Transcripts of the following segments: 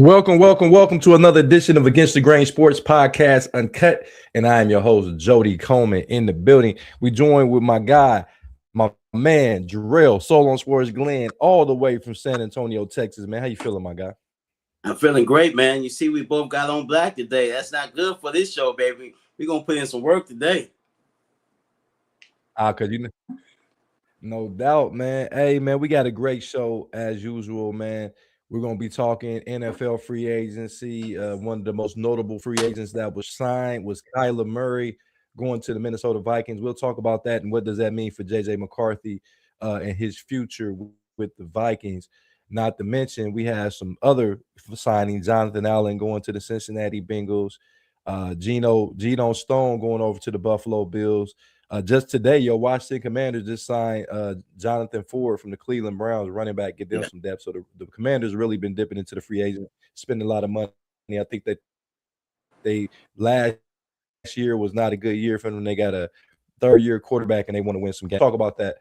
Welcome to another edition of Against the Grain Sports Podcast, Uncut. And I am your host, Jody Coleman, in the building. We joined with my guy, my man, Jarrell Solon Swartz Glenn, all the way from San Antonio, Texas. Man, how you feeling, my guy? I'm feeling great, man. You see, we both got on black today. That's not good for this show, baby. We're going to put in some work today. Because no doubt, man. Hey, man, we got a great show as usual, man. We're going to be talking NFL free agency. One of the most notable free agents that was signed was Kyler Murray going to the Minnesota Vikings. We'll talk about that and what does that mean for J.J. McCarthy and his future with the Vikings. Not to mention, we have some other signings. Jonathan Allen going to the Cincinnati Bengals. Geno Stone going over to the Buffalo Bills. Just today, your Washington Commanders just signed Jonathan Ford from the Cleveland Browns, running back, get them some depth. So the Commanders really been dipping into the free agent, spending a lot of money. I think that they last year was not a good year for them. They got a third-year quarterback, and they want to win some games. Talk about that.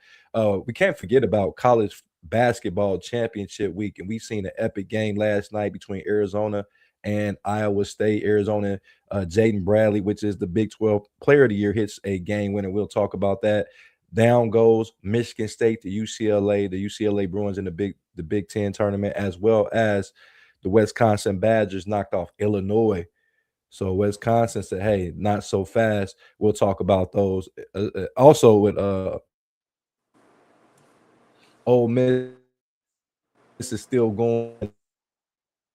We can't forget about college basketball championship week, and we've seen an epic game last night between Arizona and Iowa State. Arizona, Jaden Bradley, which is the Big 12 Player of the Year, hits a game winner. We'll talk about that. Down goes Michigan State to UCLA. The UCLA Bruins in the Big 10 tournament, as well as the Wisconsin Badgers knocked off Illinois. So Wisconsin said, "Hey, not so fast." We'll talk about those. Also with Ole Miss is still going.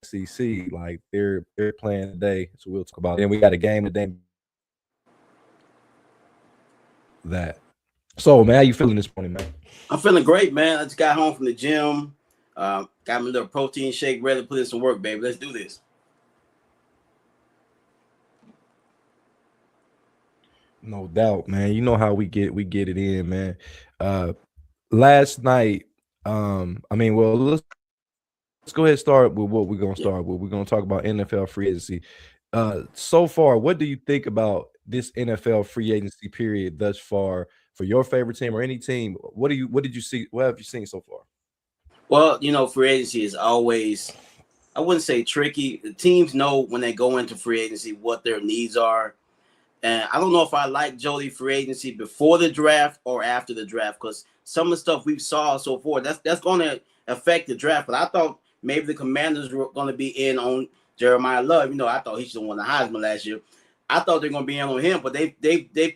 SEC, like they're playing today, so we'll talk about it. And we got a game today. That. So, man, how you feeling this morning, man? I'm feeling great, man. I just got home from the gym. Got my little protein shake ready to put in some work, baby. Let's do this. No doubt, man. You know how we get it in, man. Last night, let's go ahead and start with what we're going to start with. We're going to talk about NFL free agency. So far, what do you think about this NFL free agency period thus far for your favorite team or any team? What did you see? What have you seen so far? Well, free agency is always, I wouldn't say tricky. The teams know when they go into free agency what their needs are. And I don't know if I like Jody free agency before the draft or after the draft, because some of the stuff we've saw so far, that's going to affect the draft. But I thought maybe the Commanders were going to be in on Jeremiah Love. I thought he should have won the Heisman last year. I thought they're going to be in on him, but they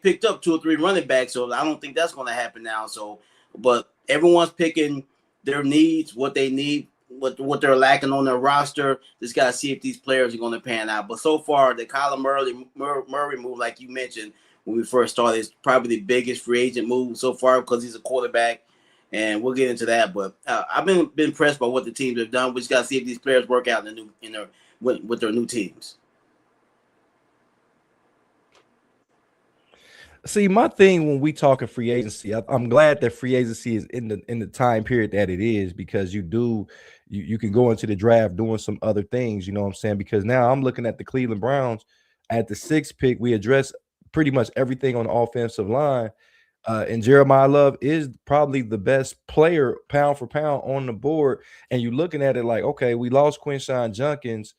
picked up 2 or 3 running backs, so I don't think that's going to happen now. So, but everyone's picking their needs, what they need, what they're lacking on their roster. Just got to see if these players are going to pan out. But so far, the Kyler Murray move, like you mentioned when we first started, is probably the biggest free agent move so far because he's a quarterback. And we'll get into that, but I've been impressed by what the teams have done. We just got to see if these players work out with their new teams. See, my thing when we talk of free agency, I'm glad that free agency is in the time period that it is, because you can go into the draft doing some other things. You know what I'm saying? Because now I'm looking at the Cleveland Browns at the 6th pick. We address pretty much everything on the offensive line. And Jeremiah Love is probably the best player pound for pound on the board. And you're looking at it like, okay, we lost Quinshon Judkins.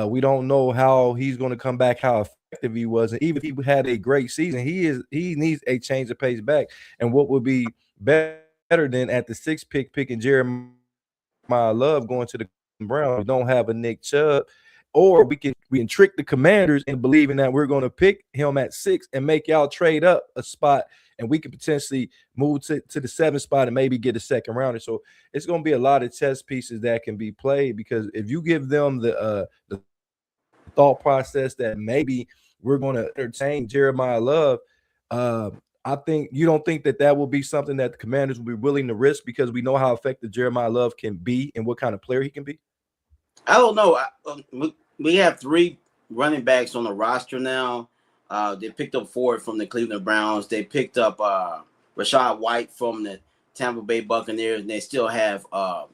We don't know how he's going to come back, how effective he was. And even if he had a great season, he needs a change of pace back. And what would be better than at the 6th pick picking Jeremiah Jeremiah Love going to the Browns. We don't have a Nick Chubb, or we can trick the Commanders into believing that we're going to pick him at 6 and make y'all trade up a spot, and we could potentially move to the 7th spot and maybe get a second rounder. So it's going to be a lot of chess pieces that can be played, because if you give them the thought process that maybe we're going to entertain Jeremiah Love, uh, I think you don't think that will be something that the Commanders will be willing to risk, because we know how effective Jeremiah Love can be and what kind of player he can be. I don't know. We have 3 running backs on the roster now. They picked up Ford from the Cleveland Browns. They picked up Rashad White from the Tampa Bay Buccaneers, and they still have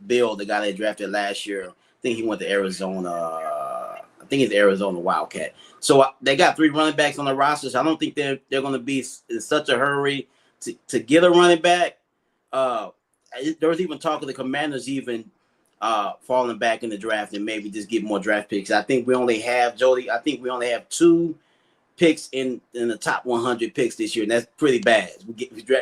Bill, the guy they drafted last year. I think he went to Arizona. I think he's Arizona Wildcat. So they got 3 running backs on the roster. So I don't think they're going to be in such a hurry to get a running back. There was even talk of the Commanders even falling back in the draft and maybe just get more draft picks. I think we only have, Jody, I think we only have 2 picks in the top 100 picks this year, and that's pretty bad.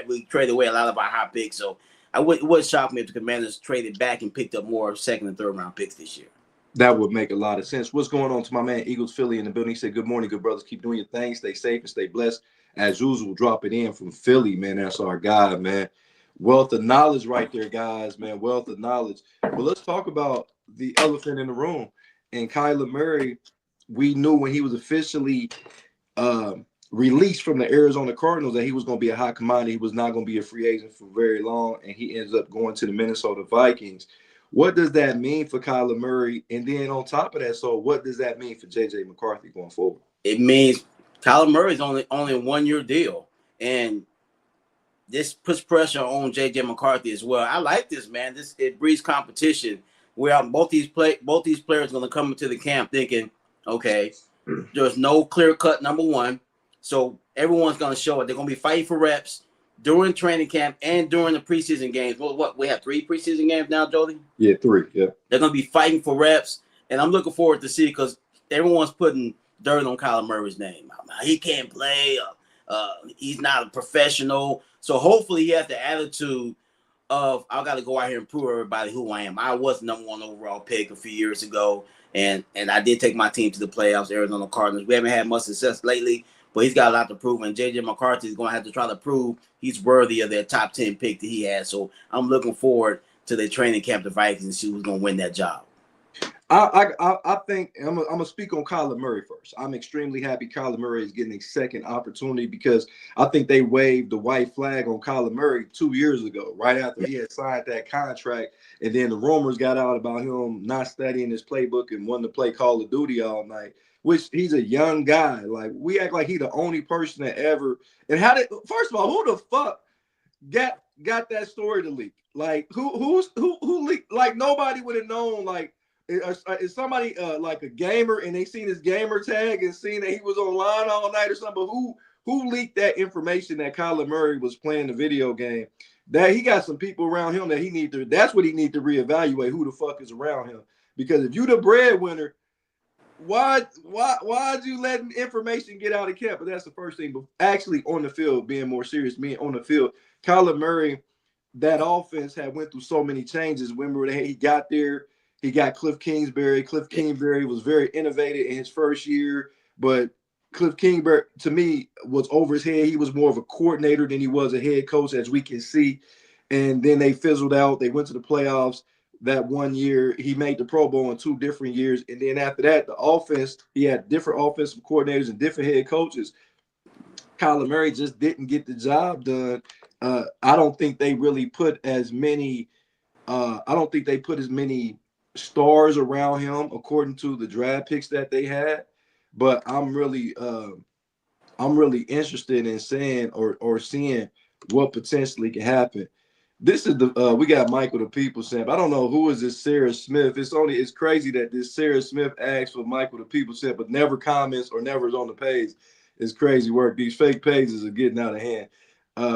We traded away a lot of our high picks, so it would shock me if the Commanders traded back and picked up more 2nd and 3rd round picks this year. That would make a lot of sense. What's going on to my man Eagles Philly in the building? He said, "Good morning, good brothers. Keep doing your thing. Stay safe and stay blessed. As usual, drop it in from Philly, man. That's our guy, man. Wealth of knowledge right there, guys, man. Wealth of knowledge. But let's talk about the elephant in the room. And Kyler Murray, we knew when he was officially released from the Arizona Cardinals that he was going to be a hot commodity. He was not going to be a free agent for very long, and he ends up going to the Minnesota Vikings. What does that mean for Kyler Murray? And then on top of that, so what does that mean for J.J. McCarthy going forward? It means Kyler Murray's only a 1-year deal, and this puts pressure on J.J. McCarthy as well. I like this, man. It breeds competition where both these players are going to come into the camp thinking, okay, there's no clear-cut number one, so everyone's going to show it. They're going to be fighting for reps during training camp and during the preseason games. What we have 3 preseason games now, Jody? Yeah, 3. Yeah, they're going to be fighting for reps, and I'm looking forward to see, because everyone's putting dirt on Kyler Murray's name. He can't play. He's not a professional. So hopefully he has the attitude of, I got to go out here and prove everybody who I am. I was the number 1 overall pick a few years ago, and I did take my team to the playoffs, Arizona Cardinals. We haven't had much success lately, but he's got a lot to prove, and J.J. McCarthy is going to have to try to prove he's worthy of that top 10 pick that he has. So I'm looking forward to the training camp, the Vikings, and see who's going to win that job. I think I'm gonna speak on Kyler Murray first. I'm extremely happy Kyler Murray is getting a second opportunity, because I think they waved the white flag on Kyler Murray 2 years ago, right after he had signed that contract, and then the rumors got out about him not studying his playbook and wanting to play Call of Duty all night. Which, he's a young guy. Like, we act like he's the only person that ever. And first of all, who the fuck got that story to leak? Like, who leaked? Like, nobody would have known. Like, is somebody like a gamer, and they seen his gamer tag and seen that he was online all night or something? But who leaked that information that Kyler Murray was playing the video game? That he got some people around him that that's what he need to reevaluate, who the fuck is around him. Because if you the breadwinner, why'd you let information get out of camp? But that's the first thing. But actually on the field, being more serious, being on the field, Kyler Murray, that offense had went through so many changes. Remember, he got there, he got Cliff Kingsbury. Cliff Kingsbury was very innovative in his first year, but Cliff Kingsbury, to me, was over his head. He was more of a coordinator than he was a head coach, as we can see. And then they fizzled out. They went to the playoffs that 1 year. He made the Pro Bowl in 2 different years. And then after that, the offense, he had different offensive coordinators and different head coaches. Kyler Murray just didn't get the job done. I don't think they really put as many stars around him according to the draft picks that they had. But I'm really interested in saying or seeing what potentially can happen. This is we got Michael the People Simp. I don't know who is this Sarah Smith. It's crazy that this Sarah Smith asks for Michael the People Simp, but never comments or never is on the page. It's crazy work. These fake pages are getting out of hand.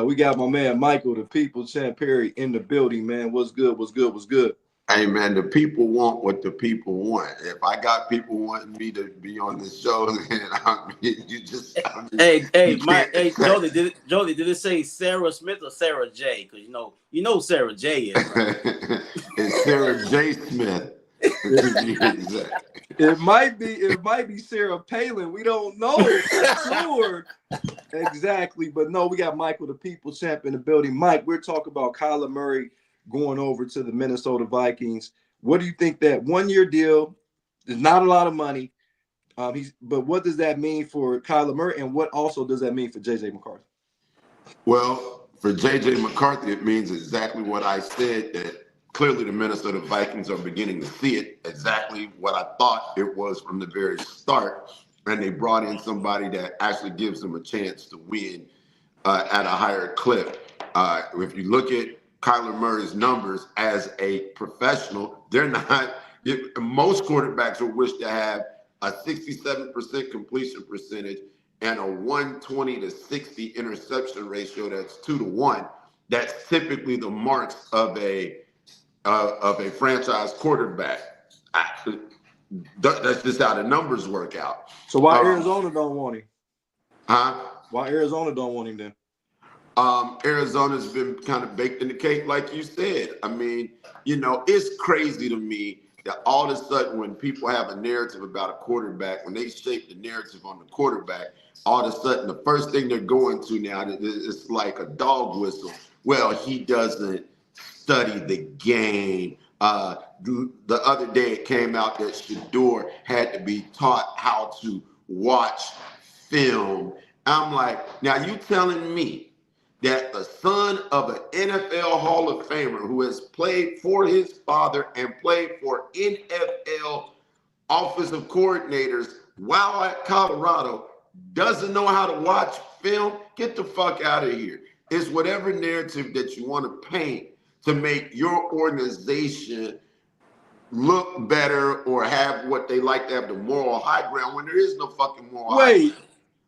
We got my man Michael the People Champ Perry in the building, man. What's good? What's good? What's good? Hey man, the people want what the people want. If I got people wanting me to be on the show, then Jody, did it say Sarah Smith or Sarah J? Because you know Sarah J is. Right? It's Sarah J. Smith. It might be Sarah Palin. We don't know for sure exactly, but no, we got Michael, the people champ, in the building. Mike, we're talking about Kyler Murray going over to the Minnesota Vikings. What do you think that 1-year deal? There's not a lot of money. But what does that mean for Kyler Murray, and what also does that mean for JJ McCarthy? Well, for JJ McCarthy, it means exactly what I said, that clearly the Minnesota Vikings are beginning to see it, exactly what I thought it was from the very start. And they brought in somebody that actually gives them a chance to win at a higher clip. If you look at Kyler Murray's numbers as a professional, they're not, most quarterbacks would wish to have a 67% completion percentage and a 120 to 60 interception ratio. That's 2-to-1. That's typically the marks of a franchise quarterback. That's just how the numbers work out. So why Arizona don't want him? Huh? Why Arizona don't want him then? Arizona's been kind of baked in the cake, like you said. I mean, it's crazy to me that all of a sudden when people have a narrative about a quarterback, when they shape the narrative on the quarterback, all of a sudden the first thing they're going to now is like a dog whistle. Well, he doesn't study the game. The other day it came out that Shador had to be taught how to watch film. I'm like, now you telling me that the son of an NFL Hall of Famer who has played for his father and played for NFL offensive coordinators while at Colorado doesn't know how to watch film? Get the fuck out of here. It's whatever narrative that you want to paint to make your organization look better or have what they like to have, the moral high ground, when there is no fucking moral high ground.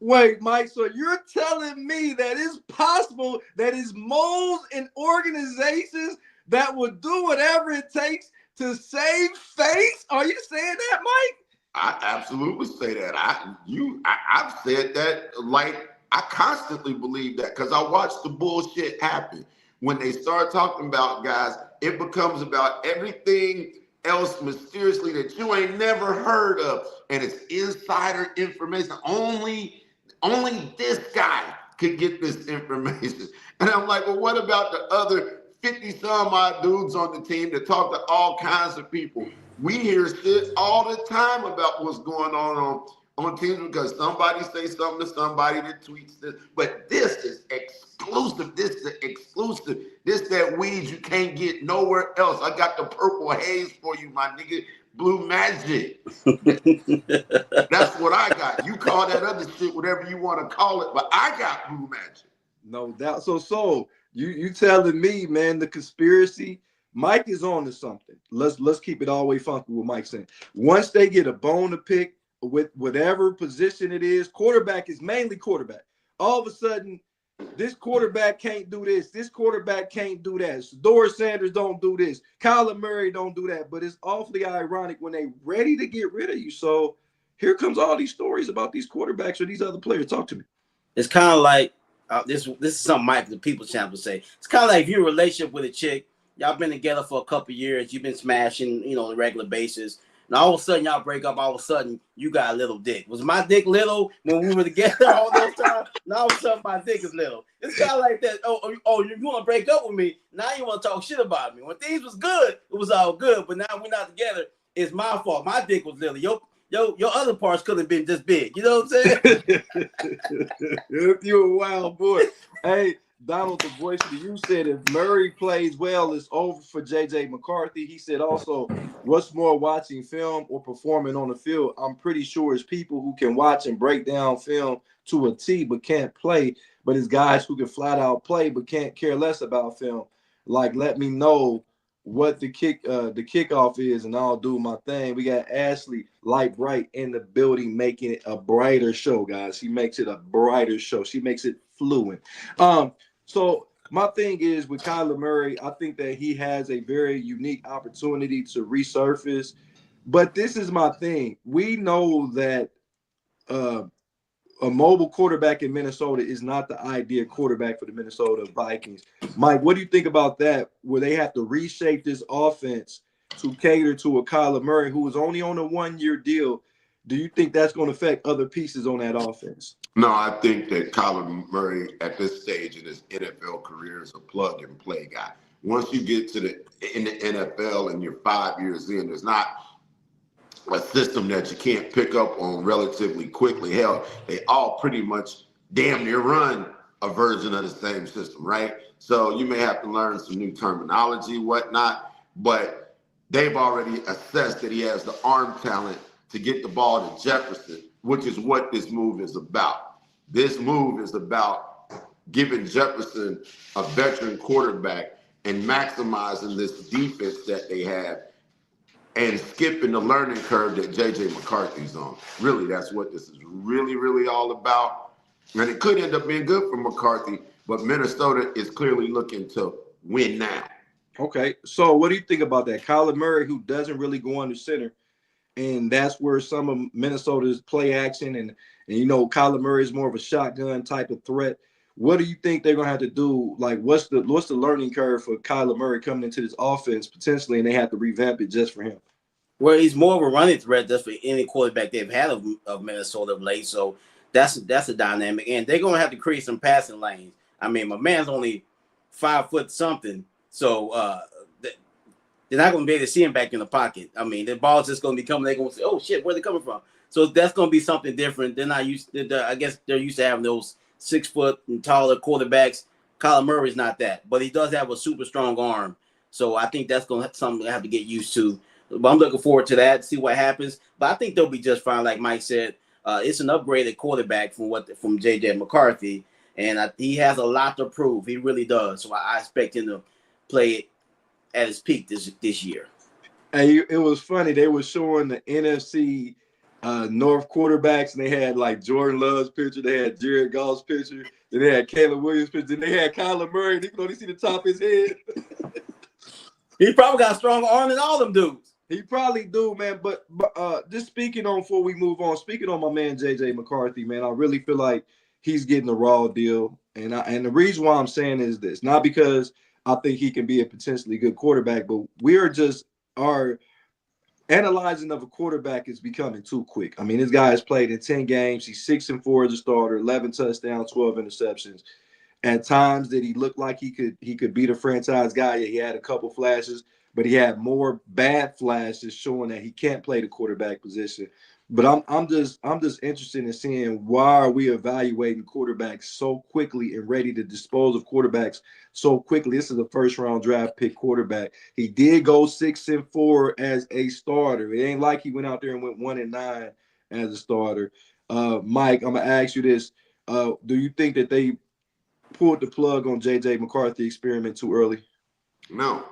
Wait, Mike, so you're telling me that it's possible that it's moles and organizations that will do whatever it takes to save face? Are you saying that, Mike? I absolutely say that. I've said that, like, I constantly believe that because I watch the bullshit happen. When they start talking about guys, it becomes about everything else mysteriously that you ain't never heard of. And it's insider information. Only this guy could get this information. And I'm like, well, what about the other 50 some odd dudes on the team that talk to all kinds of people? We hear shit all the time about what's going on teams because somebody say something to somebody that tweets this. But this is exclusive. This is exclusive. This that weed you can't get nowhere else. I got the purple haze for you, my nigga. Blue magic. That's what I got. You call that other shit whatever you want to call it, but I got blue magic. No doubt. So you telling me, man, the conspiracy, Mike is on to something. Let's keep it all the way funky with Mike saying. Once they get a bone to pick with whatever position it is, quarterback is mainly quarterback. All of a sudden, this quarterback can't do this. This quarterback can't do that. Doris Sanders don't do this. Kyler Murray don't do that. But it's awfully ironic when they ready to get rid of you. So here comes all these stories about these quarterbacks or these other players. Talk to me. It's kind of like this is something Mike, the people champ, would say. It's kind of like if you're in a relationship with a chick, y'all been together for a couple years, you've been smashing, on a regular basis. And all of a sudden, y'all break up. All of a sudden, you got a little dick. Was my dick little when we were together all those times? Now all of a sudden, my dick is little. It's kind of like that. Oh, you want to break up with me? Now you want to talk shit about me. When things was good, it was all good. But now we're not together. It's my fault. My dick was little. Your other parts could have been just big. You know what I'm saying? You're a wild boy. Hey, Donald, the voice of you said if Murray plays well, it's over for JJ McCarthy. He said also, what's more, watching film or performing on the field? I'm pretty sure it's people who can watch and break down film to a T but can't play. But it's guys who can flat out play but can't care less about film. Like, let me know what the kickoff is and I'll do my thing. We got Ashley Light Bright in the building making it a brighter show, guys. She makes it a brighter show. She makes it fluent. So my thing is with Kyler Murray, I think that he has a very unique opportunity to resurface. But this is my thing. We know that a mobile quarterback in Minnesota is not the ideal quarterback for the Minnesota Vikings. Mike, what do you think about that? Where they have to reshape this offense to cater to a Kyler Murray who is only on a 1-year deal? Do you think that's going to affect other pieces on that offense? No, I think that Kyler Murray at this stage in his NFL career is a plug and play guy. Once you get to in the NFL and you're 5 years in, there's not a system that you can't pick up on relatively quickly. Hell, they all pretty much damn near run a version of the same system, right? So you may have to learn some new terminology, whatnot, but they've already assessed that he has the arm talent to get the ball to Jefferson, which is what this move is about. This move is about giving Jefferson a veteran quarterback and maximizing this defense that they have and skipping the learning curve that J.J. McCarthy's on. Really, that's what this is really, really all about. And it could end up being good for McCarthy, but Minnesota is clearly looking to win now. Okay, so what do you think about that? Kyler Murray, who doesn't really go under center, and that's where some of Minnesota's play action and you know, Kyler Murray is more of a shotgun type of threat. What do you think they're gonna have to do? Like, what's the learning curve for Kyler Murray coming into this offense potentially, and they have to revamp it just for him? Well, he's more of a running threat just for any quarterback they've had of Minnesota of late. So that's a dynamic, and they're gonna have to create some passing lanes. I mean, my man's only 5 foot something, so they're not gonna be able to see him back in the pocket. I mean, the ball's just gonna be coming. They're gonna say, "Oh shit, where they coming from?" So that's gonna be something different. They're not used. I guess they're used to having those 6 foot and taller quarterbacks. Kyler Murray's not that, but he does have a super strong arm. So I think that's gonna something they have to get used to. But I'm looking forward to that, see what happens. But I think they'll be just fine, like Mike said. It's an upgraded quarterback from J.J. McCarthy, and he has a lot to prove. He really does. So I expect him to play it at his peak this year. Hey, it was funny. They were showing the NFC North quarterbacks, and they had like Jordan Love's picture, they had Jared Goff's picture, then they had Caleb Williams' picture, then they had Kyler Murray. You can only see the top of his head. He probably got a stronger arm than all them dudes. He probably do, man. But just speaking on before we move on, speaking on my man J.J. McCarthy, man, I really feel like he's getting a raw deal, and the reason why I'm saying is this, not because I think he can be a potentially good quarterback, but our analyzing of a quarterback is becoming too quick. I mean, this guy has played in 10 games. He's 6-4 as a starter, 11 touchdowns, 12 interceptions. At times that he looked like he could be the franchise guy. Yeah, he had a couple flashes, but he had more bad flashes showing that he can't play the quarterback position. But I'm just interested in seeing why are we evaluating quarterbacks so quickly and ready to dispose of quarterbacks so quickly. This is a first-round draft pick quarterback. He did go 6-4 as a starter. It ain't like he went out there and went 1-9 as a starter. Mike, I'm gonna ask you this: do you think that they pulled the plug on J.J. McCarthy experiment too early? No.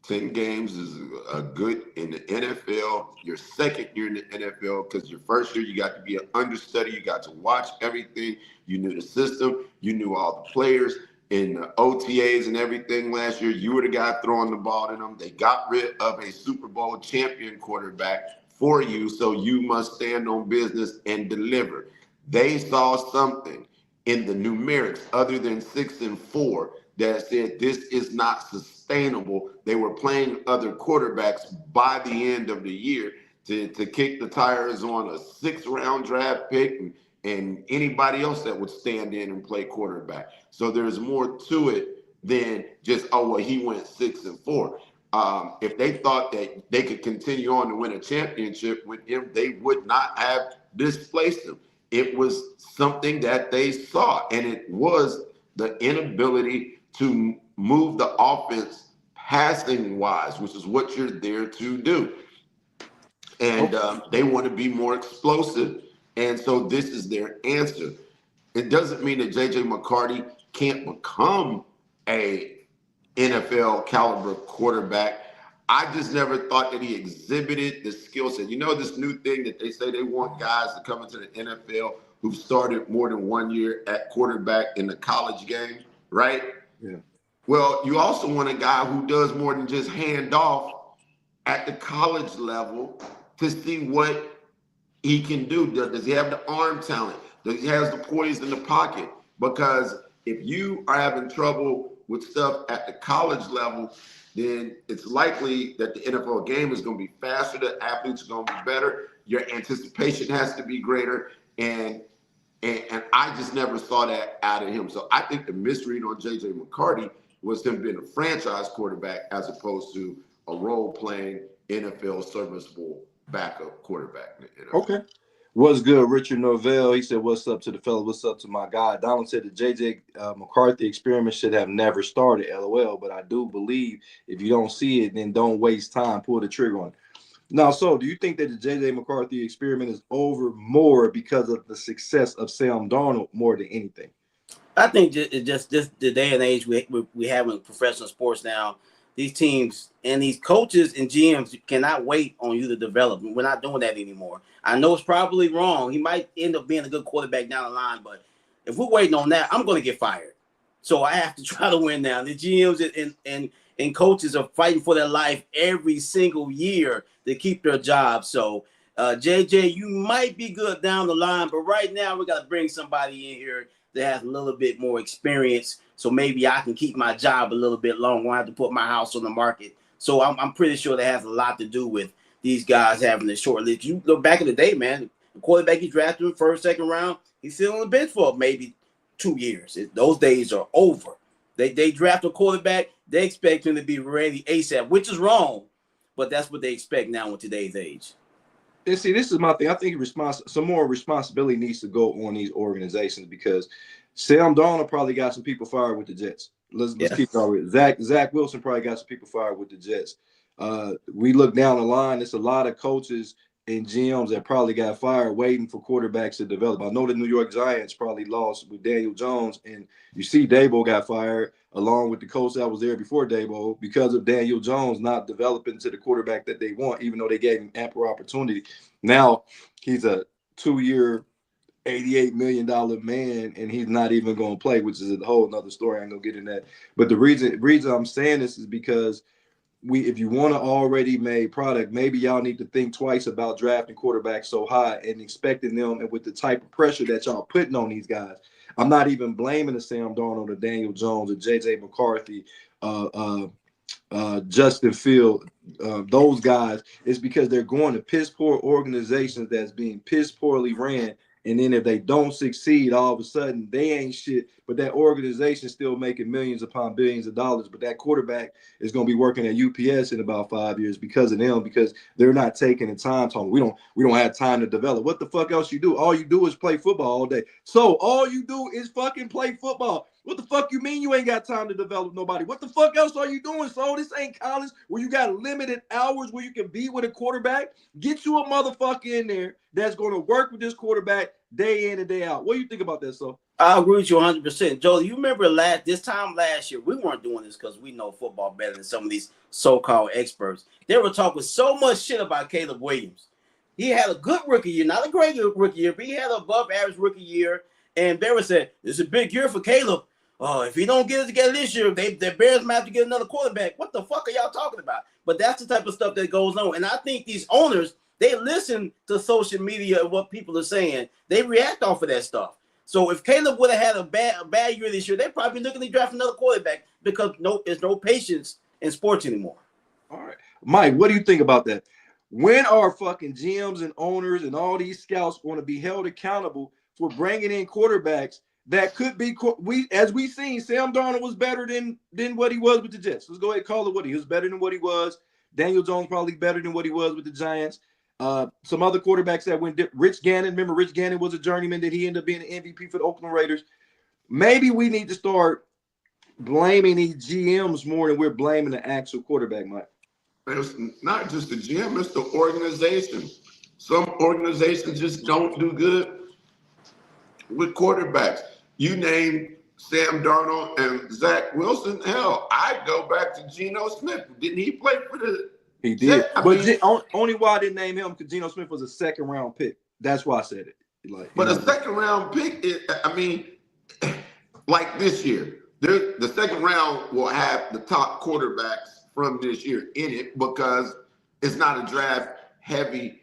10 games is a good in the NFL. Your second year in the NFL, because your first year you got to be an understudy. You got to watch everything. You knew the system. You knew all the players in the OTAs and everything last year. You were the guy throwing the ball to them. They got rid of a Super Bowl champion quarterback for you, so you must stand on business and deliver. They saw something in the numerics other than 6-4 that said this is not sustainable. They were playing other quarterbacks by the end of the year to kick the tires on a 6th-round draft pick and anybody else that would stand in and play quarterback. So there's more to it than just, oh, well, he went 6-4. If they thought that they could continue on to win a championship with him, they would not have displaced him. It was something that they saw, and it was the inability to move the offense passing-wise, which is what you're there to do. And they want to be more explosive, and so this is their answer. It doesn't mean that J.J. McCarthy can't become a NFL caliber quarterback. I just never thought that he exhibited the skill set. You know, this new thing that they say they want guys to come into the NFL who've started more than 1 year at quarterback in the college game, right? Yeah. Well, you also want a guy who does more than just hand off at the college level to see what he can do. Does he have the arm talent? that he has the poise in the pocket. Because if you are having trouble with stuff at the college level, then it's likely that the NFL game is going to be faster. The athletes are going to be better. Your anticipation has to be greater. And I just never saw that out of him. So I think the misread on J.J. McCarthy was him being a franchise quarterback as opposed to a role-playing NFL serviceable backup quarterback. Okay. What's good, Richard Norvell? He said, what's up to the fella? What's up to my guy? Donald said the J.J. McCarthy experiment should have never started, LOL. But I do believe if you don't see it, then don't waste time. Pull the trigger on it. Now, so do you think that the J.J. McCarthy experiment is over more because of the success of Sam Darnold more than anything? I think it's just the day and age we have in professional sports now. These teams and these coaches and GMs cannot wait on you to develop. We're not doing that anymore. I know it's probably wrong. He might end up being a good quarterback down the line, but if we're waiting on that, I'm going to get fired. So I have to try to win now. The GMs and coaches are fighting for their life every single year to keep their job. So, JJ, you might be good down the line, but right now we got to bring somebody in here that has a little bit more experience, so maybe I can keep my job a little bit longer. I have to put my house on the market. So I'm pretty sure that has a lot to do with these guys having a short list. You look back in the day, man, the quarterback he drafted in first, second round, he's still on the bench for maybe 2 years. Those days are over. They draft a quarterback, they expect him to be ready ASAP, which is wrong, but that's what they expect now in today's age. And see, this is my thing. I think some more responsibility needs to go on these organizations because Sam Darnold probably got some people fired with the Jets. Let's keep it all with Zach Wilson probably got some people fired with the Jets. We look down the line, it's a lot of coaches and GMs that probably got fired waiting for quarterbacks to develop. I know the New York Giants probably lost with Daniel Jones, and you see Dabo got fired along with the coach that was there before Dabo because of Daniel Jones not developing to the quarterback that they want, even though they gave him ample opportunity. Now he's a 2-year, $88 million man, and he's not even going to play, which is a whole nother story. I'm going to get in that. But the reason I'm saying this is because if you want to already made product, maybe y'all need to think twice about drafting quarterbacks so high and expecting them, and with the type of pressure that y'all putting on these guys. I'm not even blaming the Sam Darnold or Daniel Jones or J.J. McCarthy, Justin Field, those guys. It's because they're going to piss poor organizations that's being piss poorly ran. And then if they don't succeed, all of a sudden they ain't shit. But that organization still making millions upon billions of dollars. But that quarterback is going to be working at UPS in about 5 years because of them, because they're not taking the time to. We don't have time to develop. What the fuck else you do? All you do is play football all day. So all you do is fucking play football. What the fuck you mean you ain't got time to develop nobody? What the fuck else are you doing? So this ain't college where you got limited hours where you can be with a quarterback. Get you a motherfucker in there that's going to work with this quarterback day in and day out. What do you think about that, so? I agree with you 100%. Joe, you remember this time last year, we weren't doing this because we know football better than some of these so-called experts. They were talking so much shit about Caleb Williams. He had a good rookie year, not a great rookie year, but he had an above-average rookie year. And Barry said, "It's a big year for Caleb. If he don't get it together this year, the Bears might have to get another quarterback." What the fuck are y'all talking about? But that's the type of stuff that goes on. And I think these owners, they listen to social media and what people are saying. They react off of that stuff. So if Caleb would have had a bad year this year, they'd probably be looking to draft another quarterback because there's no patience in sports anymore. All right. Mike, what do you think about that? When are fucking GMs and owners and all these scouts going to be held accountable for bringing in quarterbacks that could be as we seen, Sam Darnold was better than what he was with the Jets. Let's go ahead and call it what he was better than what he was. Daniel Jones probably better than what he was with the Giants. Some other quarterbacks that went Rich Gannon. Remember, Rich Gannon was a journeyman. Did he end up being an MVP for the Oakland Raiders? Maybe we need to start blaming these GMs more than we're blaming the actual quarterback, Mike. It's not just the GM, it's the organization. Some organizations just don't do good with quarterbacks. You name Sam Darnold and Zach Wilson. Hell, I'd go back to Geno Smith. Didn't he play for the He did. Only why I didn't name him because Geno Smith was a second-round pick. That's why I said it. But a second-round pick, like this year, the second round will have the top quarterbacks from this year in it because it's not a draft-heavy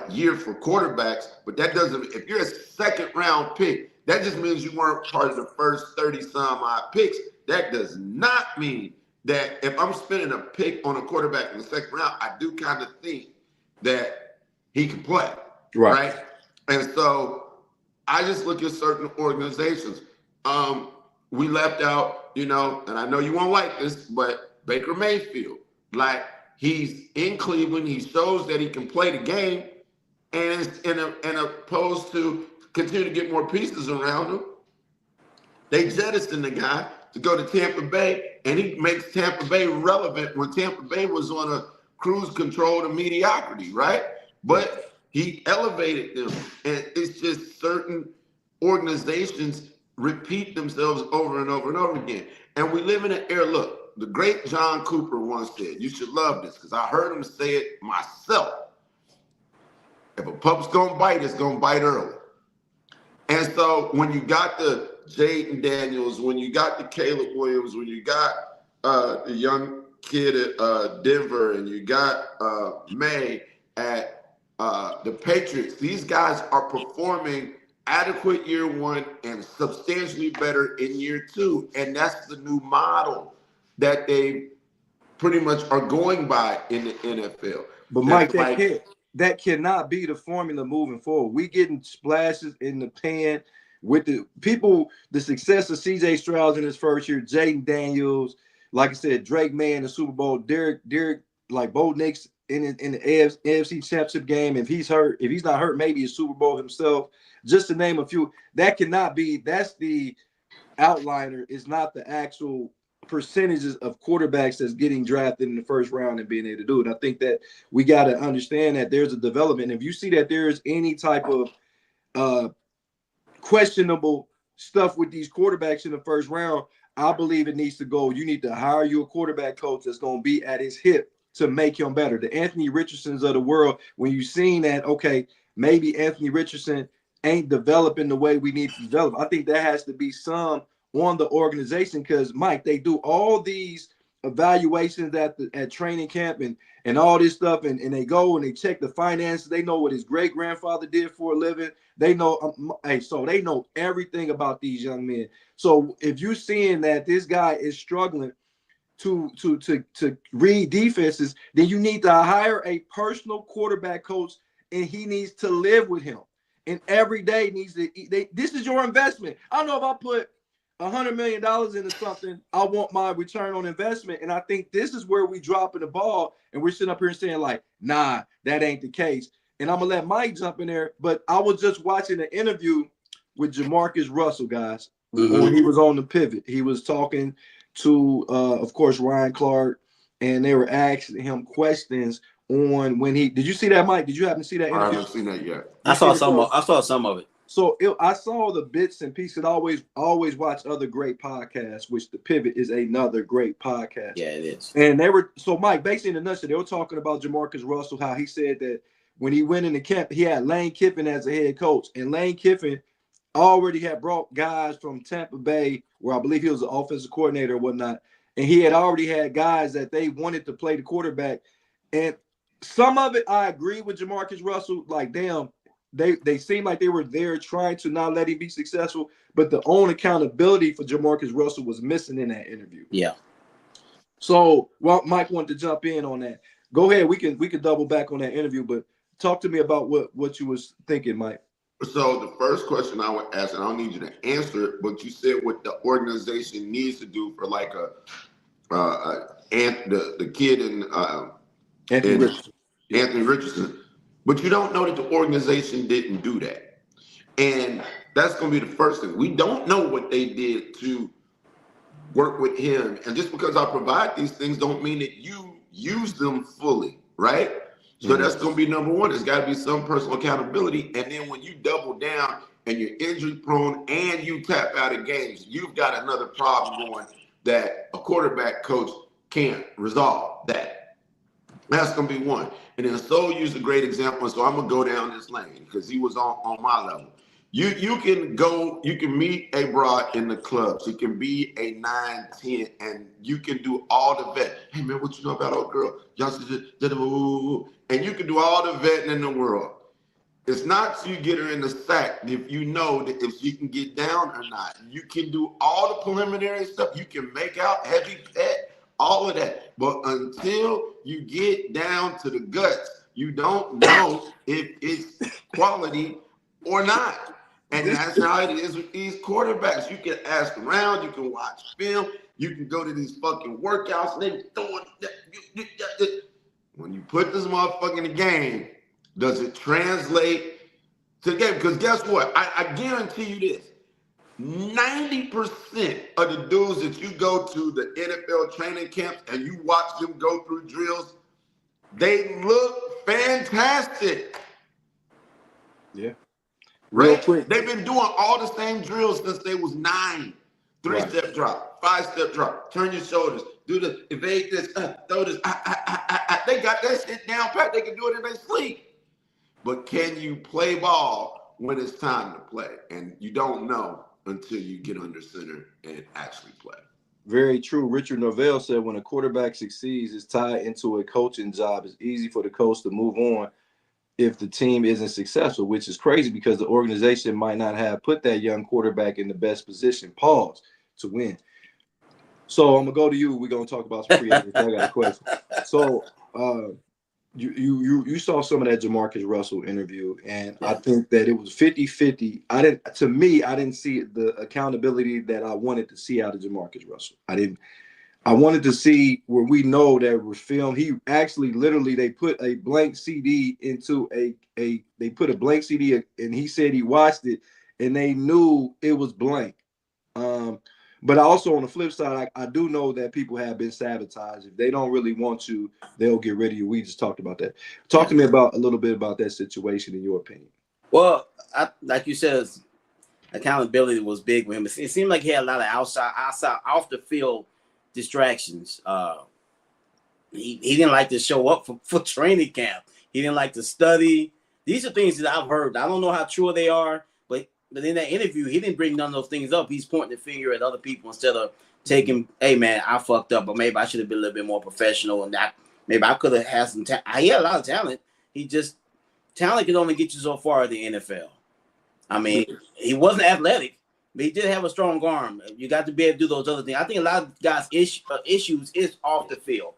year for quarterbacks, but that doesn't. If you're a second round pick, that just means you weren't part of the first 30 some odd picks. That does not mean that if I'm spending a pick on a quarterback in the second round, I do kind of think that he can play, right? And so I just look at certain organizations. We left out, and I know you won't like this, but Baker Mayfield, like he's in Cleveland, he shows that he can play the game, and opposed to continue to get more pieces around him, they jettisoned the guy to go to Tampa Bay, and he makes Tampa Bay relevant when Tampa Bay was on a cruise control to mediocrity, right? But he elevated them, and it's just certain organizations repeat themselves over and over and over again. And we live in an era, look, the great John Cooper once said, you should love this, because I heard him say it myself. If a pup's going to bite, it's going to bite early. And so when you got the Jaden Daniels, when you got the Caleb Williams, when you got the young kid at Denver, and you got May at the Patriots, these guys are performing adequate year one and substantially better in year two. And that's the new model that they pretty much are going by in the NFL. But Mike, that cannot be the formula moving forward. We getting splashes in the pan with the people, the success of CJ Stroud in his first year, Jaden Daniels, like I said, Drake May in the Super Bowl, Derek, like Bo Nix in the AFC Championship game. If he's not hurt, maybe a Super Bowl himself. Just to name a few, that cannot be. That's the outliner. Is not the actual percentages of quarterbacks that's getting drafted in the first round and being able to do it. And I think that we got to understand that there's a development. If you see that there's any type of questionable stuff with these quarterbacks in the first round, I believe it needs to go. You need to hire you a quarterback coach that's going to be at his hip to make him better. The Anthony Richardsons of the world, when you've seen that, okay, maybe Anthony Richardson ain't developing the way we need to develop. I think there has to be some on the organization, because Mike, they do all these evaluations at training camp and all this stuff, and they go and they check the finances. They know what his great grandfather did for a living. They know, so they know everything about these young men. So if you're seeing that this guy is struggling to read defenses, then you need to hire a personal quarterback coach, and he needs to live with him. And every day needs to eat. This is your investment. I don't know if I put $100 million into something, I want my return on investment. And I think this is where we dropping the ball, and we're sitting up here and saying like, nah, that ain't the case. And I'm gonna let Mike jump in there. But I was just watching an interview with Jamarcus Russell, guys. When he was on the pivot, he was talking to, of course, Ryan Clark, and they were asking him questions on when he. Did you see that, Mike? Did you happen to see that interview? I haven't seen that yet. I saw some of it. So I saw the bits and pieces. Always watch other great podcasts, which The Pivot is another great podcast. Yeah, it is. And they were, so Mike, basically in a nutshell, they were talking about Jamarcus Russell, how he said that when he went into camp, he had Lane Kiffin as a head coach. And Lane Kiffin already had brought guys from Tampa Bay, where I believe he was an offensive coordinator or whatnot. And he had already had guys that they wanted to play the quarterback. And some of it, I agree with Jamarcus Russell. Like, damn, they seemed like they were there trying to not let him be successful. But the own accountability for Jamarcus Russell was missing in that interview. Yeah. So, well, Mike wanted to jump in on that. Go ahead. We can double back on that interview, but talk to me about what you was thinking, Mike. So the first question I would ask, and I don't need you to answer it, but you said what the organization needs to do for like the kid in Anthony Richardson, but you don't know that the organization didn't do that, and that's going to be the first thing. We don't know what they did to work with him, and just because I provide these things don't mean that you use them fully, right? So that's going to be number one. There's got to be some personal accountability. And then when you double down and you're injury prone and you tap out of games, you've got another problem going that a quarterback coach can't resolve that. That's going to be one. And then So used a great example. So I'm going to go down this lane because he was on my level. You can go, you can meet a broad in the club. She can be a 9, 10, and you can do all the vet. Hey man, what you know about old girl? Y'all and you can do all the vetting in the world. It's not you get her in the sack if you know that if she can get down or not. You can do all the preliminary stuff. You can make out heavy pet, all of that. But until you get down to the guts, you don't know if it's quality or not. And that's how it is with these quarterbacks. You can ask around, you can watch film, you can go to these fucking workouts and they throwing that. When you put this motherfucker in the game, does it translate to the game? Because guess what? I guarantee you this. 90% of the dudes that you go to the NFL training camps and you watch them go through drills, they look fantastic. Yeah. Right? Real quick. They've been doing all the same drills since they was 9. 3-step drop, 5-step drop, turn your shoulders, do the evade this, throw this. They got that shit down pat. They can do it in their sleep. But can you play ball when it's time to play? And you don't know until you get under center and actually play. Very true. Richard Norvell said when a quarterback succeeds, it's tied into a coaching job. It's easy for the coach to move on if the team isn't successful, which is crazy because the organization might not have put that young quarterback in the best position, to win. So I'm gonna go to you. We're gonna talk about some free agents. I got a question. So you saw some of that Jamarcus Russell interview, and I think that it was 50-50. I didn't see the accountability that I wanted to see out of Jamarcus Russell. I wanted to see where we know that was film. He actually literally they put a blank CD into they put a blank CD and he said he watched it and they knew it was blank. But also on the flip side, I do know that people have been sabotaged. If they don't really want you, they'll get rid of you. We just talked about that. Talk to me about a little bit about that situation in your opinion. Well, like you said, accountability was big with him. It seemed like he had a lot of outside, off the field distractions. He didn't like to show up for training camp. He didn't like to study. These are things that I've heard. I don't know how true they are, but in that interview, he didn't bring none of those things up. He's pointing the finger at other people instead of taking, hey, man, I fucked up, but maybe I should have been a little bit more professional and that maybe I could have had some talent. He had a lot of talent. Talent can only get you so far in the NFL. I mean, he wasn't athletic, but he did have a strong arm. You got to be able to do those other things. I think a lot of guys' issues is off the field.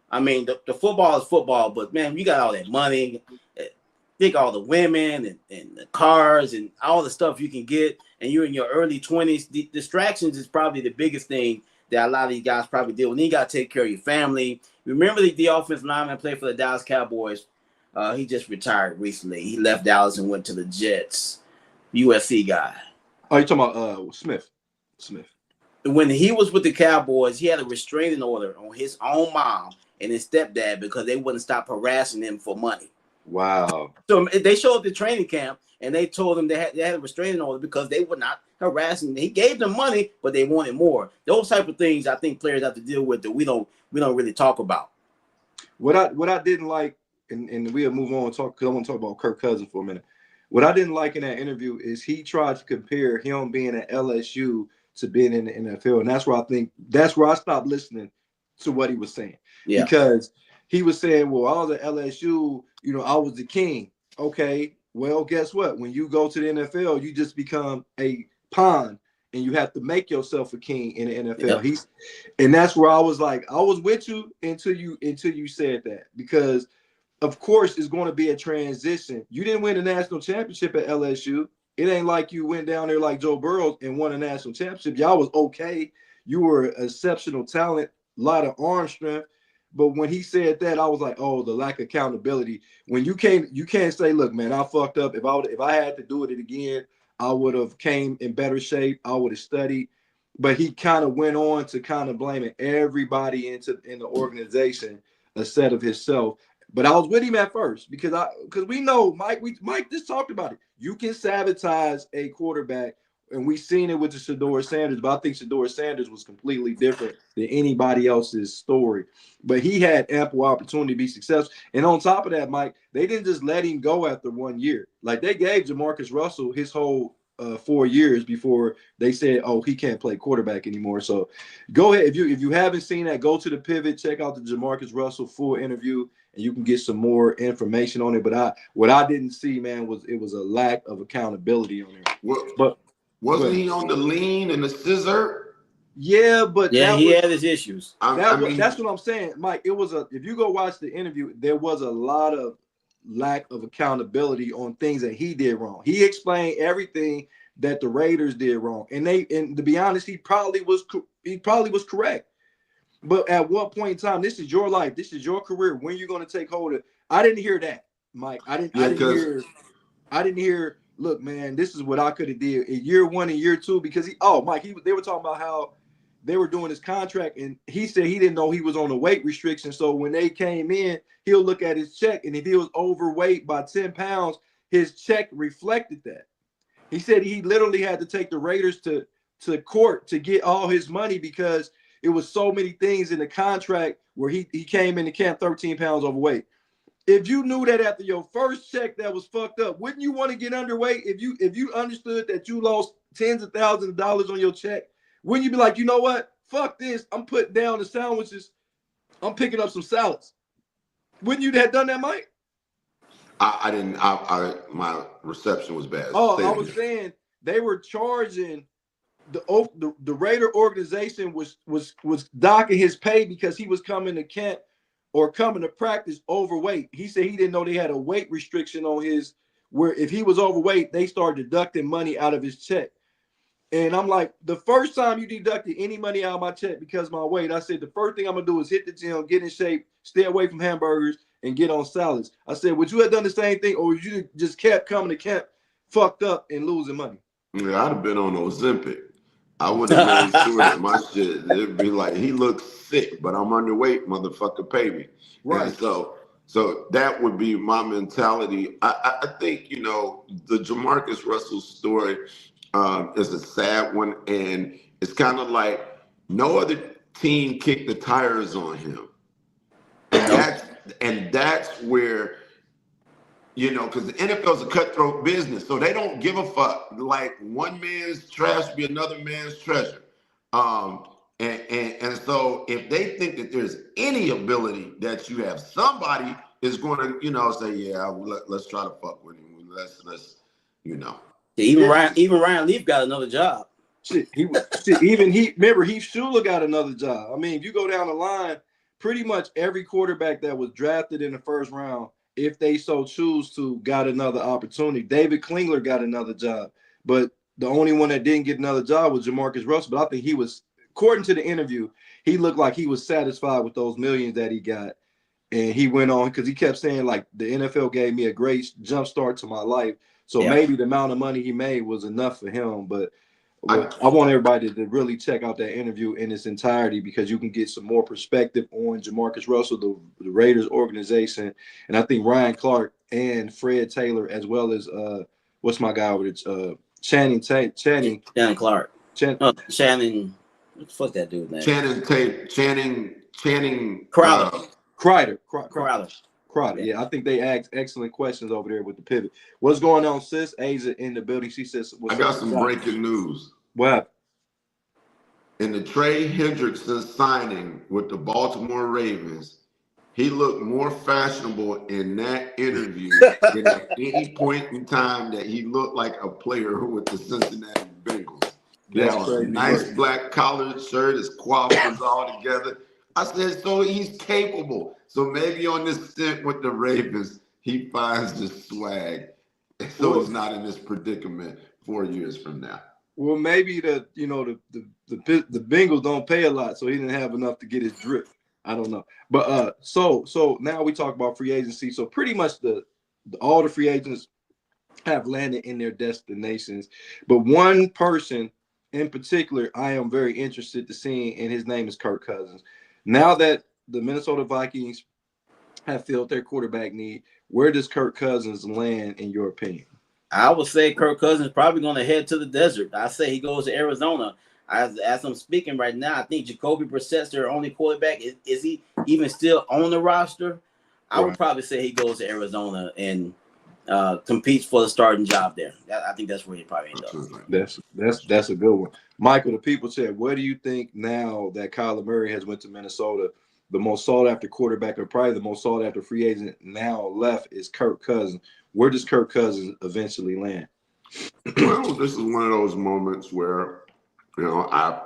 I mean, the football is football, but, man, you got all that money. Think all the women and the cars and all the stuff you can get, and you're in your early 20s. The distractions is probably the biggest thing that a lot of these guys probably deal with. And you got to take care of your family. Remember the offensive lineman played for the Dallas Cowboys. He just retired recently. He left Dallas and went to the Jets. USC guy. Oh, you talking about Smith? When he was with the Cowboys, he had a restraining order on his own mom and his stepdad because they wouldn't stop harassing him for money. Wow. So they showed up at training camp and they told him they had a restraining order because they would not harass him. He gave them money, but they wanted more. Those type of things I think players have to deal with that we don't really talk about. What I didn't like, and we'll move on and talk because I want to talk about Kirk Cousins for a minute. What I didn't like in that interview is he tried to compare him being at LSU to being in the NFL, and that's where I stopped listening to what he was saying. Yeah. Because he was saying, well, I was at LSU, I was the king. Okay, well, guess what? When you go to the NFL, you just become a pawn, and you have to make yourself a king in the NFL. Yep. And that's where I was like, I was with you until you said that, because of course it's going to be a transition. You didn't win a national championship at LSU. It ain't like you went down there like Joe Burrow and won a national championship. Y'all was okay. You were exceptional talent, a lot of arm strength. But when he said that, I was like, oh, the lack of accountability. When you can't say, look, man, I fucked up. If I had to do it again, I would have came in better shape. I would have studied. But he kind of went on to kind of blaming everybody in the organization instead of himself. But I was with him at first because we know Mike just talked about it. You can sabotage a quarterback And we seen it with the Shedeur Sanders, but I think Shedeur Sanders was completely different than anybody else's story. But he had ample opportunity to be successful. And on top of that, Mike, they didn't just let him go after 1 year. Like they gave Jamarcus Russell his whole 4 years before they said, "Oh, he can't play quarterback anymore." So go ahead, if you haven't seen that, go to the Pivot, check out the Jamarcus Russell full interview, and you can get some more information on it. But what I didn't see, man, was it was a lack of accountability on there. But Wasn't he on the lean and the scissor? Yeah, but yeah, he had his issues. That's what I'm saying, Mike. It was if you go watch the interview, there was a lot of lack of accountability on things that he did wrong. He explained everything that the Raiders did wrong, and to be honest, he probably was correct. But at what point in time, this is your life, this is your career. When you're going to take hold of it, I didn't hear that, Mike. I didn't hear. Look, man, this is what I could have did in year 1 and year 2 because they were talking about how they were doing his contract, and he said he didn't know he was on a weight restriction. So when they came in, he'll look at his check, and if he was overweight by 10 pounds, his check reflected that. He said he literally had to take the Raiders to court to get all his money because it was so many things in the contract where he came into camp 13 pounds overweight. If you knew that after your first check that was fucked up, wouldn't you want to get underweight? If you understood that you lost tens of thousands of dollars on your check, wouldn't you be like, you know what? Fuck this. I'm putting down the sandwiches. I'm picking up some salads. Wouldn't you have done that, Mike? I didn't. My reception was bad. Oh, I was saying they were charging the Raider organization was docking his pay because he was coming to camp or coming to practice overweight. He said he didn't know they had a weight restriction on his, where if he was overweight, they started deducting money out of his check. And I'm like, the first time you deducted any money out of my check because of my weight, I said, the first thing I'm going to do is hit the gym, get in shape, stay away from hamburgers, and get on salads. I said, would you have done the same thing, or would you just kept coming to camp fucked up and losing money? Yeah, I'd have been on Ozempic. I would have made sure that my shit, it'd be like, he looks sick, but I'm underweight, motherfucker, pay me. Right. And so that would be my mentality. I think, the Jamarcus Russell story is a sad one, and it's kind of like no other team kicked the tires on him. And that's where, because the NFL is a cutthroat business, so they don't give a fuck. Like one man's trash be another man's treasure. And so if they think that there's any ability that you have, somebody is going to, say, yeah, let's try to fuck with him. Let's. Even Ryan Leaf got another job. Remember, Heath Schuler got another job. I mean, if you go down the line, pretty much every quarterback that was drafted in the first round, if they so choose to, got another opportunity. David Klingler got another job, but the only one that didn't get another job was Jamarcus Russell. But I think he was, according to the interview, he looked like he was satisfied with those millions that he got. And he went on because he kept saying, like, the NFL gave me a great jump start to my life. So maybe the amount of money he made was enough for him. But I want everybody to really check out that interview in its entirety because you can get some more perspective on Jamarcus Russell, the Raiders organization. And I think Ryan Clark and Fred Taylor, as well as what's my guy over there? Channing Clark. Channing. What the fuck that dude name? Channing Crowder. Crowder. Yeah, I think they asked excellent questions over there with the pivot. What's going on, sis? Asia in the building. She says, I got some breaking news. What happened? In the Trey Hendrickson signing with the Baltimore Ravens, he looked more fashionable in that interview than at any point in time that he looked like a player with the Cincinnati Bengals. That's a nice black collared shirt, his coif was all together. I said, so he's capable. So maybe on this stint with the Ravens, he finds the swag. So he's not in this predicament 4 years from now. Well, maybe the Bengals don't pay a lot, so he didn't have enough to get his drip. I don't know. But so now we talk about free agency. So pretty much all the free agents have landed in their destinations. But one person in particular I am very interested to seeing, and his name is Kirk Cousins. Now that the Minnesota Vikings have filled their quarterback need, where does Kirk Cousins land in your opinion? I would say Kirk Cousins is probably going to head to the desert. I say he goes to Arizona. As I'm speaking right now, I think Jacoby Brissett's their only quarterback. Is he even still on the roster? I would probably say he goes to Arizona and competes for the starting job there. I think that's where he probably ends up. That's a good one. Michael, the people said, what do you think now that Kyler Murray has went to Minnesota? The most sought after quarterback, or probably the most sought after free agent now left, is Kirk Cousins. Where does Kirk Cousins eventually land? Well, this is one of those moments where, I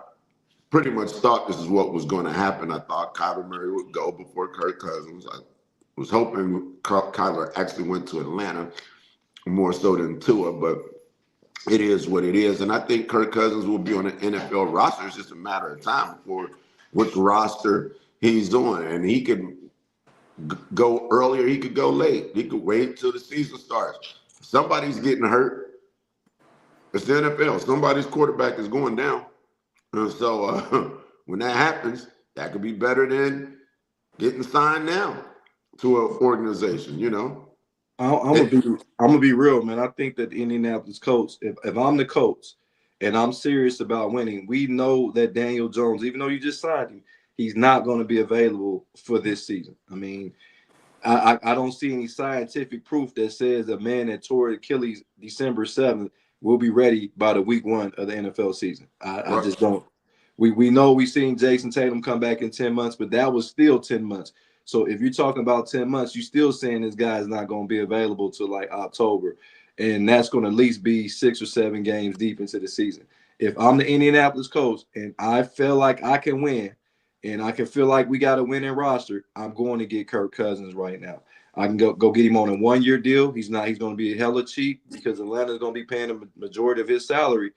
pretty much thought this is what was going to happen. I thought Kyler Murray would go before Kirk Cousins. I was hoping Kyler actually went to Atlanta more so than Tua, but it is what it is. And I think Kirk Cousins will be on an NFL roster. It's just a matter of time for which roster he's on. And he could go earlier, he could go late. He could wait till the season starts. If somebody's getting hurt, it's the NFL. Somebody's quarterback is going down. And so when that happens, that could be better than getting signed now to an organization, I'm gonna be real, man. I think that the Indianapolis Colts, if I'm the Colts and I'm serious about winning, we know that Daniel Jones, even though you just signed him, he's not going to be available for this season. I mean, I don't see any scientific proof that says a man that tore Achilles December 7th will be ready by the week 1 of the NFL season. I just don't. We know we've seen Jason Tatum come back in 10 months, but that was still 10 months. So if you're talking about 10 months, you're still saying this guy is not going to be available till like October. And that's going to at least be 6 or 7 games deep into the season. If I'm the Indianapolis Colts and I feel like I can win and I can feel like we got a winning roster, I'm going to get Kirk Cousins right now. I can go get him on a 1-year deal. He's going to be hella cheap because Atlanta's going to be paying the majority of his salary.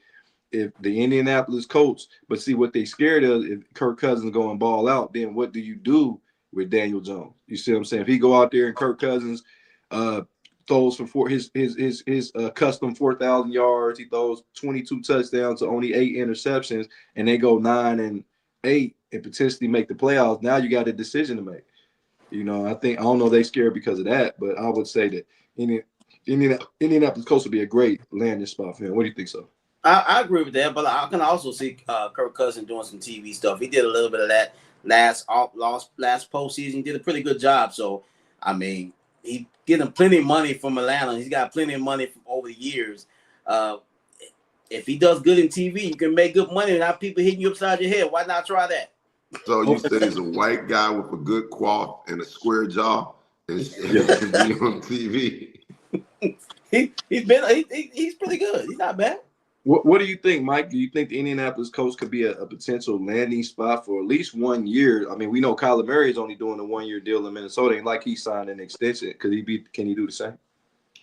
If the Indianapolis Colts, but see what they scared of, if Kirk Cousins go and ball out, then what do you do with Daniel Jones? You see what I'm saying? If he go out there and Kirk Cousins throws for his custom 4,000 yards, he throws 22 touchdowns to only 8 interceptions, and they go 9-8 and potentially make the playoffs. Now you got a decision to make. I don't know they scared because of that, but I would say that Indianapolis Colts would be a great landing spot for him. What do you think, so? I agree with that, but I can also see Kirk Cousins doing some TV stuff. He did a little bit of that last postseason. He did a pretty good job. So, I mean, he's getting plenty of money from Atlanta. He's got plenty of money from over the years. If he does good in TV, you can make good money without people hitting you upside your head. Why not try that? So you said he's a white guy with a good quaff and a square jaw and be on TV. He's pretty good. He's not bad. What do you think, Mike? Do you think the Indianapolis Colts could be a potential landing spot for at least 1 year? I mean, we know Kyler Murray is only doing a 1-year deal in Minnesota, and like he signed an extension. Can he do the same?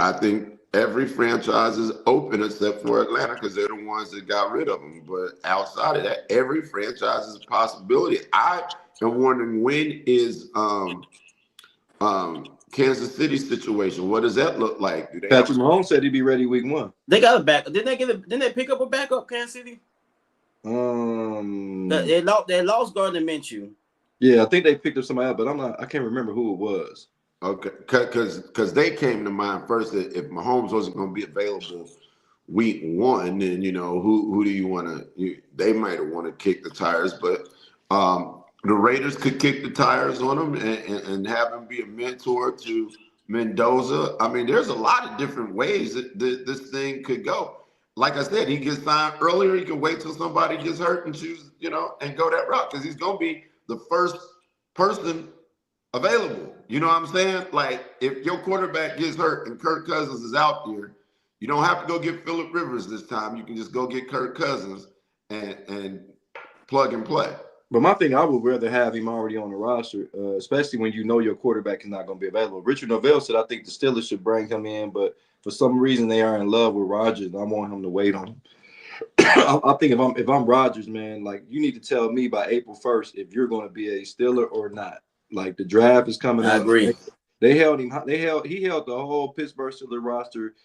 I think every franchise is open except for Atlanta because they're the ones that got rid of him. But outside of that, every franchise is a possibility. I am wondering, when is Kansas City situation? What does that look like? Patrick Mahomes said he'd be ready week 1. They got a backup. Didn't they pick up a backup, Kansas City? They lost Gardner Minshew. Yeah, I think they picked up somebody else, but I can't remember who it was. Okay, because they came to mind first that if Mahomes wasn't going to be available week 1, then who do you want to? They might have want to kick the tires, but the Raiders could kick the tires on him and have him be a mentor to Mendoza. I mean, there's a lot of different ways that this thing could go. Like I said, he gets signed earlier. He can wait till somebody gets hurt and choose, and go that route because he's going to be the first person available. You know what I'm saying? Like, if your quarterback gets hurt and Kirk Cousins is out there, you don't have to go get Phillip Rivers this time. You can just go get Kirk Cousins and plug and play. But my thing, I would rather have him already on the roster, especially when you know your quarterback is not going to be available. Richard Novell said, I think the Steelers should bring him in, but for some reason they are in love with Rodgers. I want him to wait on him. I think if I'm Rodgers, man, like, you need to tell me by April 1st if you're going to be a Steeler or not. Like, the draft is coming up. I agree. He held the whole Pittsburgh Steelers roster.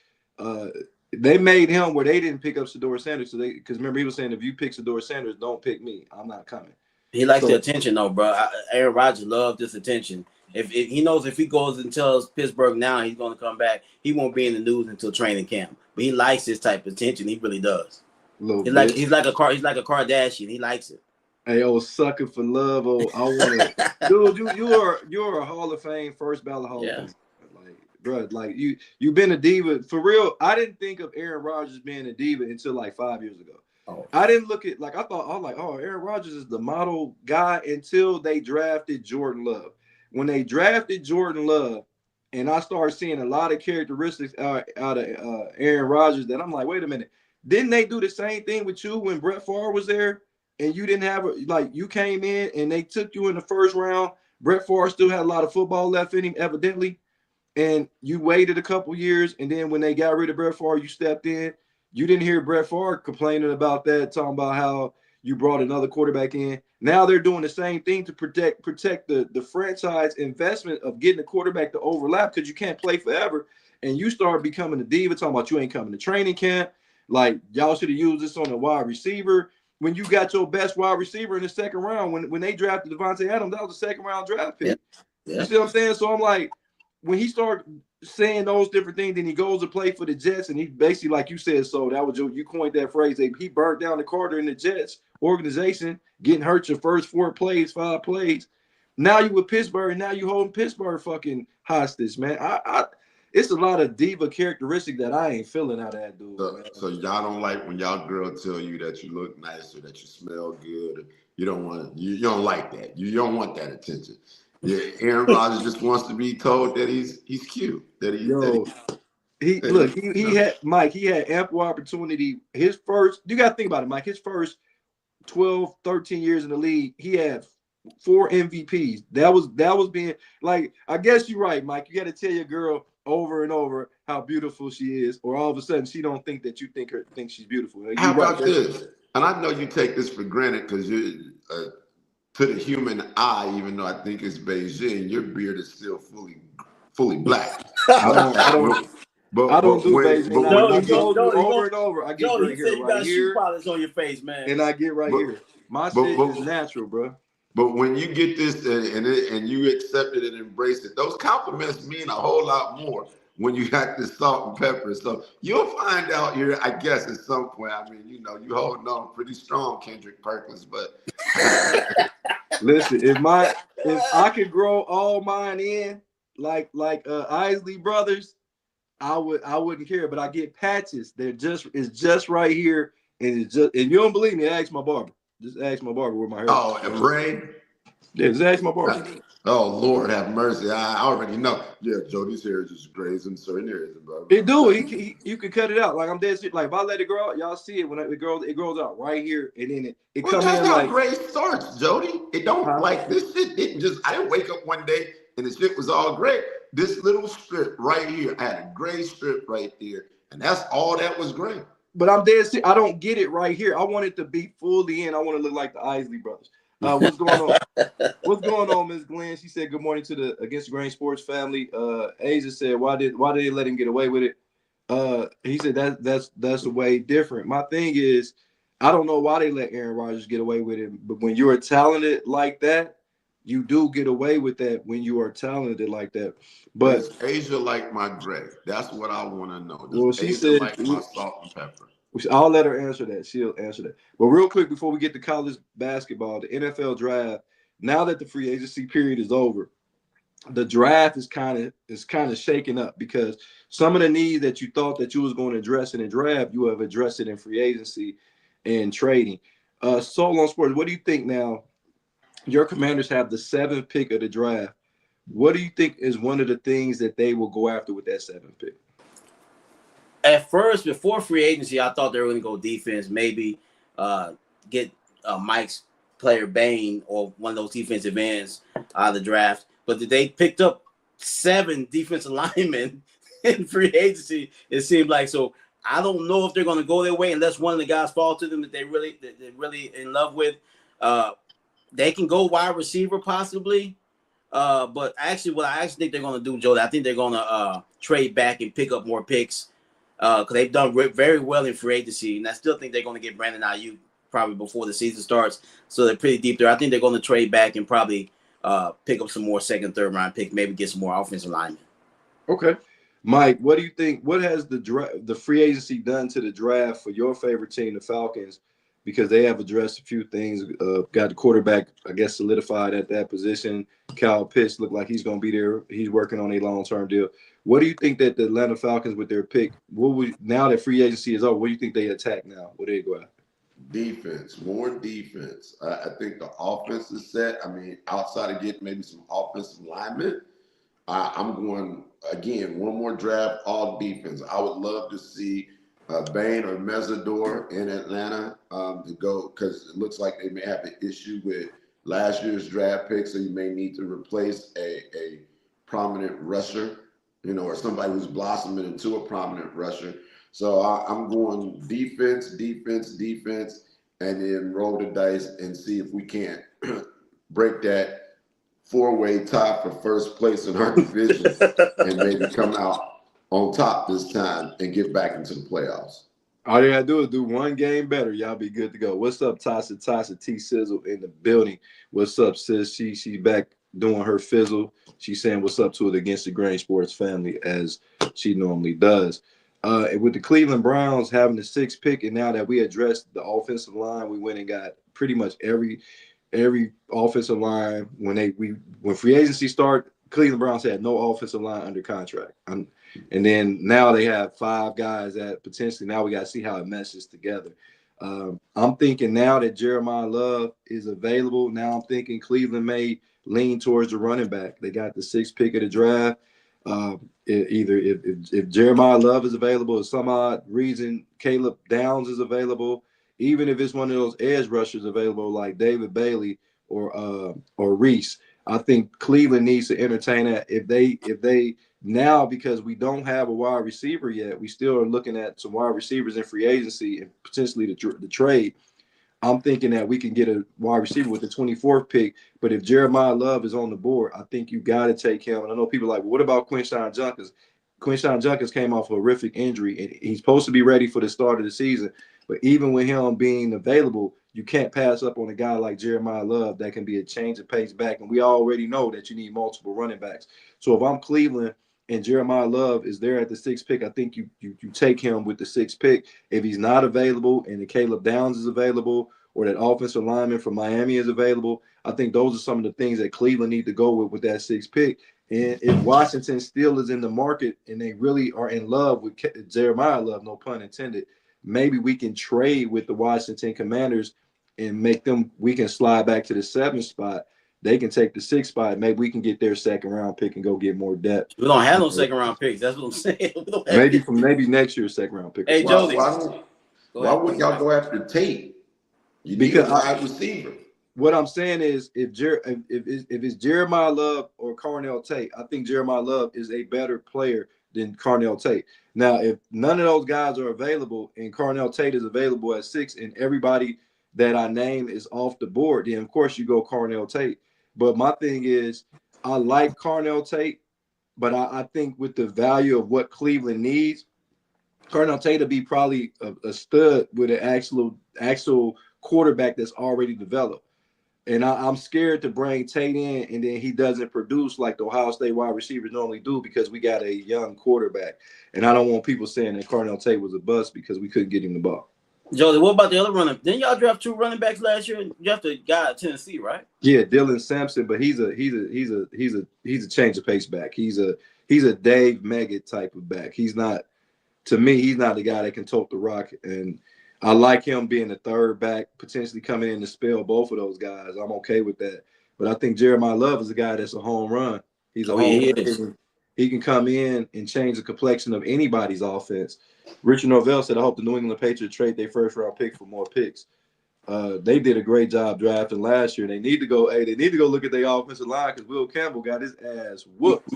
They made him where they didn't pick up Shedeur Sanders. Because remember, he was saying, if you pick Shedeur Sanders, don't pick me. I'm not coming. He likes the attention, though, bro. Aaron Rodgers loved this attention. If he knows if he goes and tells Pittsburgh now he's going to come back, he won't be in the news until training camp. But he likes this type of attention. He really does. He's like a Kardashian. He likes it. Hey, sucker for love. I want to, dude. You're a Hall of Fame, first ballot Hall of Fame. Like, bro, like you've been a diva for real. I didn't think of Aaron Rodgers being a diva until like 5 years ago. Oh. I didn't look at I was like, oh, Aaron Rodgers is the model guy until they drafted Jordan Love. When they drafted Jordan Love, and I started seeing a lot of characteristics out of Aaron Rodgers that I'm like, wait a minute, didn't they do the same thing with you when Brett Favre was there? And you didn't have you came in and they took you in the first round. Brett Favre still had a lot of football left in him, evidently. And you waited a couple years, and then when they got rid of Brett Favre, you stepped in. You didn't hear Brett Favre complaining about that, talking about how you brought another quarterback in. Now they're doing the same thing to protect the franchise investment of getting the quarterback to overlap because you can't play forever. And you start becoming a diva, talking about you ain't coming to training camp. Like, y'all should have used this on a wide receiver. When you got your best wide receiver in the second round, when they drafted Devontae Adams, that was a second round draft pick. Yeah. You see what I'm saying? So I'm like, when he started saying those different things, then he goes to play for the Jets, and he basically, like you said, so that was you coined that phrase. He burnt down the Carter in the Jets organization, getting hurt your first 5 plays. Now you with Pittsburgh, and now you holding Pittsburgh fucking hostage, man. It's a lot of diva characteristic that I ain't feeling out of that dude. So y'all don't like when y'all girl tell you that you look nice or that you smell good. You don't like that. You don't want that attention. Yeah, Aaron Rodgers just wants to be told that he's cute. He had ample opportunity. You got to think about it, Mike. His first 12, 13 years in the league, he had 4 MVPs. That was being like, I guess you're right, Mike. You got to tell your girl over and over how beautiful she is, or all of a sudden she don't think that you think she's beautiful. How about this? And I know you take this for granted because you to the human eye, even though I think it's Beijing, your beard is still fully black. I don't do Beijing. I go over and over. I get right here, you got shoe polish on your face, man. And I get right here. My shit is natural, bro. But when you get this and you accept it and embrace it, those compliments mean a whole lot more when you got this salt and pepper. So you'll find out here, I guess, at some point. I mean, you holding on pretty strong, Kendrick Perkins. But listen, if I could grow all mine in like Isley Brothers, I wouldn't care. But I get patches. It's just right here, and you don't believe me, ask my barber. Just ask my barber where my hair is. Oh, and brain? Yeah, just ask my barber. Oh, Lord have mercy. I already know. Yeah, Jody's hair is just grazing certain areas, bro. It do. You can cut it out. Like, I'm dead serious. Like, if I let it grow out, y'all see it when it grows out right here, and then it comes in like. That's how gray starts, Jody. It don't like this shit didn't just. I didn't wake up one day and the shit was all gray. This little strip right here, I had a gray strip right there, and that's all that was gray. But I'm dead serious. I don't get it right here. I want it to be fully in. I want to look like the Isley Brothers. What's going on? What's going on, Ms. Glenn? She said, good morning to the Against the Grain Sports family. Asia said, why did they let him get away with it? He said that's a way different. My thing is, I don't know why they let Aaron Rodgers get away with it, but when you're talented like that, you do get away with that when you are talented like that. But does Asia like my gray? That's what I want to know. Does Asia said like my salt and pepper? I'll let her answer that. She'll answer that. But real quick, before we get to college basketball, the NFL draft, now that the free agency period is over, the draft is kind of shaking up because some of the needs that you thought that you was going to address in the draft, you have addressed it in free agency and trading. Soul on Sports, what do you think now? Your Commanders have the 7th pick of the draft. What do you think is one of the things that they will go after with that 7th pick? At first, before free agency, I thought they were going to go defense, maybe get Mike's player Bain or one of those defensive ends out of the draft. But they picked up 7 defensive linemen in free agency, it seemed like. So I don't know if they're going to go their way unless one of the guys falls to them that they're really in love with. They can go wide receiver possibly. But actually, what I actually think they're going to do, Joe, I think they're going to trade back and pick up more picks because they've done very well in free agency. And I still think they're going to get Brandon Ayuk probably before the season starts. So they're pretty deep there. I think they're going to trade back and probably pick up some more second, third round pick, maybe get some more offensive linemen. Okay. Mike, what do you think? What has the free agency done to the draft for your favorite team, the Falcons? Because they have addressed a few things. Got the quarterback, I guess, solidified at that position. Kyle Pitts looked like he's going to be there. He's working on a long-term deal. What do you think that the Atlanta Falcons with their pick? Now that free agency is over, what do you think they attack now? What do they go after? Defense, more defense. I think the offense is set. I mean, outside of getting maybe some offensive linemen, I'm going, again, one more draft, all defense. I would love to see Bain or Mesidor in Atlanta to go, because it looks like they may have an issue with last year's draft pick, so you may need to replace a prominent rusher, or somebody who's blossoming into a prominent rusher. So I'm going defense, and then roll the dice and see if we can't break that four-way tie for first place in our division and maybe come out on top this time and get back into the playoffs. All you gotta do is do one game better. Y'all be good to go. What's up, Tasha T Sizzle in the building? What's up, sis? She's back doing her fizzle. She's saying what's up to it against the Grain Sports family as she normally does. With the Cleveland Browns having the 6th pick, and now that we addressed the offensive line, we went and got pretty much every offensive line. When free agency started, Cleveland Browns had no offensive line under contract. And then now they have 5 guys that potentially, now we got to see how it meshes together. I'm thinking now that Jeremiah Love is available, now I'm thinking Cleveland may lean towards the running back. They got the 6th pick of the draft. Either if Jeremiah Love is available, or some odd reason Caleb Downs is available, even if it's one of those edge rushers available like David Bailey or Reese, I think Cleveland needs to entertain that. If they now, because we don't have a wide receiver yet, we still are looking at some wide receivers in free agency and potentially the trade. I'm thinking that we can get a wide receiver with the 24th pick, but if Jeremiah Love is on the board, I think you got to take him. And I know people are like, well, what about Quinshon Judkins? Quinshon Judkins came off a horrific injury, and he's supposed to be ready for the start of the season. But even with him being available, you can't pass up on a guy like Jeremiah Love that can be a change of pace back. And we already know that you need multiple running backs. So if I'm Cleveland and Jeremiah Love is there at the 6th pick, I think you take him with the 6th pick. If he's not available and the Caleb Downs is available, or that offensive lineman from Miami is available, I think those are some of the things that Cleveland need to go with that 6th pick. And if Washington still is in the market and they really are in love with Jeremiah Love, no pun intended, maybe we can trade with the Washington Commanders and we can slide back to the 7th spot. They can take the 6th spot. Maybe we can get their 2nd round pick and go get more depth. We don't have no 2nd round picks. That's what I'm saying. Maybe next year's 2nd round pick. Hey, Josie. Why wouldn't y'all go after Tate? You need a wide receiver. What I'm saying is, if it's Jeremiah Love or Carnell Tate, I think Jeremiah Love is a better player than Carnell Tate. Now, if none of those guys are available and Carnell Tate is available at 6 and everybody that I name is off the board, then of course you go Carnell Tate. But my thing is, I like Carnell Tate, but I think with the value of what Cleveland needs, Carnell Tate will be probably a stud with an actual quarterback that's already developed. And I'm scared to bring Tate in and then he doesn't produce like the Ohio State wide receivers normally do, because we got a young quarterback. And I don't want people saying that Carnell Tate was a bust because we couldn't get him the ball. Josie, what about the other running? Didn't y'all draft 2 running backs last year? You drafted a guy at Tennessee, right? Yeah, Dylan Sampson, but he's a change of pace back. He's a Dave Meggett type of back. He's not, to me, he's not the guy that can tote the rock. And I like him being the 3rd back, potentially coming in to spell both of those guys. I'm okay with that. But I think Jeremiah Love is a guy that's a home run. He's a home run. He can come in and change the complexion of anybody's offense. Richard Norvell said, I hope the New England Patriots trade their 1st round pick for more picks. They did a great job drafting last year. They need to go look at their offensive line because Will Campbell got his ass whooped.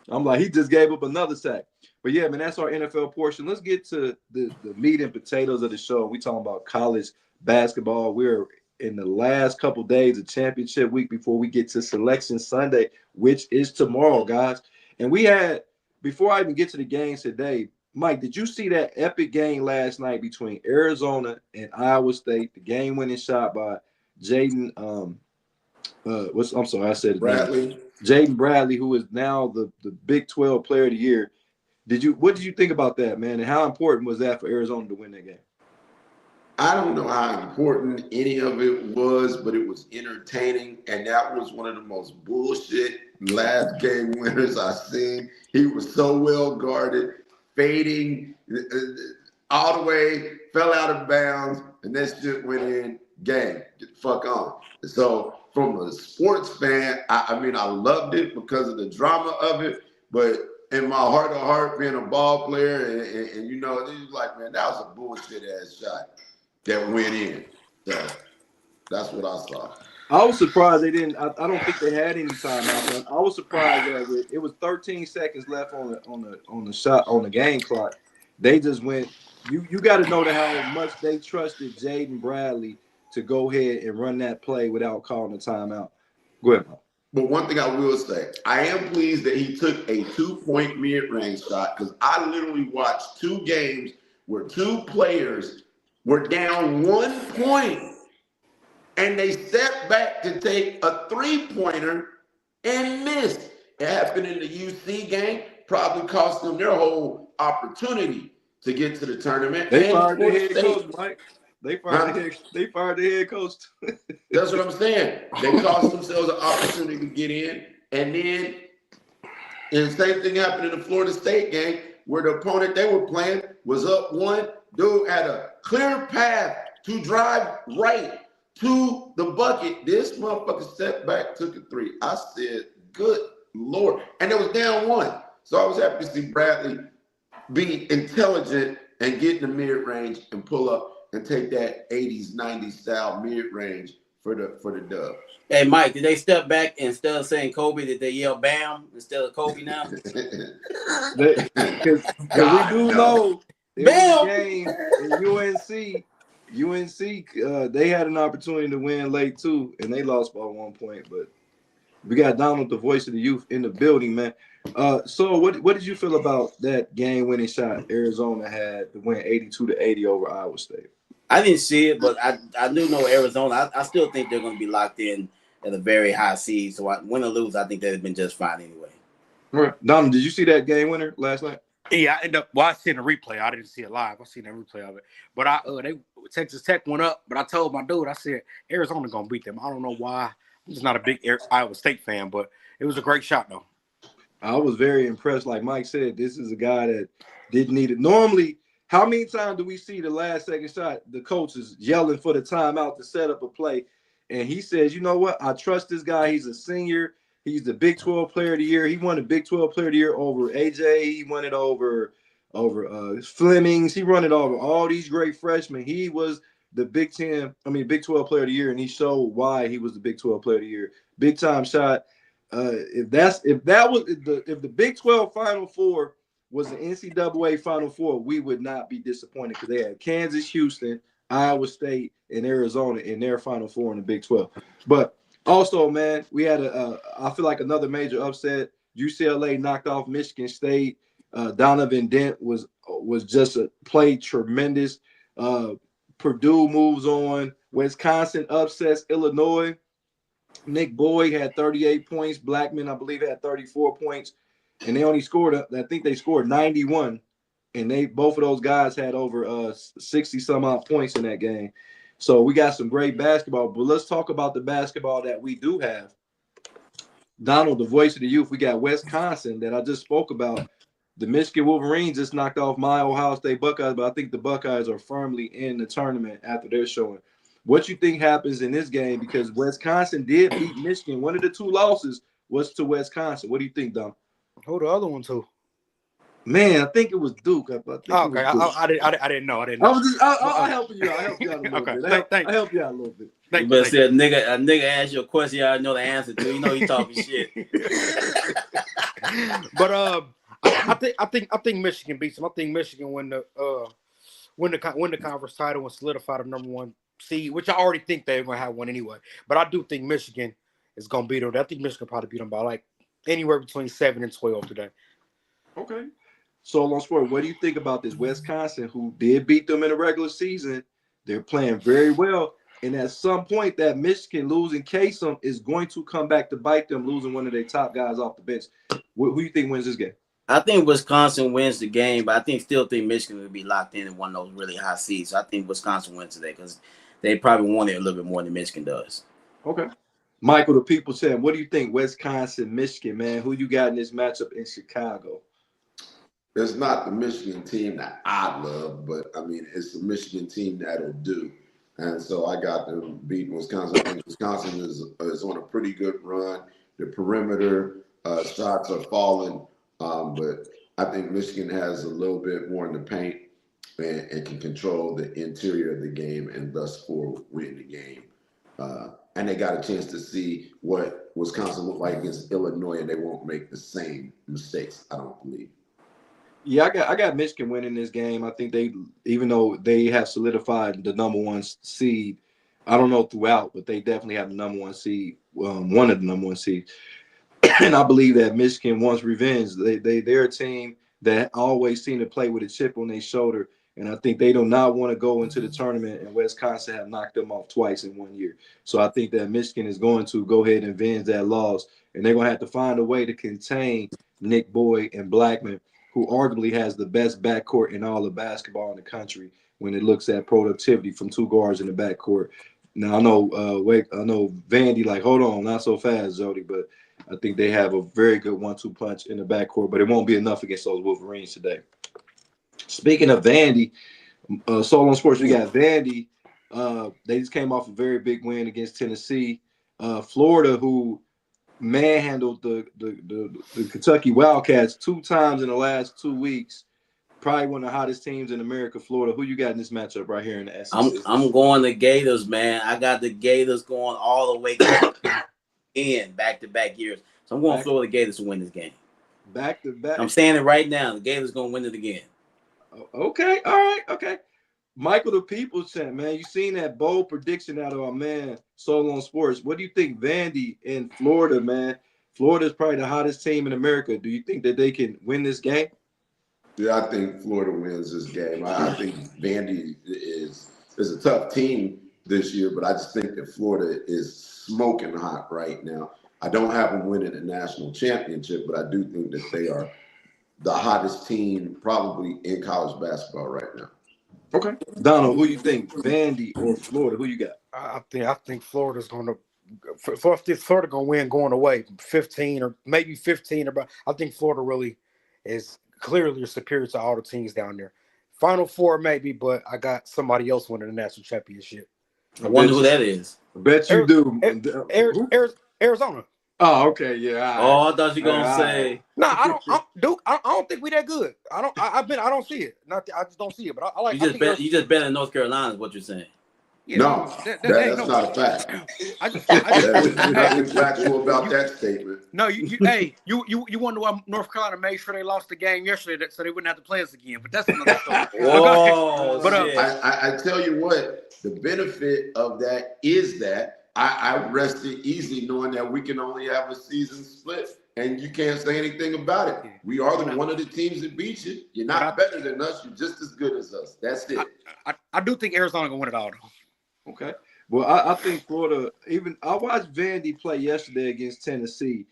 I'm like, he just gave up another sack. But yeah, man, that's our NFL portion. Let's get to the meat and potatoes of the show. We talking about college basketball. We're in the last couple days of championship week before we get to Selection Sunday, which is tomorrow, guys. And we had, before I even get to the games today, Mike, did you see that epic game last night between Arizona and Iowa State? The game-winning shot by Jaden I'm sorry, I said it. Bradley. Jaden Bradley, who is now the Big 12 Player of the Year. What did you think about that, man? And how important was that for Arizona to win that game? I don't know how important any of it was, but it was entertaining, and that was one of the most bullshit last game winners I've seen. He was so well guarded, fading all the way, fell out of bounds, and that shit went in. Game, get the fuck on. So from a sports fan, I mean, I loved it because of the drama of it, but in my heart of heart, being a ball player, and you know, it was like, man, that was a bullshit ass shot that went in. So that's what I saw. I was surprised they didn't. I don't think they had any timeout. I was surprised that it was 13 seconds left on the shot on the game clock. They just went. You got to know how much they trusted Jaden Bradley to go ahead and run that play without calling a timeout. Go ahead, Mike. But one thing I will say, I am pleased that he took a 2-point mid-range shot because I literally watched 2 games where 2 players were down 1 point and they stepped back to take a 3-pointer and missed. It happened in the UC game, probably cost them their whole opportunity to get to the tournament. They fired their head coach, Mike. They fired the head coach. That's what I'm saying. They cost themselves an opportunity to get in. And then the same thing happened in the Florida State game where the opponent they were playing was up 1. Dude had a clear path to drive right to the bucket. This motherfucker stepped back, took a 3. I said, good Lord. And it was down 1. So I was happy to see Bradley be intelligent and get in the mid-range and pull up and take that 80s, 90s style mid-range for the dub. Hey, Mike, did they step back and instead of saying Kobe, did they yell Bam instead of Kobe now? Because we do know Bam! Game in UNC, they had an opportunity to win late too, and they lost by 1 point. But we got Donald, the voice of the youth, in the building, man. So what did you feel about that game-winning shot Arizona had to win 82-80 over Iowa State? I didn't see it, but I do know Arizona. I still think they're going to be locked in at a very high seed. So win or lose, I think they'd have been just fine anyway. All right. Donald, did you see that game winner last night? Yeah, I seen the replay. I didn't see it live. I seen the replay of it. But Texas Tech went up. But I told my dude, I said Arizona gonna beat them. I don't know why. I'm just not a big Iowa State fan, but it was a great shot though. I was very impressed. Like Mike said, this is a guy that didn't need it. Normally, how many times do we see the last second shot? The coach is yelling for the timeout to set up a play, and he says, "You know what? I trust this guy. He's a senior. He's the Big 12 Player of the Year. He won the Big 12 Player of the Year over AJ. He won it over Flemings. He won it over all these great freshmen. He was the Big 12 Player of the Year, and he showed why he was the Big 12 Player of the Year. Big time shot. If the Big 12 Final Four was the NCAA Final Four, we would not be disappointed because they had Kansas, Houston, Iowa State, and Arizona in their Final Four in the Big 12. But also, man, we had I feel like another major upset. UCLA knocked off Michigan State. Donovan Dent was just played tremendous. Purdue moves on. Wisconsin upsets Illinois. Nick Boyd had 38 points. Blackman, I believe, had 34 points. And they only scored, I think they scored 91. And both of those guys had over 60-some-odd points in that game. So we got some great basketball. But let's talk about the basketball that we do have. Donald, the voice of the youth, we got Wisconsin that I just spoke about. The Michigan Wolverines just knocked off my Ohio State Buckeyes, but I think the Buckeyes are firmly in the tournament after their showing. What you think happens in this game? Because Wisconsin did beat Michigan. One of the 2 losses was to Wisconsin. What do you think, Dom? Who the other one to? Man, I think it was Duke. I didn't know. I'll help you out. A little bit. I help you out a little bit. But see, a nigga ask you a question you already know the answer to. You know you talking shit. But I think Michigan beats them. I think Michigan win the conference title and solidify the number 1 seed, which I already think they're gonna have one anyway. But I do think Michigan is gonna beat them. I think Michigan probably beat them by like anywhere between 7 and 12 today. Okay. So, Long Sport, what do you think about this Wisconsin, who did beat them in the regular season? They're playing very well. And at some point, that Michigan losing Kasem is going to come back to bite them, losing one of their top guys off the bench. Who do you think wins this game? I think Wisconsin wins the game, but I still think Michigan will be locked in one of those really high seeds. So I think Wisconsin wins today because they probably want it a little bit more than Michigan does. Okay. Michael, the people said, what do you think? Wisconsin, Michigan, man. Who you got in this matchup in Chicago? It's not the Michigan team that I love, but I mean, it's the Michigan team that'll do. And so I got them beating Wisconsin. I think Wisconsin is on a pretty good run. The perimeter shots are falling, but I think Michigan has a little bit more in the paint and can control the interior of the game and thus win the game. And they got a chance to see what Wisconsin looked like against Illinois, and they won't make the same mistakes, I don't believe. Yeah, I got Michigan winning this game. I think they, even though they have solidified the number one seed, I don't know throughout, but they definitely have the number one seed, one of the number one seeds. And I believe that Michigan wants revenge. They're a team that always seem to play with a chip on their shoulder. And I think they do not want to go into the tournament, and Wisconsin have knocked them off twice in 1 year. So I think that Michigan is going to go ahead and avenge that loss, and they're going to have to find a way to contain Nick Boyd and Blackman, who arguably has the best backcourt in all of basketball in the country when it looks at productivity from two guards in the backcourt. Now, I know Vandy, like, hold on, not so fast, Jody, but I think they have a very good 1-2 punch in the backcourt, but it won't be enough against those Wolverines today. Speaking of Vandy, Solo Sports, we got Vandy. They just came off a very big win against Tennessee. Florida, who manhandled the Kentucky Wildcats 2 times in the last 2 weeks. Probably one of the hottest teams in America, Florida. Who you got in this matchup right here in the SEC? I'm going the Gators, man. I got the Gators going all the way in back-to-back years. So I'm going Florida Gators to win this game. Back-to-back. I'm saying it right now. The Gators going to win it again. Okay, all right, okay. Michael, the people said, man, you seen that bold prediction out of our man Solo on Sports. What do you think, Vandy in Florida, man? Florida is probably the hottest team in America. Do you think that they can win this game? Yeah, I think Florida wins this game. I think Vandy is a tough team this year, but I just think that Florida is smoking hot right now. I don't have them winning a national championship, but I do think that they are the hottest team probably in college basketball right now. Okay. Donald, who you think, Vandy or Florida? Who you got? I think Florida's going to Florida going to win going away 15 or maybe 15 or I think Florida really is clearly superior to all the teams down there. Final 4 maybe, but I got somebody else winning the national championship. I wonder who that is. I bet you do. Arizona. Oh, okay, yeah. Right. Oh, I thought you were gonna say. No, I don't think we that good. I don't see it. I just don't see it. But I like. You just bet in North Carolina is what you're saying. Yeah, no, that's not a fact. Nothing factual about that statement. No, you wonder why North Carolina made sure they lost the game yesterday so they wouldn't have to play us again. But that's another story. Whoa, but I tell you what, the benefit of that is that I rested easy knowing that we can only have a season split and you can't say anything about it. We are one of the teams that beat you. You're not better than us. You're just as good as us. That's it. I do think Arizona gonna win it all, though. Okay. Well, I think Florida, I watched Vandy play yesterday against Tennessee.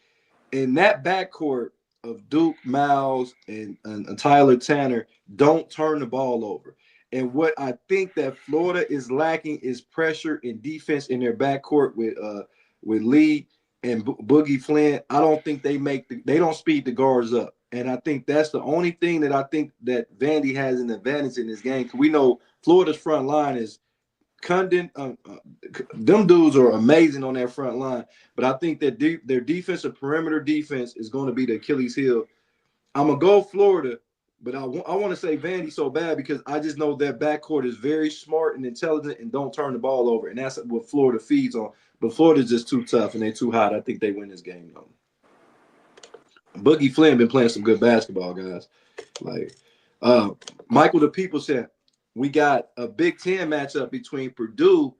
In that backcourt of Duke, Miles, and Tyler Tanner, don't turn the ball over. And what I think that Florida is lacking is pressure and defense in their backcourt with Lee and Boogie Flynn. I don't think they don't speed the guards up. And I think that's the only thing that I think that Vandy has an advantage in this game. Because we know Florida's front line is Condon. Them dudes are amazing on their front line. But I think that their defensive perimeter defense is going to be the Achilles heel. I'm going to go Florida. But I want to say Vandy so bad because I just know their backcourt is very smart and intelligent and don't turn the ball over. And that's what Florida feeds on. But Florida's just too tough and they're too hot. I think they win this game, though. Boogie Flynn been playing some good basketball, guys. Like Michael the People said, we got a Big Ten matchup between Purdue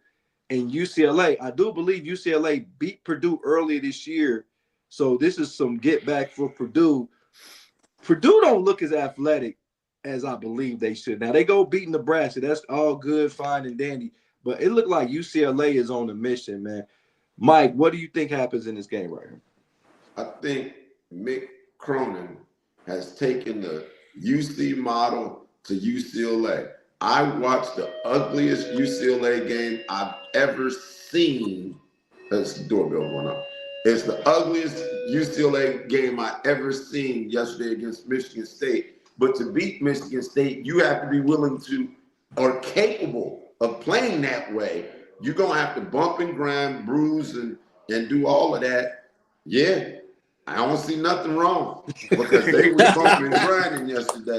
and UCLA. I do believe UCLA beat Purdue earlier this year. So this is some get back for Purdue. Purdue don't look as athletic as I believe they should. Now, they go beating Nebraska. That's all good, fine, and dandy. But it looked like UCLA is on a mission, man. Mike, what do you think happens in this game right here? I think Mick Cronin has taken the UC model to UCLA. I watched the ugliest UCLA game I've ever seen. That's the doorbell going off. It's the ugliest UCLA game I ever seen yesterday against Michigan State. But to beat Michigan State, you have to be willing to or capable of playing that way. You're gonna have to bump and grind, bruise, and do all of that. Yeah, I don't see nothing wrong because they was bumping and grinding yesterday.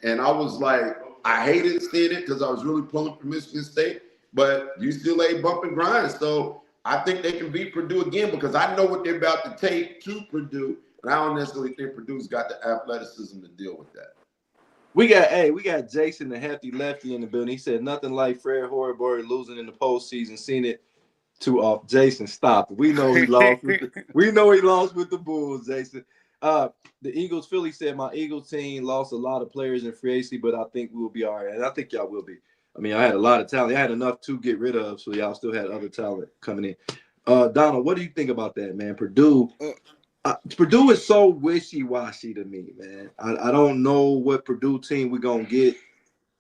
And I was like, I hated seeing it because I was really pulling for Michigan State, but UCLA bump and grind. So I think they can beat Purdue again because I know what they're about to take to Purdue, and I don't necessarily think Purdue's got the athleticism to deal with that. We got Jason, the hefty lefty, in the building. He said nothing like Fred Hoiberg losing in the postseason. Seen it too off. Jason, stop. We know he lost. We know he lost with the Bulls, Jason. The Eagles, Philly said my Eagles team lost a lot of players in free agency, but I think we'll be all right. And I think y'all will be. I mean, I had a lot of talent. I had enough to get rid of, so y'all still had other talent coming in. Donald, what do you think about that, man? Purdue is so wishy-washy to me, man. I don't know what Purdue team we're going to get.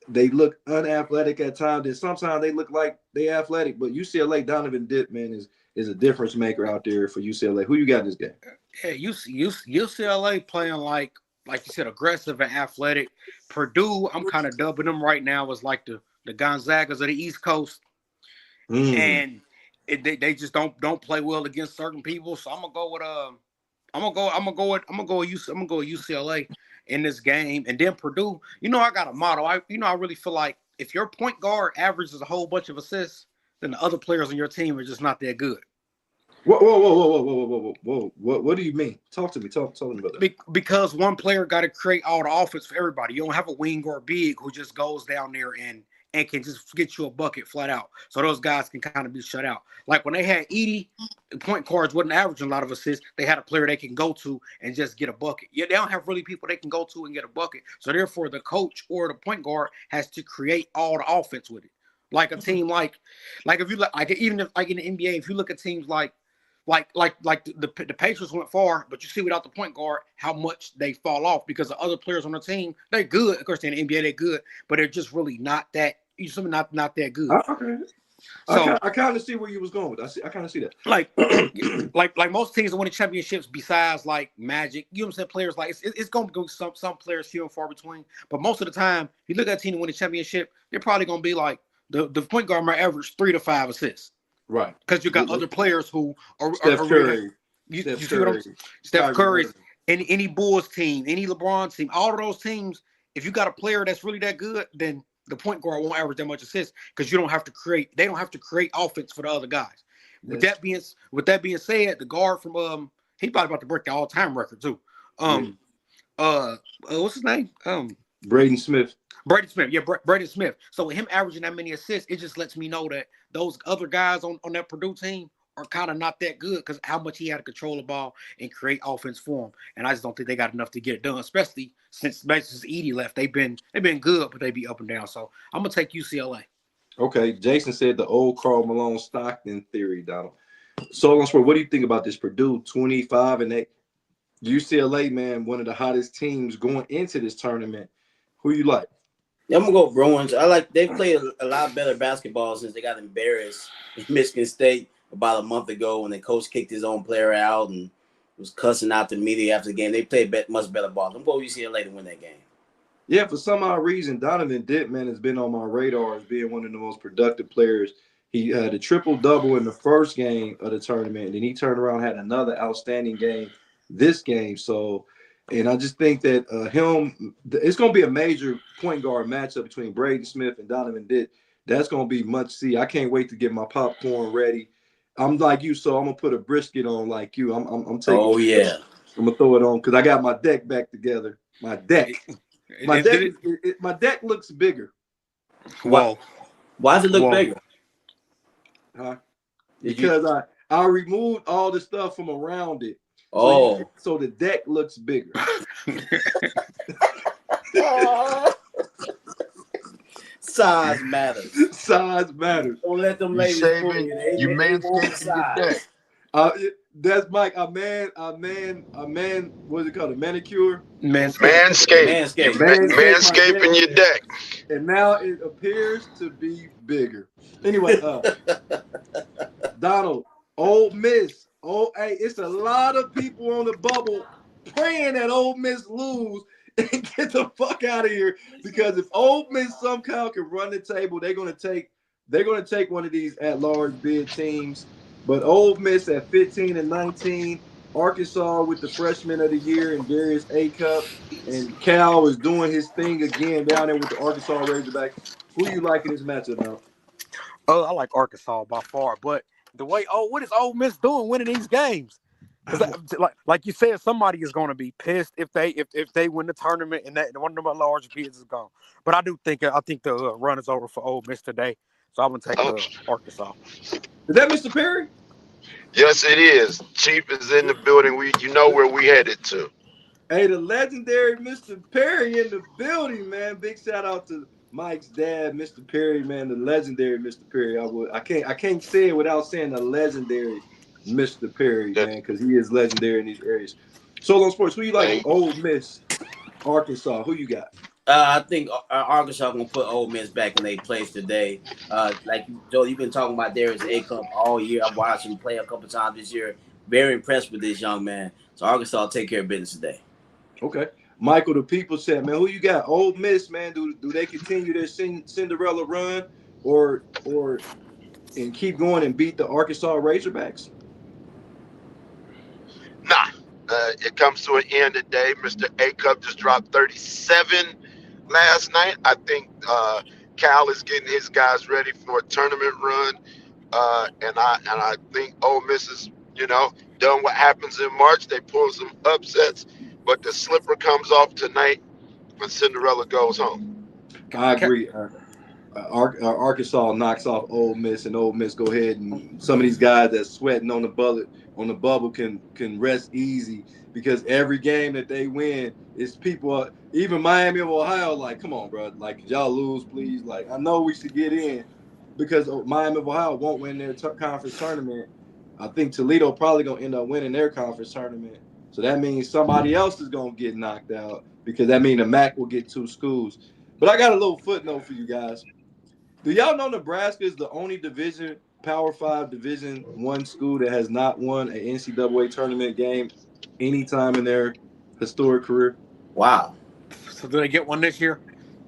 They look unathletic at times, and sometimes they look like they athletic. But UCLA, Donovan Ditt, man, is a difference maker out there for UCLA. Who you got in this game? Yeah, UCLA playing like you said, aggressive and athletic. Purdue, I'm kind of dubbing them right now as like the Gonzagas of the East Coast, and they just don't play well against certain people. So I'm gonna go with UCLA in this game, and then Purdue. You know, I got a motto. I really feel like if your point guard averages a whole bunch of assists, then the other players on your team are just not that good. Whoa. What do you mean? Talk to me. Talk to me about that. Because one player got to create all the offense for everybody. You don't have a wing or a big who just goes down there and can just get you a bucket flat out. So those guys can kind of be shut out. Like when they had Edie, the point guards wasn't averaging a lot of assists. They had a player they can go to and just get a bucket. Yeah, they don't have really people they can go to and get a bucket. So therefore, the coach or the point guard has to create all the offense with it. Like a team like if you like even if like in the NBA, if you look at teams like the Pacers went far, but you see without the point guard how much they fall off because the other players on the team, they're good. Of course, in the NBA, they're good, but they're just really not that. Not that good. Okay. So I kind of see where you was going with. I kind of see that. Like most teams that win championships, besides like Magic, you know what I'm saying? Players like it's going to go some players few and far between, but most of the time, if you look at a team to win a championship, they're probably going to be like the point guard might average 3 to 5 assists. Right, because you got other players who are Steph Curry. You see what I'm saying? Steph Curry, any Bulls team, any LeBron team, all of those teams. If you got a player that's really that good, then the point guard won't average that much assists because you don't have to create. They don't have to create offense for the other guys. With that being said, the guard from he probably about to break the all-time record too. What's his name? Braden Smith. Braden Smith, yeah, Braden Smith. So with him averaging that many assists, it just lets me know that those other guys on that Purdue team are kind of not that good because how much he had to control the ball and create offense for him. And I just don't think they got enough to get it done, especially since Edie left. They've been good, but they be up and down. So I'm gonna take UCLA. Okay, Jason said the old Karl Malone Stockton theory, Donald. So what do you think about this Purdue 25-8? UCLA, man, one of the hottest teams going into this tournament. Who you like? I'm gonna go Bruins. They've played a lot better basketball since they got embarrassed in Michigan State about a month ago when the coach kicked his own player out and was cussing out the media after the game. They played much better ball. I'm going UCLA to win that game. Yeah, for some odd reason, Donovan Ditt, man, has been on my radar as being one of the most productive players. He had a triple-double in the first game of the tournament, and then he turned around and had another outstanding game this game. So, and I just think that it's going to be a major point guard matchup between Braden Smith and Donovan Ditt. That's going to be much see. I can't wait to get my popcorn ready. I'm like you, so I'm going to put a brisket on like you. I'm taking. Oh, yeah. I'm going to throw it on because I got my deck back together. My deck. My deck looks bigger. Wow. Why does it look bigger? Huh? Because I removed all the stuff from around it. So the deck looks bigger. Size matters. Size matters. Don't let them You ladies fool shaving, you. you They want manscaping your size. deck. That's Mike. A man. What's it called? A manicure. Manscaped. Manscaped. Manscaping your deck. And now it appears to be bigger. Anyway, Donald, Ole Miss. Oh, hey, it's a lot of people on the bubble praying that Ole Miss lose and get the fuck out of here. Because if Ole Miss somehow can run the table, they're gonna take one of these at-large bid teams. But Ole Miss at 15-19, Arkansas with the freshman of the year and Darius A. Cup, and Cal is doing his thing again down there with the Arkansas Razorbacks. Who you like in this matchup now? Oh, I like Arkansas by far, but the way what is Ole Miss doing winning these games? Because like you said, somebody is going to be pissed if they win the tournament and that one of them large bids is gone. But I think the run is over for Ole Miss today, so I'm gonna take Arkansas. Is that Mr. Perry? Yes, it is. Chief is in the building. You know where we headed to. Hey, the legendary Mr. Perry in the building, man. Big shout out to Mike's dad, Mr. Perry, man. The legendary Mr. Perry. I can't say it without saying the legendary Mr. Perry, man, because he is legendary in these areas. Solo on Sports, who you like? Ole Miss, Arkansas. Who you got? I think Arkansas gonna put Ole Miss back in their place today. Like Joe, you've been talking about Darius A. Cup all year. I've watched him play a couple times this year. Very impressed with this young man. So Arkansas will take care of business today. Okay. Michael, the people said, man, who you got? Ole Miss, man. Do they continue their Cinderella run or and keep going and beat the Arkansas Razorbacks? Nah. It comes to an end today. Mr. A Cup just dropped 37 last night. I think Cal is getting his guys ready for a tournament run. And I think Ole Miss is, done what happens in March. They pull some upsets, but the slipper comes off tonight when Cinderella goes home. I agree. Arkansas knocks off Ole Miss, and Ole Miss go ahead and some of these guys that's sweating on the bubble can rest easy because every game that they win is people, even Miami of Ohio, like, come on, bro, like y'all lose, please. Like, I know we should get in because Miami of Ohio won't win their conference tournament. I think Toledo probably gonna end up winning their conference tournament, so that means somebody else is gonna get knocked out because that means the MAC will get 2 schools. But I got a little footnote for you guys. Do y'all know Nebraska is the only Power 5 Division I school that has not won an NCAA tournament game anytime in their historic career? Wow. So do they get one this year?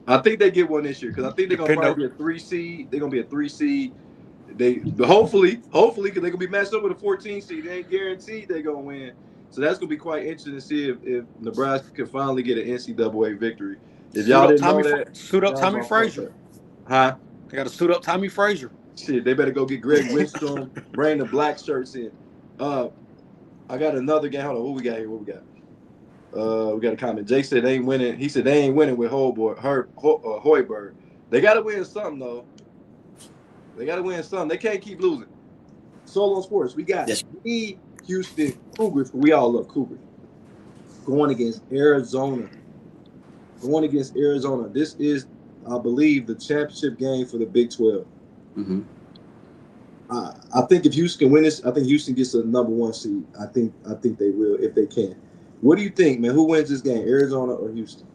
I think they get one this year because I think they're gonna probably be a 3 seed. They're gonna be a 3 seed. But hopefully, because they're gonna be matched up with a 14 seed. They ain't guaranteed they're gonna win. So that's gonna be quite interesting to see if Nebraska can finally get an NCAA victory. If y'all didn't know that, suit up Tommy Frazier. Huh? They got to suit up Tommy Frazier. Shit, they better go get Greg Wistrom, bring the black shirts in. I got another game. Hold on, what we got here? We got a comment. Jake said they ain't winning. He said they ain't winning with Hoiberg. They got to win something, though. They got to win something. They can't keep losing. Solo Sports, we got the Houston Cougars. We all love Cougars. Going against Arizona. This is, I believe, the championship game for the Big 12. Mm-hmm. I think if Houston can win this, I think Houston gets the number 1 seed. I think they will if they can. What do you think, man? Who wins this game, Arizona or Houston?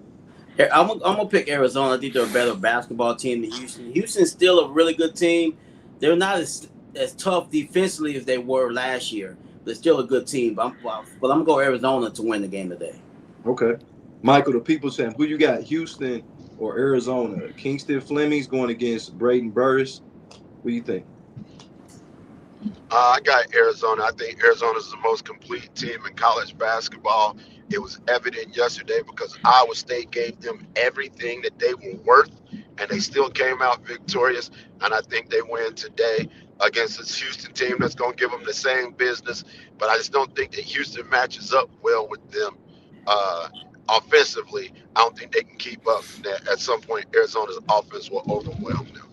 I'm gonna pick Arizona. I think they're a better basketball team than Houston. Houston's still a really good team. They're not as tough defensively as they were last year. They're still a good team. But I'm gonna go Arizona to win the game today. Okay, Michael, the people saying, who you got, Houston or Arizona? Kingston Fleming's going against Braden Burris. What do you think? I got Arizona. I think Arizona is the most complete team in college basketball. It was evident yesterday because Iowa State gave them everything that they were worth, and they still came out victorious. And I think they win today against this Houston team that's going to give them the same business. But I just don't think that Houston matches up well with them offensively. I don't think they can keep up. At some point, Arizona's offense will overwhelm them.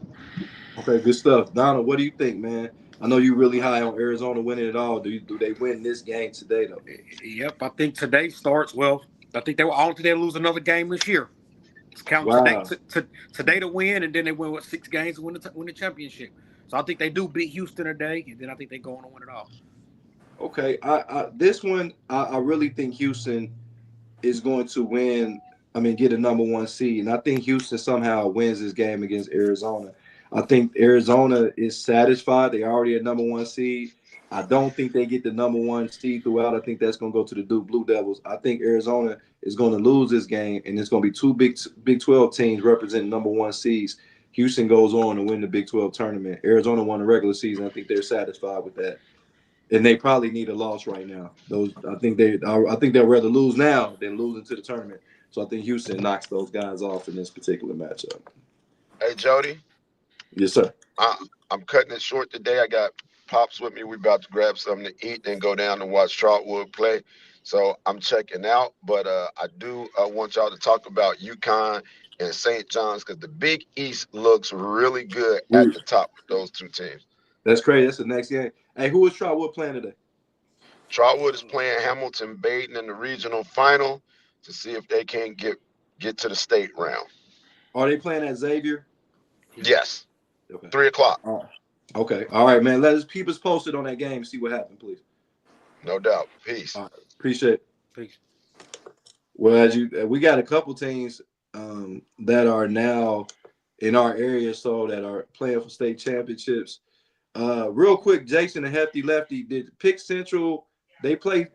Okay, good stuff. Donald, what do you think, man? I know you're really high on Arizona winning it all. Do they win this game today, though? Yep, I think today starts well. I don't think they'll lose another game this year. It's count Wow. today to win, and then they win 6 games to win the championship. So I think they do beat Houston today, and then I think they go on to win it all. Okay. This one, I really think Houston is going to win. I mean, get a number 1 seed, and I think Houston somehow wins this game against Arizona. I think Arizona is satisfied; they already a number 1 seed. I don't think they get the number 1 seed throughout. I think that's going to go to the Duke Blue Devils. I think Arizona is going to lose this game, and it's going to be 2 Big 12 teams representing number 1 seeds. Houston goes on to win the Big 12 tournament. Arizona won the regular season. I think they're satisfied with that. And they probably need a loss right now. I think they'll rather lose now than lose into the tournament. So I think Houston knocks those guys off in this particular matchup. Hey, Jody, Yes, sir. I'm cutting it short today. I got Pops with me. We about to grab something to eat and go down and watch Trotwood play. So I'm checking out. But I do want y'all to talk about UConn and St. John's because the Big East looks really good at the top with those 2 teams. That's crazy. That's the next game. Hey, who is Trotwood playing today? Trotwood is playing Hamilton Baden in the regional final to see if they can get to the state round. Are they playing at Xavier? Yes. Okay. 3 o'clock. Okay. All right, man. Let us keep us posted on that game. See what happened, please. No doubt. Peace. All right. Appreciate it. Peace. Well, we got a couple teams that are now in our area, so that are playing for state championships. Real quick, Jason and Hefty Lefty, did Pick Central, they play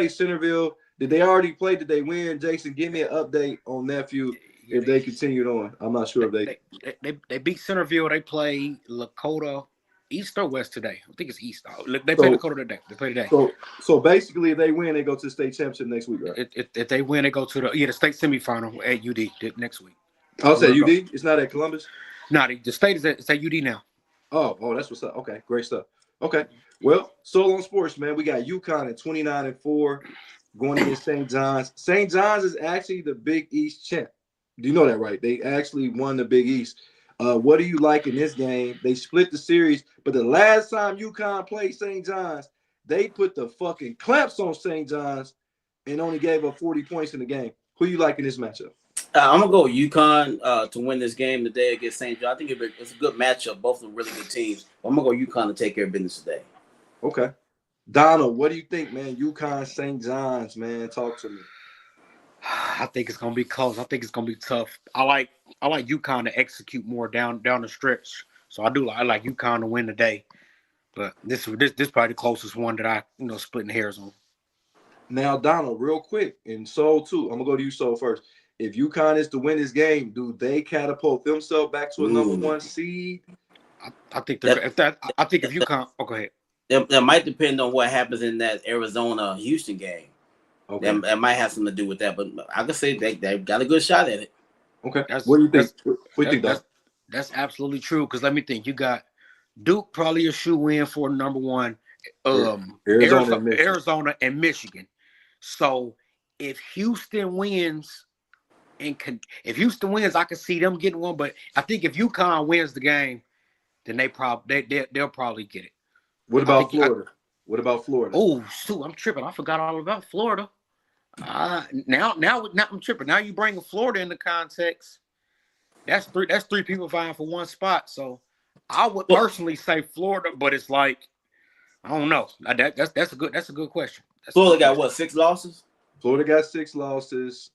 Centerville. Did they already play? Did they win? Jason, give me an update on Nephew if they continued on. I'm not sure if they beat Centerville. They play Lakota East or West today. I think it's East. They play Lakota today. They play today. So basically, if they win, they go to the state championship next week, right? If they win, they go to the state semifinal at UD next week. I'll say UD. It's not at Columbus. No, the state is at UD now. Oh, that's what's up. Okay, great stuff. Okay, well, Solo on Sports, man. We got UConn at 29-4 going against St. John's. St. John's is actually the Big East champ. Do you know that, right? They actually won the Big East. What do you like in this game? They split the series, but the last time UConn played St. John's, they put the fucking clamps on St. John's and only gave up 40 points in the game. Who you like in this matchup? I'm gonna go UConn to win this game today against St. John. I think it's a good matchup. Both of them really good teams. I'm gonna go UConn to take care of business today. Okay, Donald, what do you think, man? UConn, St. John's, man. Talk to me. I think it's gonna be close. I think it's gonna be tough. I like UConn to execute more down the stretch. So I like UConn to win today. But this probably the closest one that I splitting hairs on. Now, Donald, real quick, and Soul too. I'm gonna go to you, Soul, first. If UConn is to win this game, do they catapult themselves back to a number 1 seed? I think if UConn. Oh, go ahead. That might depend on what happens in that Arizona Houston game. Okay. That might have something to do with that, but I could say they got a good shot at it. Okay. What do you think? What do you think, Doc? That's absolutely true. Because let me think. You got Duke probably a shoe-in for number 1. Arizona and Michigan. So if Houston wins, I can see them getting one. But I think if UConn wins the game, then they'll probably get it. What about Florida? What about Florida? Oh, shoot, I'm tripping. I forgot all about Florida. Now I'm tripping. Now you bring Florida into context. That's three people vying for one spot. So I would personally say Florida, but it's like I don't know. That's a good question. Florida got what, 6 losses? Florida got 6 losses.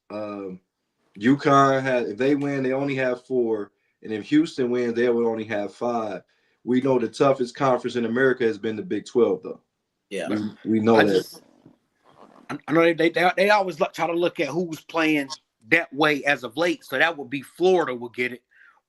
UConn if they win, they only have 4, and if Houston wins, they would only have 5. We know the toughest conference in America has been the Big 12, though. Yeah, we know that. I know they always try to look at who's playing that way as of late. So that would be Florida will get it.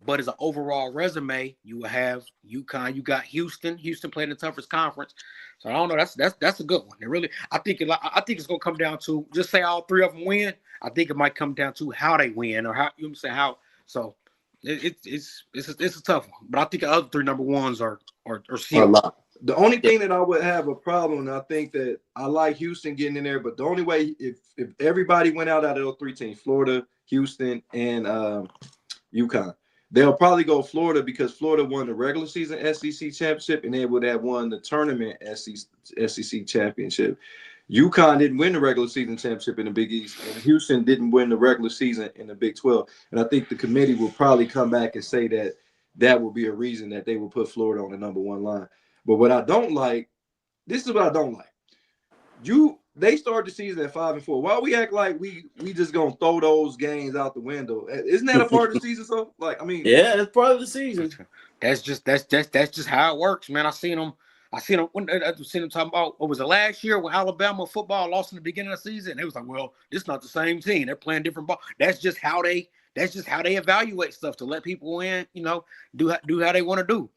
But as an overall resume, you will have UConn. You got Houston. Houston played in the toughest conference. So I don't know. That's a good one. I think it's gonna come down to just say all 3 of them win. I think it might come down to how they win or how you say how. So it's a tough one. But I think the other 3 number 1s are sealed. The only thing that I would have a problem, and I think that I like Houston getting in there, but the only way if everybody went out of those 3 teams, Florida, Houston, and UConn, they'll probably go Florida because Florida won the regular season SEC championship and they would have won the tournament SEC championship. UConn didn't win the regular season championship in the Big East, and Houston didn't win the regular season in the Big 12. And I think the committee will probably come back and say that that will be a reason that they will put Florida on the number one line. But what I don't like, this is what I don't like. They start the season at 5-4. Why we act like we just gonna throw those games out the window? Isn't that a part of the season? So, like, I mean, yeah, that's part of the season. That's just how it works, man. I seen them when I seen them talking about what was it last year when Alabama football lost in the beginning of the season. They was like, well, this is not the same team. They're playing different ball. That's just how they evaluate stuff to let people in, do how they want to do.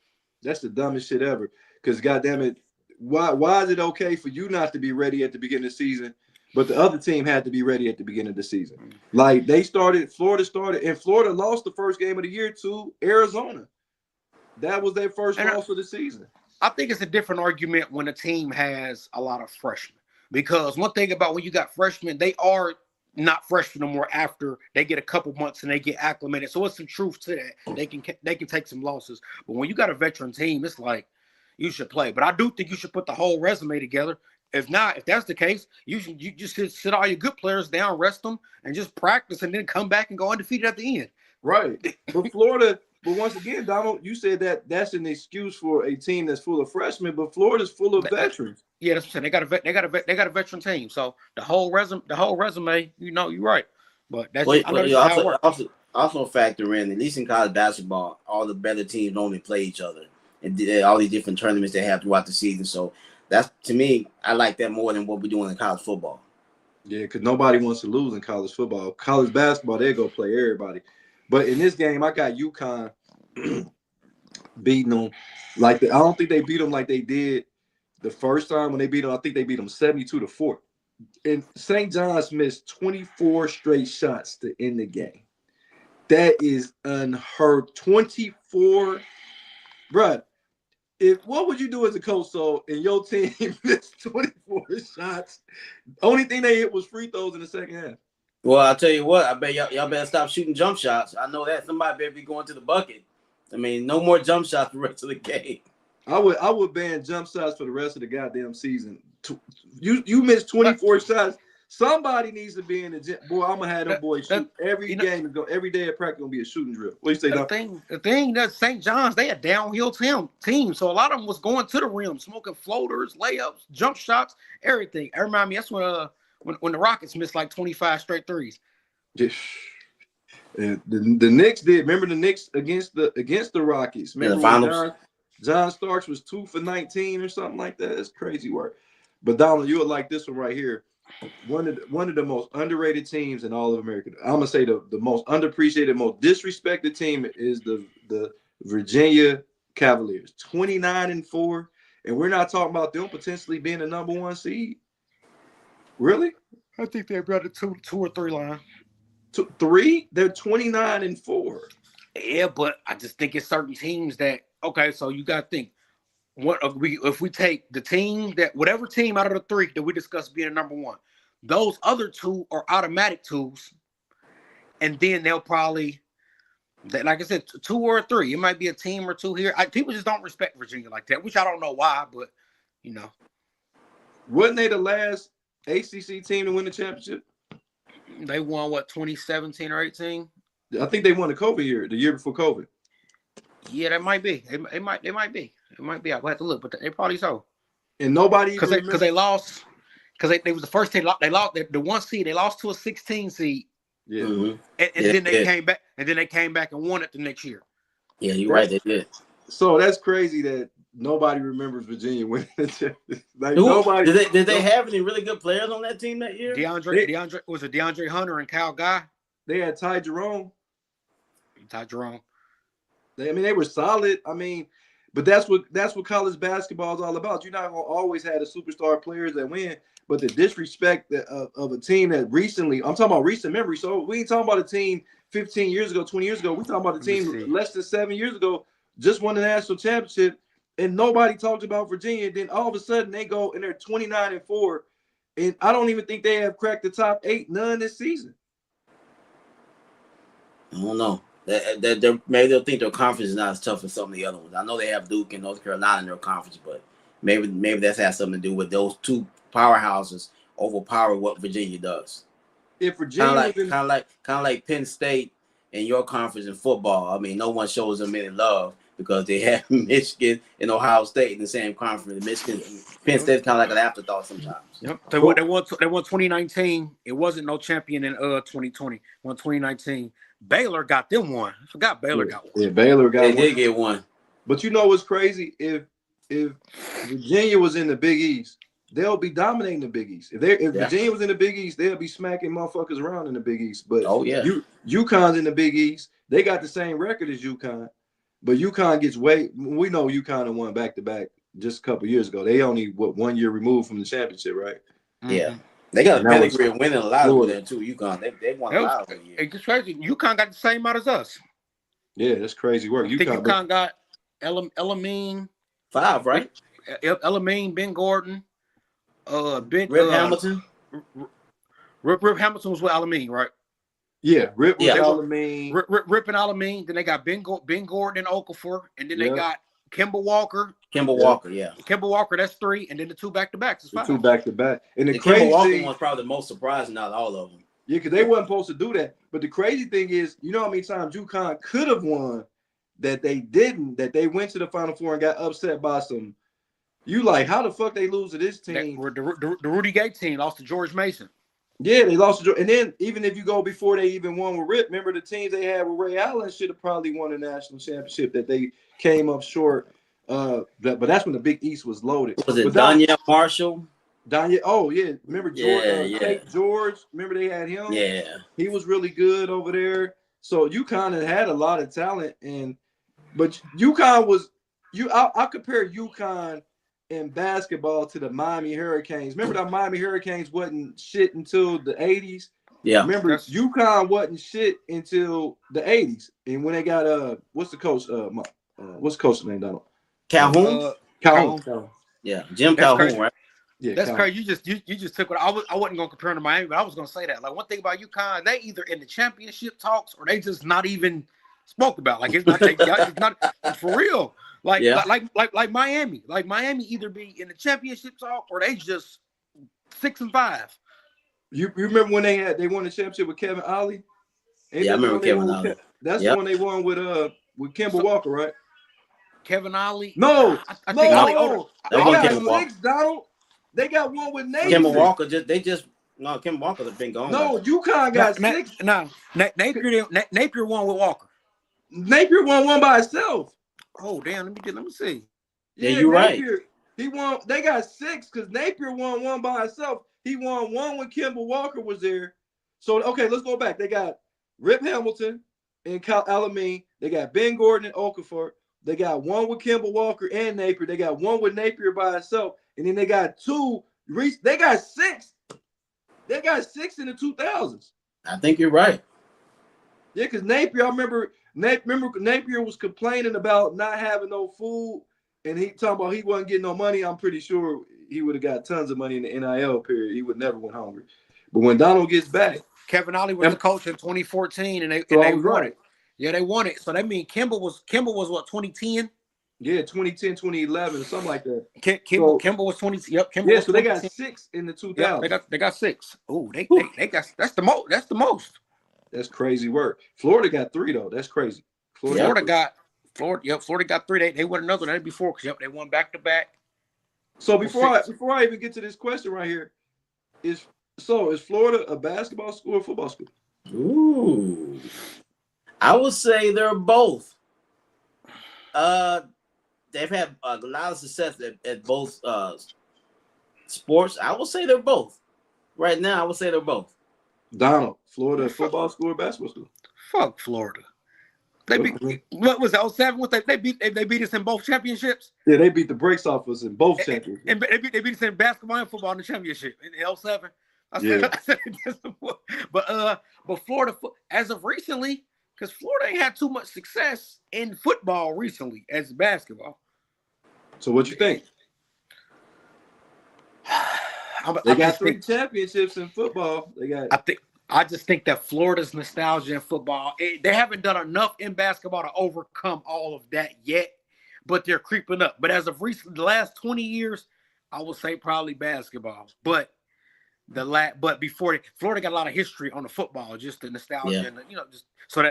That's the dumbest shit ever. Because goddamn it, why is it okay for you not to be ready at the beginning of the season, but the other team had to be ready at the beginning of the season? Like Florida started, and Florida lost the first game of the year to Arizona. That was their first loss of the season. I think it's a different argument when a team has a lot of freshmen. Because one thing about when you got freshmen, they are not freshmen no more after they get a couple months and they get acclimated. So it's some truth to that. They can take some losses. But when you got a veteran team, it's like you should play. But I do think you should put the whole resume together. If that's the case, you just sit all your good players down, rest them, and just practice, and then come back and go undefeated at the end. Right. But once again, Donald, you said that that's an excuse for a team that's full of freshmen, but Florida's full of veterans. Yeah, that's what I'm saying. They got a veteran team. So the whole resume, you're right. But that's also factor in, at least in college basketball, all the better teams only play each other, and all these different tournaments they have throughout the season. So that's, to me, I like that more than what we're doing in college football. Yeah, because nobody wants to lose in college football. College basketball, they go play everybody. But in this game, I got UConn beating them. I don't think they beat them like they did the first time when they beat them. I think they beat them 72-4. And St. John's missed 24 straight shots to end the game. That is unheard. 24, bruh. What would you do as a coach and your team missed 24 shots? Only thing they hit was free throws in the second half. Well, I'll tell you what, I bet y'all better stop shooting jump shots. I know that somebody better be going to the bucket. I mean, no more jump shots the rest of the game. I would ban jump shots for the rest of the goddamn season. You missed 24 shots. Somebody needs to be in the gym. Boy, I'm gonna have them boys shoot every game. Every day at practice gonna be a shooting drill. What do you say? The thing that St. John's, they a downhill team. So a lot of them was going to the rim, smoking floaters, layups, jump shots, everything. I remind me, that's when the Rockets missed like 25 straight threes. And the Knicks did. Remember the Knicks against the Rockets? Remember the finals? John Starks was 2 for 19 or something like that. It's crazy work. But Donald, you would like this one right here. One of the most underrated teams in all of America. I'm gonna say the most underappreciated, most disrespected team is the Virginia Cavaliers. 29-4, and we're not talking about them potentially being the number one seed. Really? I think they're about a 2 or 3 line. 3? They're 29-4. Yeah, but I just think it's certain teams that, okay, so you got to think, if we take the team whatever team out of the 3 that we discussed being a number one, those other 2 are automatic 2s, and then they'll probably, like I said, 2 or 3. It might be a team or 2 here. People just don't respect Virginia like that, which I don't know why, but wasn't they the last ACC team to win the championship? They won 2017 or 18? I think they won the year before COVID. Yeah, that might be. It might be. It might be. I'll have to look, but they probably so. And nobody because they lost, because they was the first team. They lost the 1 seed. They lost to a 16 seed. Yeah, and then they came back. And then they came back and won it the next year. Yeah, you're right. They did. So that's crazy that nobody remembers Virginia winning the championship. Nobody. Did they have any really good players on that team that year? DeAndre Hunter and Kyle Guy. They had Ty Jerome. They were solid. But that's what college basketball is all about. You're not gonna always have the superstar players that win, but the disrespect of a team that recently, I'm talking about recent memory. So we ain't talking about a team 15 years ago, 20 years ago. We talking about a team less than 7 years ago, just won the national championship, and nobody talked about Virginia. Then all of a sudden they go and they're 29-4, and I don't even think they have cracked the top 8 none this season. I don't know. Maybe they'll think their conference is not as tough as some of the other ones. I know they have Duke and North Carolina in their conference, but maybe that has something to do with those 2 powerhouses overpower what Virginia does. If Kind Virginia of was in, like Penn State in your conference in football. I mean, no one shows them any love because they have Michigan and Ohio State in the same conference. Michigan, Penn State's kind of like an afterthought sometimes. Yep. They won 2019. It wasn't no champion in 2020. Won 2019. Baylor got them one. I forgot Baylor got one. yeah, Baylor got They one. did get one. But you know what's crazy? If Virginia was in the Big East, they'll be dominating the Big East. If Virginia was in the Big East, they'll be smacking motherfuckers around in the Big East. But UConn's in the Big East. They got the same record as UConn, but UConn gets we know UConn won back-to-back just a couple years ago. They only 1 year removed from the championship, right? Yeah. They got a pedigree of winning a lot over there too. UConn, they won a lot over the years. It's crazy. UConn got the same amount as us. Yeah, that's crazy work. I think UConn got Elamine 5, right? Elamine, Ben Gordon, Rip Hamilton. Rip Hamilton was with Elamine, right? Yeah, Rip was Elamine. Rip and Elamine. Then they got Ben Gordon and Okafor, and then they got Kemba Walker. Kemba Walker, that's 3, and then the 2 back-to-backs is 5. 2 back-to-back. And the Kemba Walker thing was probably the most surprising out of all of them. Yeah, because they wasn't supposed to do that. But the crazy thing is, you know how many times UConn could have won that they didn't, that they went to the Final Four and got upset by some. You like, how the fuck they lose to this team? The Rudy Gay team lost to George Mason. Yeah, they lost to, and then even if you go before they even won with Rip, remember the teams they had with Ray Allen should have probably won a national championship that they came up short. But that's when the Big East was loaded. Was it Donyell Marshall? Oh yeah, remember George? George, remember they had him? Yeah, he was really good over there. So UConn had a lot of talent, but UConn was I compare UConn in basketball to the Miami Hurricanes. Remember the Miami Hurricanes wasn't shit until the 80s? Yeah. Remember UConn wasn't shit until the 80s. And when they got what's the coach? What's the coach's name, Donald? Calhoun. Calhoun. Yeah, Jim Calhoun, right? Yeah, that's crazy. You just took what I wasn't gonna compare them to Miami, but I was gonna say that. Like one thing about UConn, they either in the championship talks or they just not even spoke about. Like it's not for real. Like Miami. Like Miami either be in the championship talk or they just 6-5. You remember when they won the championship with Kevin Ollie? Yeah, I remember Kevin Ollie. That's the one they won with Kemba Walker, right? Kevin Ollie? No, I think Ollie older. They got 6, Donald. They got one with Napier. Kemba Walker Kemba Walker have been gone. No, UConn got 6. No, Napier won with Walker. Napier won one by himself. Oh damn! Let me see. Yeah, you're right. He won. They got 6 because Napier won one by himself. He won one when Kemba Walker was there. So okay, let's go back. They got Rip Hamilton and Elamine. They got Ben Gordon and Okafor. They got one with Kemba Walker and Napier. They got one with Napier by himself, and then they got 2. They got 6. They got 6 in the 2000s. I think you're right. Yeah, because Napier, I remember Napier was complaining about not having no food, and he talking about he wasn't getting no money. I'm pretty sure he would have got tons of money in the NIL period. He would never went hungry. But when Donald gets back, Kevin Ollie was the coach in 2014, and they won it. Yeah, they won it. So that means Kemba was what 2010? Yeah, 2010, 2011, something like that. Kemba was 20. Yep. Kimba was so they got 6 in the 2000s. Yeah, they got 6. Oh, they got that's the most. That's crazy work. Florida got 3 though. That's crazy. Florida got 3. They won another night before because they won back-to-back. So before I even get to this question right here, is Florida a basketball school or football school? Ooh. I would say they're both. They've had a lot of success at both sports. I would say they're both. Right now, I would say they're both. Donald, Florida football school or basketball school? Fuck Florida. They beat what was that? 07? They beat us in both championships. Yeah, they beat the brakes off us in both championships. And they beat us in basketball and football in the championship in 07. But Florida, as of recently, because Florida ain't had too much success in football recently as basketball. So what you think? They got 3 championships in football. I just think that Florida's nostalgia in football, they haven't done enough in basketball to overcome all of that yet, but they're creeping up. But as of recently, the last 20 years, I would say probably basketball. But but before Florida got a lot of history on the football, just the nostalgia, Yeah. and just so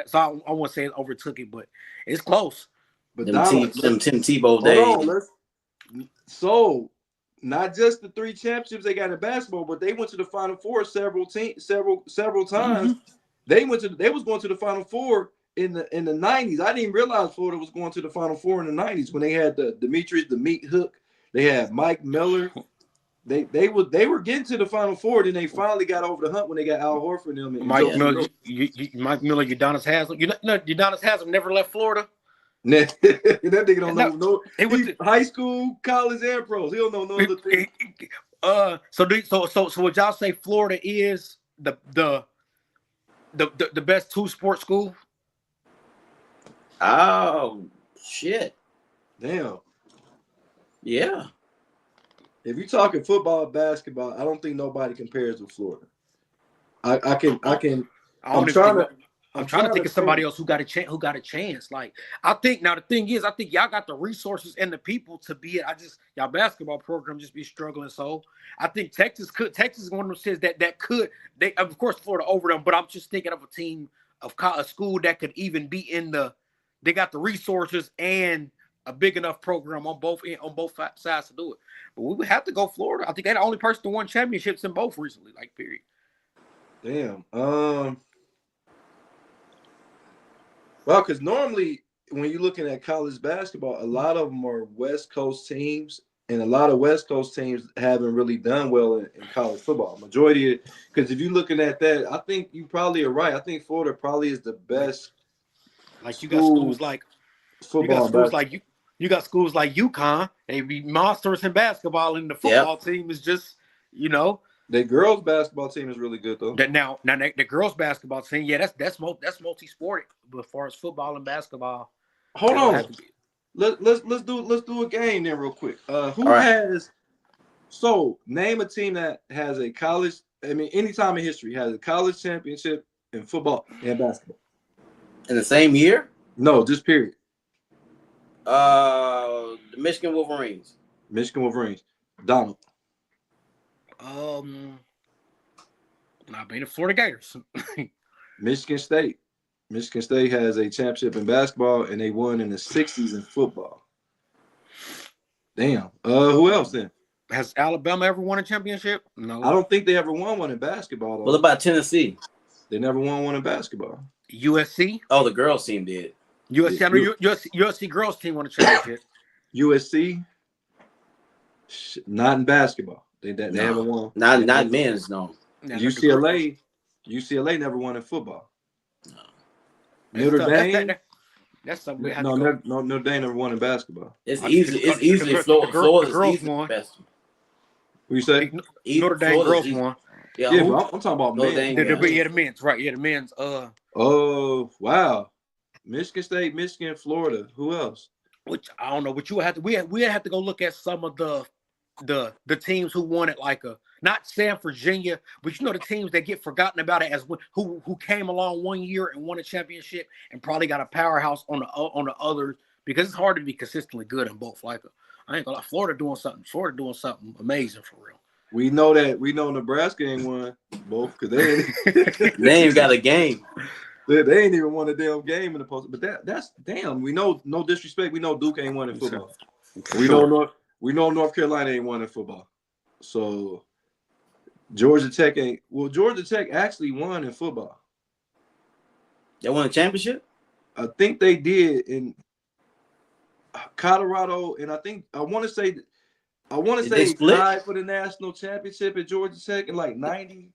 I won't say it overtook it, but it's close. But Them Donald, Tim Tebow hold days. on, so not just the 3 championships they got in basketball, but they went to the Final Four several times. Mm-hmm. They was going to the Final Four in the 90s. I didn't even realize Florida was going to the Final Four in the 90s when they had the Demetrius the Meat Hook. They had Mike Miller. They were getting to the Final Four, then they finally got over the hump when they got Al Horford and them. And Mike Miller, Mike Miller, Udonis Haslem. Udonis Haslem never left Florida. that nigga don't know no. He was high school, college, and pros. He don't know no other thing. So would y'all say Florida is the best 2-sport school? Oh shit! Damn. Yeah. If you're talking football, basketball, I don't think nobody compares with Florida. I'm trying to think of somebody else who got a chance. Like I think now the thing is, I think y'all got the resources and the people to be it. Y'all basketball program just be struggling. So I think Texas is one of those teams that could. They of course Florida over them, but I'm just thinking of a team of a school that could even be in the. They got the resources and a big enough program on both sides to do it. But we would have to go Florida. I think they're the only person to won championships in both recently. Like period. Damn. Well, because normally when you're looking at college basketball, a lot of them are West Coast teams, and a lot of West Coast teams haven't really done well in college football. Majority of, because if you're looking at that, I think you probably are right. I think Florida probably is the best. Like you got schools like football. You got schools like UConn. They be monsters in basketball, and the football team is just The girls basketball team is really good though. Now the girls basketball team, that's multi-sport. But as far as football and basketball, hold on. Let's do a game then real quick. Name a team that has a college. I mean, any time in history has a college championship in football and basketball. In the same year? No, just period. The Michigan Wolverines. Donald. Not being the Florida Gators. Michigan State. Michigan State has a championship in basketball, and they won in the 60s in football. Damn. Who else then? Has Alabama ever won a championship? No. I don't think they ever won one in basketball, though. What about Tennessee? They never won one in basketball. USC? Oh, the girls team did. USC, I mean, USC girls team won a championship. USC? Not in basketball. They haven't won. Not men's, no. UCLA never won in football. No. Notre Dame. That's something we had no, Notre Dame never won in basketball. It's easily Florida's won. best. What you say? Notre Dame girls won. Yeah, but I'm talking about men. The men's, right? Yeah, the men's. Oh wow, Michigan State, Michigan, Florida. Who else? Which I don't know. But you had to. We had to go look at some of the teams who won it, like not Sam Virginia, but the teams that get forgotten about it as who came along one year and won a championship and probably got a powerhouse on the others, because it's hard to be consistently good in both. Like I ain't gonna lie, Florida doing something amazing for real. We know Nebraska ain't won both because they ain't got a game. They ain't even won a damn game in the post. But that's damn. We know, no disrespect. We know Duke ain't won in football. We know North Carolina ain't won in football. So Georgia Tech ain't. Well, Georgia Tech actually won in football. They won a championship? I think they did in Colorado, and I want to say tied for the national championship at Georgia Tech in like 90.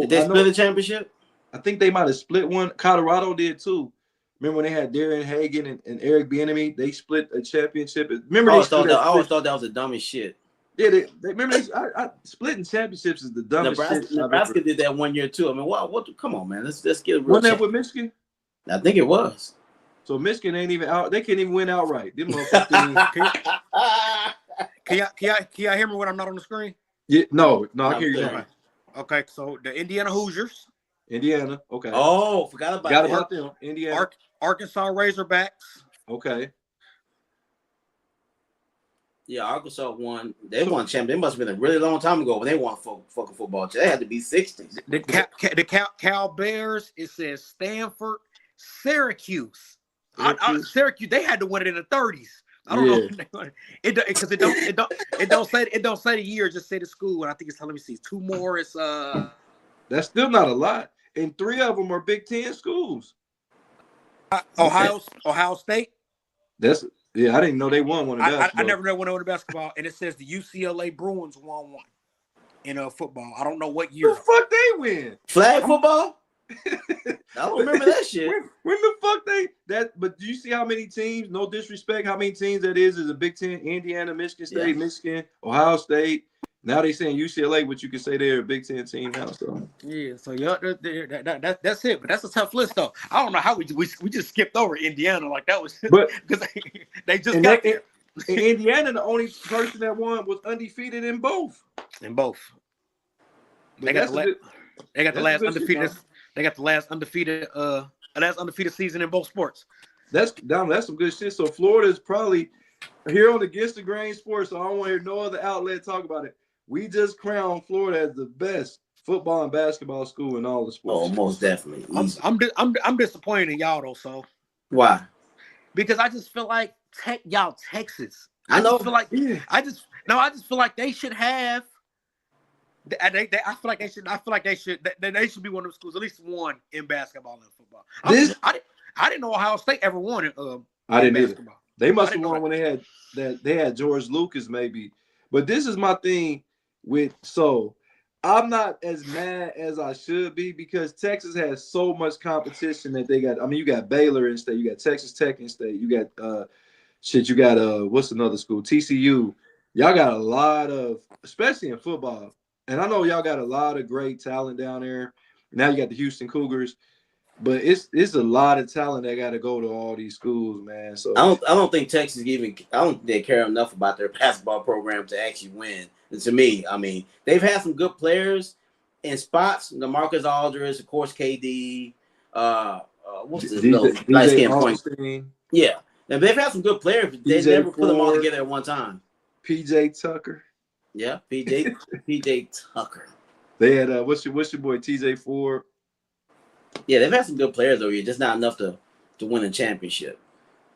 Did they split the championship? I think they might have split one. Colorado did too. Remember when they had Darren Hagen and Eric Bieniemy? They split a championship. Remember I always thought that was the dumbest shit. Yeah, they remember splitting championships is the dumbest shit. Nebraska did that one year too. I mean, what? Come on, man. Let's get a real. Wasn't that with Michigan? I think it was. So Michigan ain't even out. They can't even win outright. Them motherfuckers. Can y'all hear me when I'm not on the screen? Yeah, no, I hear you. Okay, so the Indiana Hoosiers. Indiana, okay. Oh, forgot about them. Indiana. Arkansas Razorbacks. Okay. Yeah, Arkansas won. They won champ. They must have been a really long time ago when they won fucking football. They had to be 60s. The Cal Bears. It says Stanford, Syracuse. Syracuse. They had to win it in the 30s. I don't know because it don't say the year. Just say the school. And I think it's let me see. 2 more. It's That's still not a lot. And 3 of them are Big Ten schools. Ohio State. I didn't know they won one of basketball. I never know when they won basketball, and it says the UCLA Bruins won one in football. I don't know what year. The fuck they win? Flag football? I don't remember that shit. When the fuck that? But do you see how many teams? No disrespect, how many teams that is a Big Ten? Indiana, Michigan State, Michigan, Ohio State. Now they saying UCLA, which you could say they're a Big Ten team now. So that's it. But that's a tough list, though. I don't know how we just skipped over Indiana like that was, but because they just got there. In Indiana, the only person that won was undefeated in both. They got the last undefeated. They got the last undefeated season in both sports. That's some good shit. So Florida's probably here on Against the Grain Sports. So I don't want to hear no other outlet talk about it. We just crowned Florida as the best football and basketball school in all the sports. Oh, most definitely. I'm disappointed in y'all though. So why? Because I just feel like Texas. I know. I just feel like they should have. I feel like they should be one of the schools, at least one in basketball and football. I didn't know Ohio State ever won it. I didn't either. They must have won when they had George Lucas maybe. But this is my thing I'm not as mad as I should be because Texas has so much competition that they got. I mean, you got Baylor in state, you got Texas Tech in state, you got what's another school? TCU. Y'all got a lot of, especially in football. And I know y'all got a lot of great talent down there. Now you got the Houston Cougars, but it's a lot of talent that got to go to all these schools, man. So I don't think Texas I don't think they care enough about their basketball program to actually win. And to me, I mean, they've had some good players in spots. DeMarcus Aldridge, of course, KD. What's this little light skin point? Yeah, and they've had some good players, but they never put them all together at one time. PJ Tucker. Yeah, PJ Tucker. They had what's your boy TJ Ford? Yeah, they've had some good players over here, just not enough to win a championship.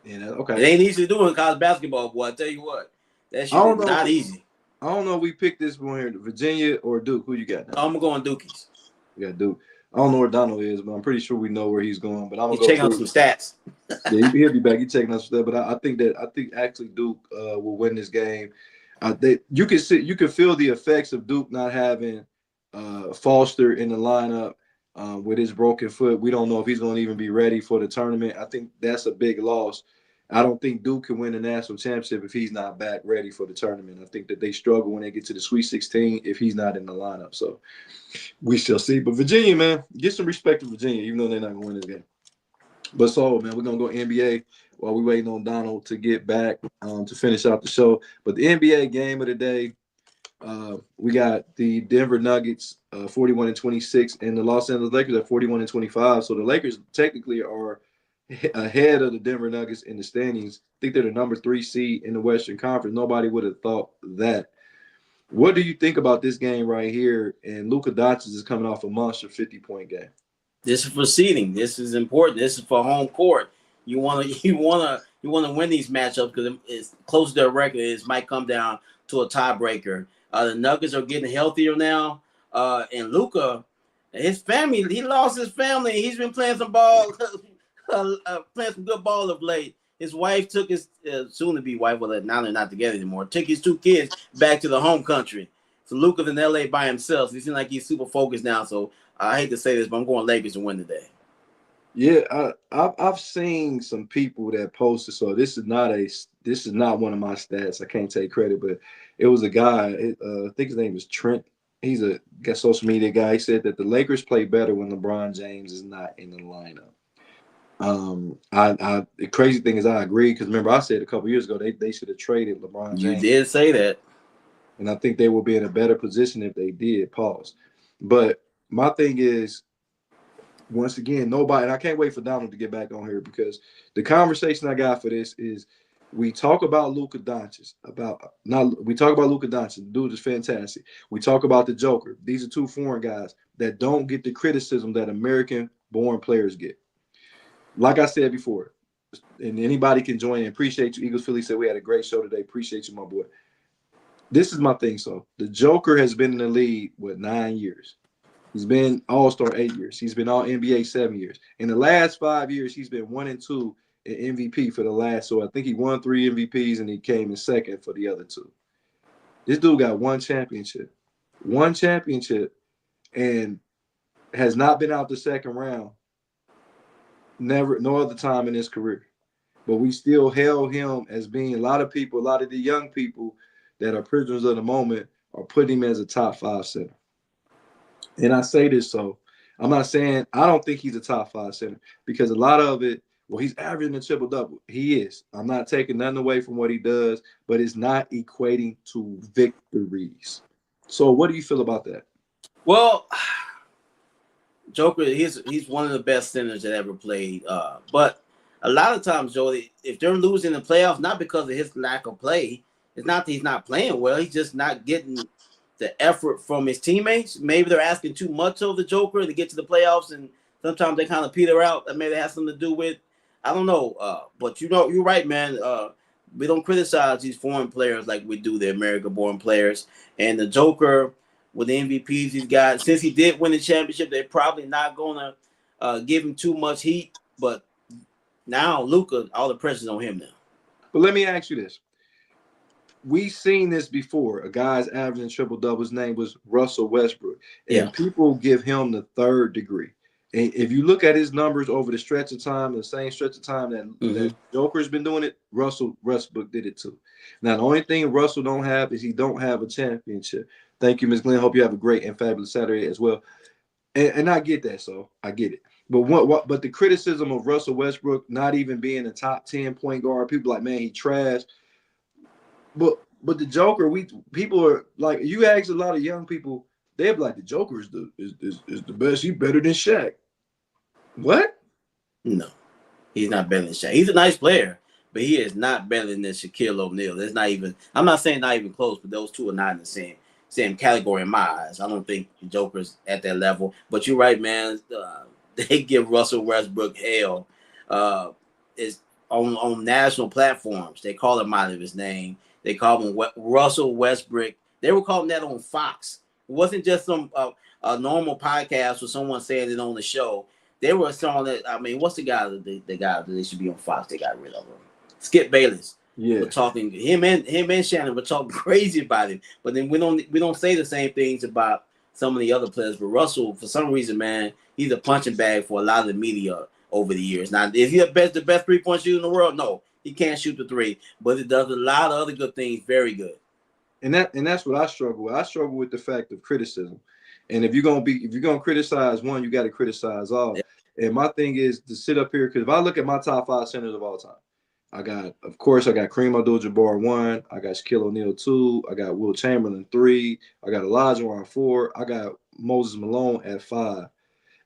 Yeah, okay. It ain't easy to do in college basketball, boy. I tell you what, that shit is not easy. I don't know if we picked this one here, Virginia or Duke. Who you got now? I'm going Dukies. We got Duke. I don't know where Donald is, but I'm pretty sure we know where he's going. But I'm gonna check out some stats. Yeah, he'll be back. He's checking out some stats. But I think actually Duke will win this game. You can feel the effects of Duke not having Foster in the lineup with his broken foot. We don't know if he's going to even be ready for the tournament. I think that's a big loss. I don't think Duke can win the national championship if he's not back ready for the tournament. I think that they struggle when they get to the Sweet 16 if he's not in the lineup. So we shall see. But Virginia, man, get some respect to Virginia, even though they're not going to win this game. But so, man, we're going to go NBA while we're waiting on Donald to get back to finish out the show. But the NBA game of the day, we got the Denver Nuggets 41-26 and the Los Angeles Lakers at 41-25. So the Lakers technically are ahead of the Denver Nuggets in the standings. I think they're the number 3 seed in the Western Conference. Nobody would have thought that. What do you think about this game right here? And Luka Doncic is coming off a monster 50-point game. This is for seeding. This is important. This is for home court. You want to win these matchups because it's close to their record. It might come down to a tiebreaker. The Nuggets are getting healthier now, and Luka, his family, he lost his family. He's been playing some ball, playing some good ball of late. His wife took his soon-to-be wife, well, now they're not together anymore. Took his 2 kids back to the home country. So Luka's in LA by himself. So he seems like he's super focused now. So I hate to say this, but I'm going Lakers to win today. Yeah, I've seen some people that posted. So this is not one of my stats. I can't take credit, but it was a guy. I think his name is Trent. He's a social media guy. He said that the Lakers play better when LeBron James is not in the lineup. The crazy thing is I agree because remember I said a couple years ago they should have traded LeBron James. You did say that, and I think they will be in a better position if they did. Pause. But my thing is, once again, nobody, and I can't wait for Donald to get back on here because the conversation I got for this is we talk about Luka Doncic. We talk about Luka Doncic. The dude is fantastic. We talk about the Joker. These are two foreign guys that don't get the criticism that American-born players get. Like I said before, and anybody can join in. Appreciate you. Eagles Philly said we had a great show today. Appreciate you, my boy. This is my thing. So the Joker has been in the league, 9 years? He's been All-Star 8 years. He's been All NBA 7 years. In the last 5 years, he's been 1 and 2 in MVP for the last. So I think he won 3 MVPs and he came in second for the other 2. This dude got one championship, and has not been out the second round. Never, no other time in his career. But we still held him as being a lot of the young people that are prisoners of the moment are putting him as a top 5 center. And I say this, so I'm not saying I don't think he's a top 5 center because a lot of it, he's averaging a triple-double. He is. I'm not taking nothing away from what he does, but it's not equating to victories. So what do you feel about that? Well, Joker, he's one of the best centers that ever played. But a lot of times, Joey, if they're losing the playoffs, not because of his lack of play, it's not that he's not playing well. He's just not getting the effort from his teammates. Maybe they're asking too much of the Joker to get to the playoffs, and sometimes they kind of peter out. That maybe has something to do with, I don't know. But you're right, man. We don't criticize these foreign players like we do the American-born players. And the Joker, with the MVPs he's got, since he did win the championship, they're probably not going to give him too much heat. But now, Luka, all the pressure's on him now. But let me ask you this. We've seen this before. A guy's averaging triple-double. His name was Russell Westbrook. And people give him the third degree. And if you look at his numbers over the stretch of time, the same stretch of time that Joker's been doing it, Russell Westbrook did it too. Now, the only thing Russell don't have is he don't have a championship. Thank you, Ms. Glenn. Hope you have a great and fabulous Saturday as well. And I get that, so I get it. But but the criticism of Russell Westbrook not even being a top 10 point guard, people like, man, he trash. But the Joker, people are like, you ask a lot of young people, they're like, the Joker is the best. He's better than Shaq. What? No, he's not better than Shaq. He's a nice player, but he is not better than Shaquille O'Neal. There's not even. I'm not saying not even close, but those two are not in the same category in my eyes. I don't think the Joker's at that level. But you're right, man. They give Russell Westbrook hell. Is on national platforms. They call him out of his name. They call him Russell Westbrook. They were calling that on Fox. It wasn't just some a normal podcast or someone saying it on the show. They were saying that. I mean, what's the guy that they should be on Fox? They got rid of him. Skip Bayless. Yeah, we're talking him and Shannon. We're talking crazy about him, but then we don't say the same things about some of the other players. But Russell, for some reason, man, he's a punching bag for a lot of the media over the years. Now, is he the best 3-point shooter in the world? No, he can't shoot the three, but he does a lot of other good things. Very good. And that's what I struggle with. I struggle with the fact of criticism. And if you're gonna criticize one, you got to criticize all. Yeah. And my thing is to sit up here, because if I look at my top 5 centers of all time, I got Kareem Abdul-Jabbar 1, I got Shaquille O'Neal 2, I got Wilt Chamberlain 3, I got Olajuwon 4, I got Moses Malone at 5.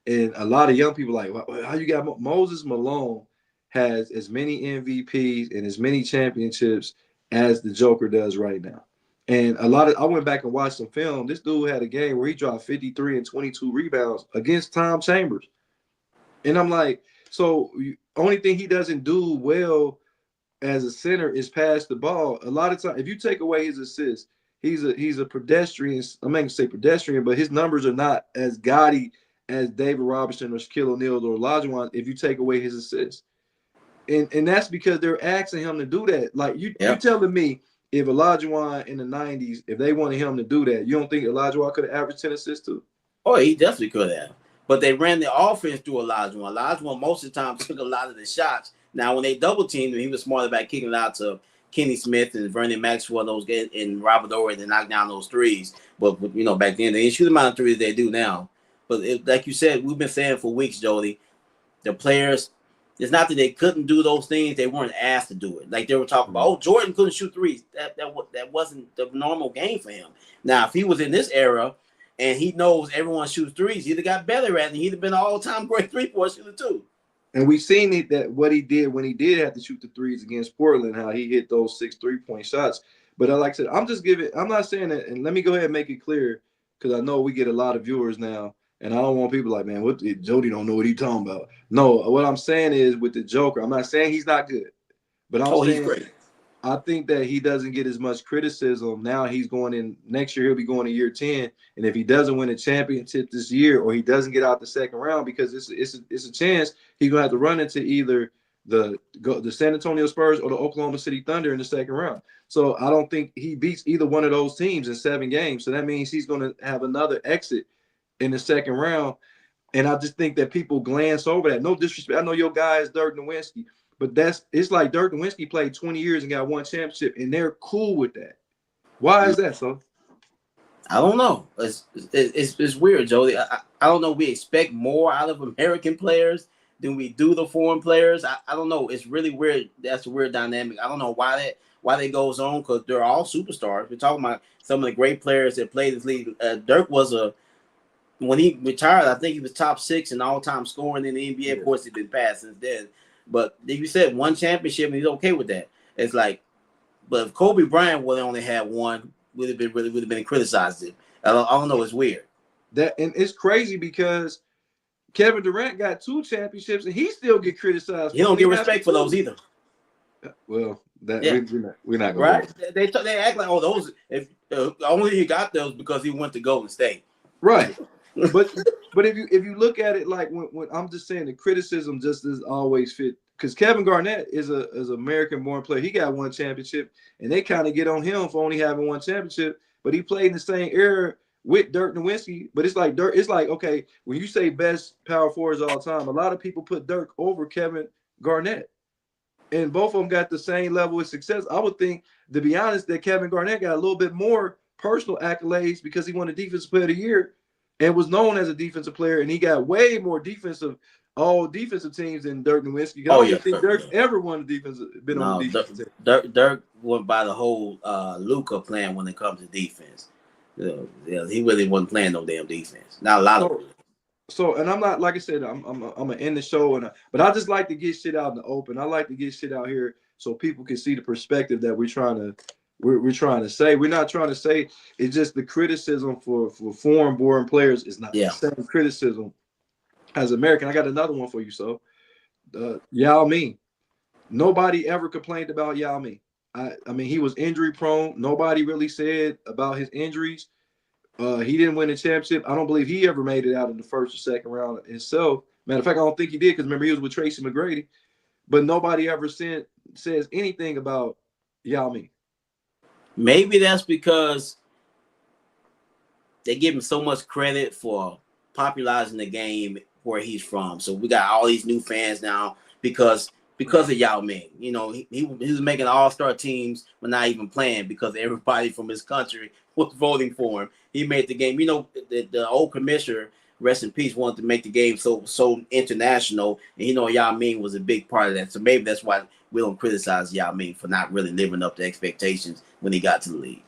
And a lot of young people like, how you got Moses Malone has as many MVPs and as many championships as the Joker does right now. And I went back and watched some film. This dude had a game where he dropped 53 and 22 rebounds against Tom Chambers. And I'm like, so only thing he doesn't do well as a center is pass the ball. A lot of times, if you take away his assists, he's a pedestrian. I'm not going to say pedestrian, but his numbers are not as gaudy as David Robinson or Shaquille O'Neal or Olajuwon if you take away his assists. And that's because they're asking him to do that. Like you telling me, if Olajuwon in the 90s, if they wanted him to do that, you don't think Olajuwon could have averaged 10 assists too? Oh, he definitely could have. But they ran the offense through Olajuwon. Olajuwon most of the time took a lot of the shots. Now, when they double teamed him, he was smart about kicking it out to Kenny Smith and Vernon Maxwell, those guys, and Robert Ory to knock down those threes. But back then they didn't shoot the amount of threes they do now. But like you said, we've been saying for weeks, Jody, the players. It's not that they couldn't do those things; they weren't asked to do it. Like they were talking about, oh, Jordan couldn't shoot threes. That wasn't the normal game for him. Now, if he was in this era and he knows everyone shoots threes, he'd have got better at it. And he'd have been an all-time great 3-point shooter too. And we've seen it that what he did when he did have to shoot the threes against Portland, how he hit those 6 3-point shots. But like I said, I'm not saying that, and let me go ahead and make it clear, because I know we get a lot of viewers now, and I don't want people like, man, what Jody don't know what he's talking about. No, what I'm saying is with the Joker, I'm not saying he's not good, but I'm Oh, he's saying great. I think that he doesn't get as much criticism. Now he's going in next year, he'll be going to year 10. And if he doesn't win a championship this year, or he doesn't get out the second round, because it's a chance he's gonna have to run into either the San Antonio Spurs or the Oklahoma City Thunder in the second round. So I don't think he beats either one of those teams in 7 games. So that means he's gonna have another exit in the second round. And I just think that people glance over that. No disrespect. I know your guy is Dirk Nowitzki, but it's like Dirk Nowitzki played 20 years and got 1 championship, and they're cool with that. Why is that so? I don't know. It's weird, Jody. I don't know. We expect more out of American players than we do the foreign players. I don't know. It's really weird. That's a weird dynamic. I don't know why that goes on, because they're all superstars. We're talking about some of the great players that played this league. Dirk was when he retired, I think he was top 6 in all-time scoring in the NBA. Yeah. Of course, he's been passed since then. But if you said 1 championship and he's okay with that, it's like, but if Kobe Bryant would only had 1, would have been criticized. I don't know. It's weird. And it's crazy because Kevin Durant got 2 championships and he still get criticized. He don't get respect for those either. Well, that Yeah. we're not gonna Right? They act like, oh, those if only he got those because he went to Golden State. right. But if you look at it, like when I'm just saying, the criticism just doesn't always fit, because Kevin Garnett is an American born player. He got 1 championship, and they kind of get on him for only having 1 championship. But he played in the same era with Dirk Nowitzki. But it's like Dirk. It's like, okay, when you say best power forwards all time, a lot of people put Dirk over Kevin Garnett, and both of them got the same level of success. I would think, to be honest, that Kevin Garnett got a little bit more personal accolades because he won the Defensive Player of the Year and was known as a defensive player, and he got way more all defensive teams than Dirk Nowitzki. I don't think Dirk's ever won a been on the defense team. Dirk went by the whole Luka plan when it comes to defense. Yeah, he really wasn't playing no damn defense. Not a lot of them. So, and I'm not, like I said, I'm gonna end the show, but I just like to get shit out in the open. I like to get shit out here so people can see the perspective that we're trying to say. We're not trying to say it's just the criticism for foreign born players is not the same criticism as American. I got another one for you. So Yao Ming. Nobody ever complained about Yao Ming. I mean, he was injury prone. Nobody really said about his injuries. He didn't win a championship. I don't believe he ever made it out in the first or second round himself. Matter of fact, I don't think he did, because remember, he was with Tracy McGrady. But nobody ever says anything about Yao Ming. Maybe that's because they give him so much credit for popularizing the game where he's from. So we got all these new fans now because of Yao Ming. You know, he was making all-star teams but not even playing, because everybody from his country was voting for him. He made the game. You know, the old commissioner, rest in peace, wanted to make the game so international, and you know Yao Ming was a big part of that. So maybe that's why we don't criticize Yao Ming for not really living up to expectations when he got to the league.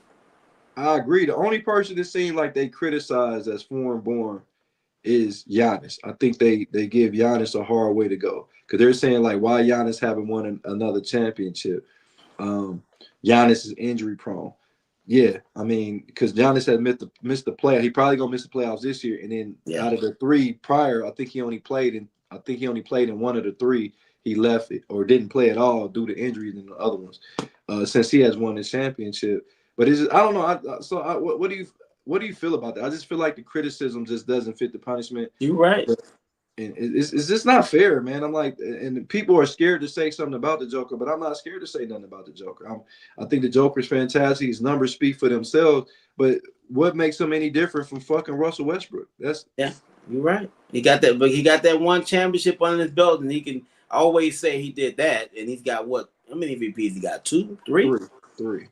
I agree. The only person that seemed like they criticize as foreign born is Giannis. I think they give Giannis a hard way to go, because they're saying, like, why Giannis haven't won another championship? Giannis is injury prone. Yeah, I mean, because Giannis had missed the play. He probably gonna miss the playoffs this year. And then out of the 3 prior, I think he only played in 1 of the 3. He left it or didn't play at all due to injuries in the other ones. Since he has won the championship, but I don't know. What do you feel about that? I just feel like the criticism just doesn't fit the punishment. You're right. And it's just not fair, man. I'm like, and people are scared to say something about the Joker, but I'm not scared to say nothing about the Joker. I think the Joker's fantastic. His numbers speak for themselves. But what makes him any different from fucking Russell Westbrook? You're right. He got that, but he got that 1 championship under his belt, and he can always say he did that. And he's got what? How many MVPs he got? 2, 3? 3.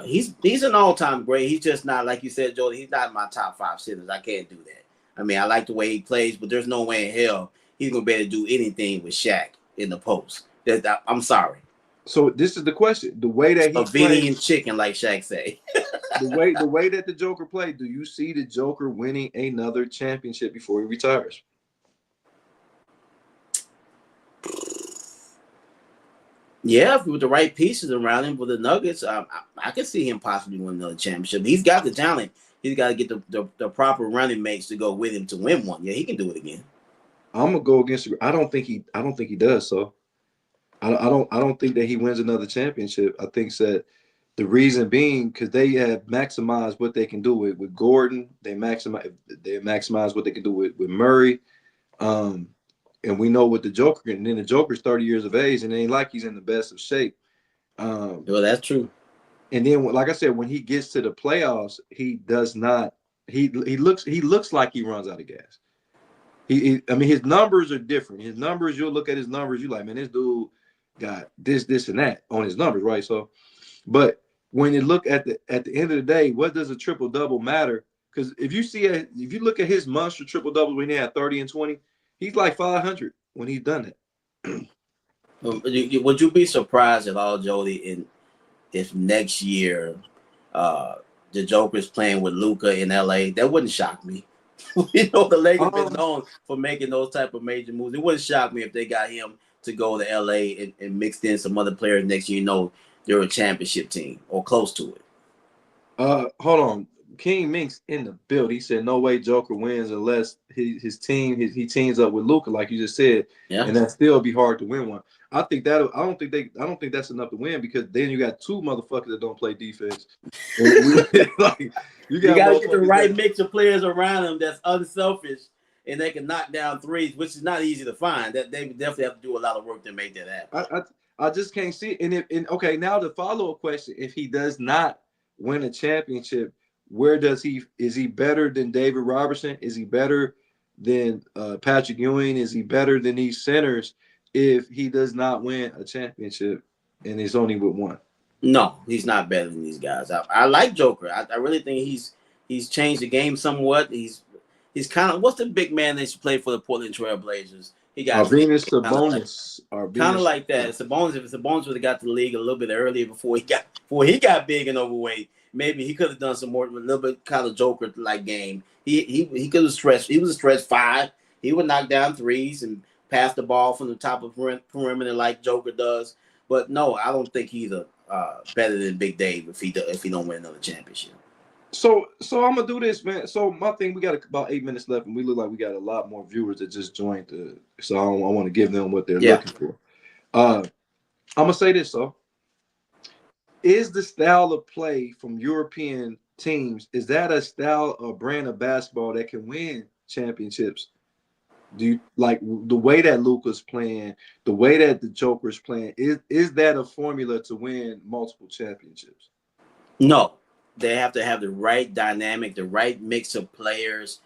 He's an all-time great. He's just not, like you said, Jody. He's not in my top 5 centers. I can't do that. I mean, I like the way he plays, but there's no way in hell he's gonna be able to do anything with Shaq in the post. I'm sorry. So this is the question: the way that he plays, chicken, like Shaq say. the way that the Joker played, do you see the Joker winning another championship before he retires? Yeah, with the right pieces around him with the Nuggets, I can see him possibly win another championship. He's got the talent. He's got to get the proper running mates to go with him to win one. Yeah, he can do it again. I'm gonna go against you. I don't think he does. So I don't think that he wins another championship. I think that the reason being because they have maximized what they can do with Gordon. They maximize what they can do with Murray. And we know with the Joker, and then the Joker's 30 years of age, and it ain't like he's in the best of shape. Well, that's true. And then, like I said, when he gets to the playoffs, he does not. He looks like he runs out of gas. I mean, his numbers are different. His numbers, you'll look at his numbers, you like, man, this dude got this, and that on his numbers, right? So, but when you look at the end of the day, what does a triple double matter? Because if you look at his monster triple double when he had 30 and 20, he's like 500 when he's done it. Would you be surprised at all, Jody, if next year the Joker's playing with Luka in LA? That wouldn't shock me. You know, the Lakers been known for making those type of major moves. It wouldn't shock me if they got him to go to LA and mixed in some other players next year. You know, they're a championship team or close to it. Hold on. King Mink's in the build. He said no way Joker wins unless his team he teams up with Luka, like you just said. Yeah. And that still be hard to win one. I don't think that's enough to win because then you got two motherfuckers that don't play defense. Like, you got to get the right mix of players around them that's unselfish and they can knock down threes, which is not easy to find. That they definitely have to do a lot of work to make that happen. I just can't see it. And okay, now the follow-up question: if he does not win a championship, is he better than David Robertson? Is he better than Patrick Ewing? Is he better than these centers if he does not win a championship and is only with one? No, he's not better than these guys. I like Joker. I really think he's changed the game somewhat. He's kind of, what's the big man that played for the Portland Trail Blazers? He got Sabonis. Kind of like that. Sabonis, if Sabonis would have got to the league a little bit earlier before he got big and overweight, maybe he could have done some more, a little bit kind of Joker like game. He could have stretched. He was a stretch five. He would knock down threes and pass the ball from the top of perimeter like Joker does. But no, I don't think he's better than Big Dave if he don't win another championship. So I'm gonna do this, man. So my thing, we got about 8 minutes left, and we look like we got a lot more viewers that just joined. So I want to give them what they're looking for. I'm gonna say this. So, is the style of play from European teams, is that a style or brand of basketball that can win championships? Do you like the way that Luka's playing, the way that the Joker's playing? Is that a formula to win multiple championships? No. They have to have the right dynamic, the right mix of players,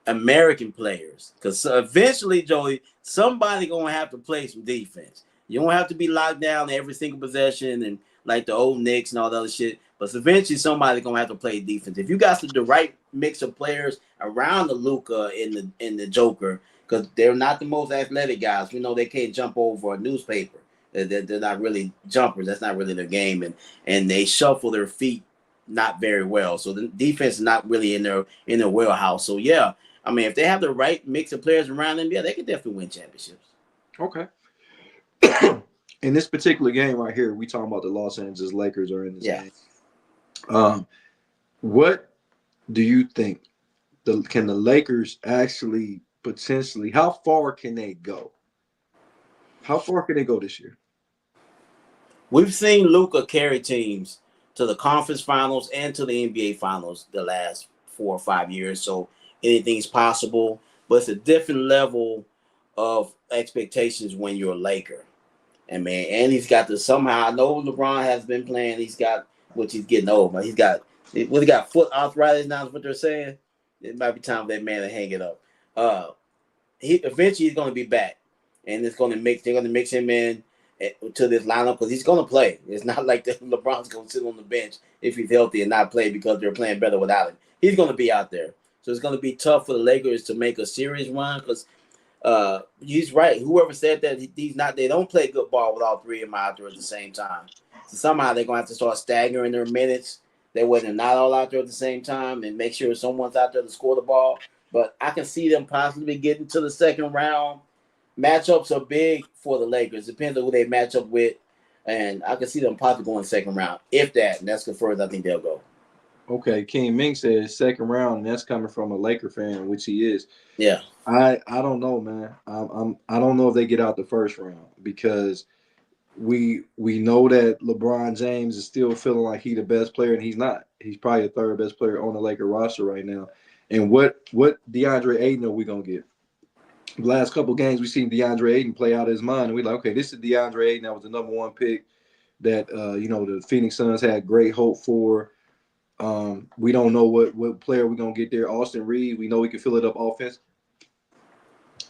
American players. Because eventually, Joey, somebody going to have to play some defense. You don't have to be locked down every single possession and like the old Knicks and all that other shit. But eventually, somebody going to have to play defense. If you got the right mix of players around the Luka and the Joker, because they're not the most athletic guys. We know they can't jump over a newspaper. They're not really jumpers. That's not really their game. And they shuffle their feet not very well. So the defense is not really in their wheelhouse. So yeah, I mean, if they have the right mix of players around them, yeah, they can definitely win championships. Okay. In this particular game right here, we talking about the Los Angeles Lakers are in this game. What do you think? Can the Lakers actually potentially? How far can they go? How far can they go this year? We've seen Luka carry teams to the conference finals and to the NBA finals the last 4 or 5 years. So anything's possible, but it's a different level of expectations when you're a Laker. And man, and he's got to somehow, I know LeBron has been playing, he's getting old, but he got foot arthritis now is what they're saying. It might be time for that man to hang it up. Eventually he's going to be back, and they're going to mix him in to this lineup because he's going to play. It's not like LeBron's going to sit on the bench if he's healthy and not play because they're playing better without him. He's going to be out there. So it's going to be tough for the Lakers to make a serious run because he's right. Whoever said that they don't play good ball with all three of them out there at the same time. So somehow they're going to have to start staggering their minutes. That way they're not all out there at the same time and make sure someone's out there to score the ball. But I can see them possibly getting to the second round. Matchups are big for the Lakers. Depends on who they match up with. and I can see them possibly going second round, if that, and that's the furthest I think they'll go. Okay, King Ming says second round, and that's coming from a Laker fan, which he is. Yeah. I don't know, man. I don't know if they get out the first round because we know that LeBron James is still feeling like he's the best player, and he's not. He's probably the third best player on the Laker roster right now. And what DeAndre Ayton are we gonna get? The last couple of games we seen DeAndre Ayton play out of his mind, and we're like, okay, this is DeAndre Ayton. That was the number one pick that the Phoenix Suns had great hope for. We don't know what player we're gonna get there. Austin Reed, we know he can fill it up offense,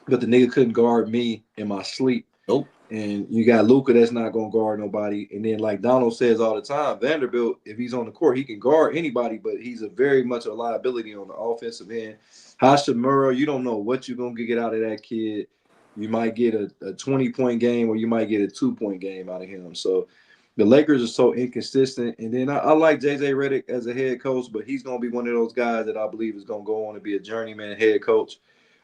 but the nigga couldn't guard me in my sleep. Nope. And you got Luka that's not gonna guard nobody. And then, like Donald says all the time, Vanderbilt, if he's on the court, he can guard anybody, but he's a very much a liability on the offensive end. Hashimura, you don't know what you're gonna get out of that kid. You might get a 20-point game, or you might get a 2-point game out of him. So the Lakers are so inconsistent. And then I like JJ Redick as a head coach, but he's gonna be one of those guys that I believe is gonna go on to be a journeyman head coach.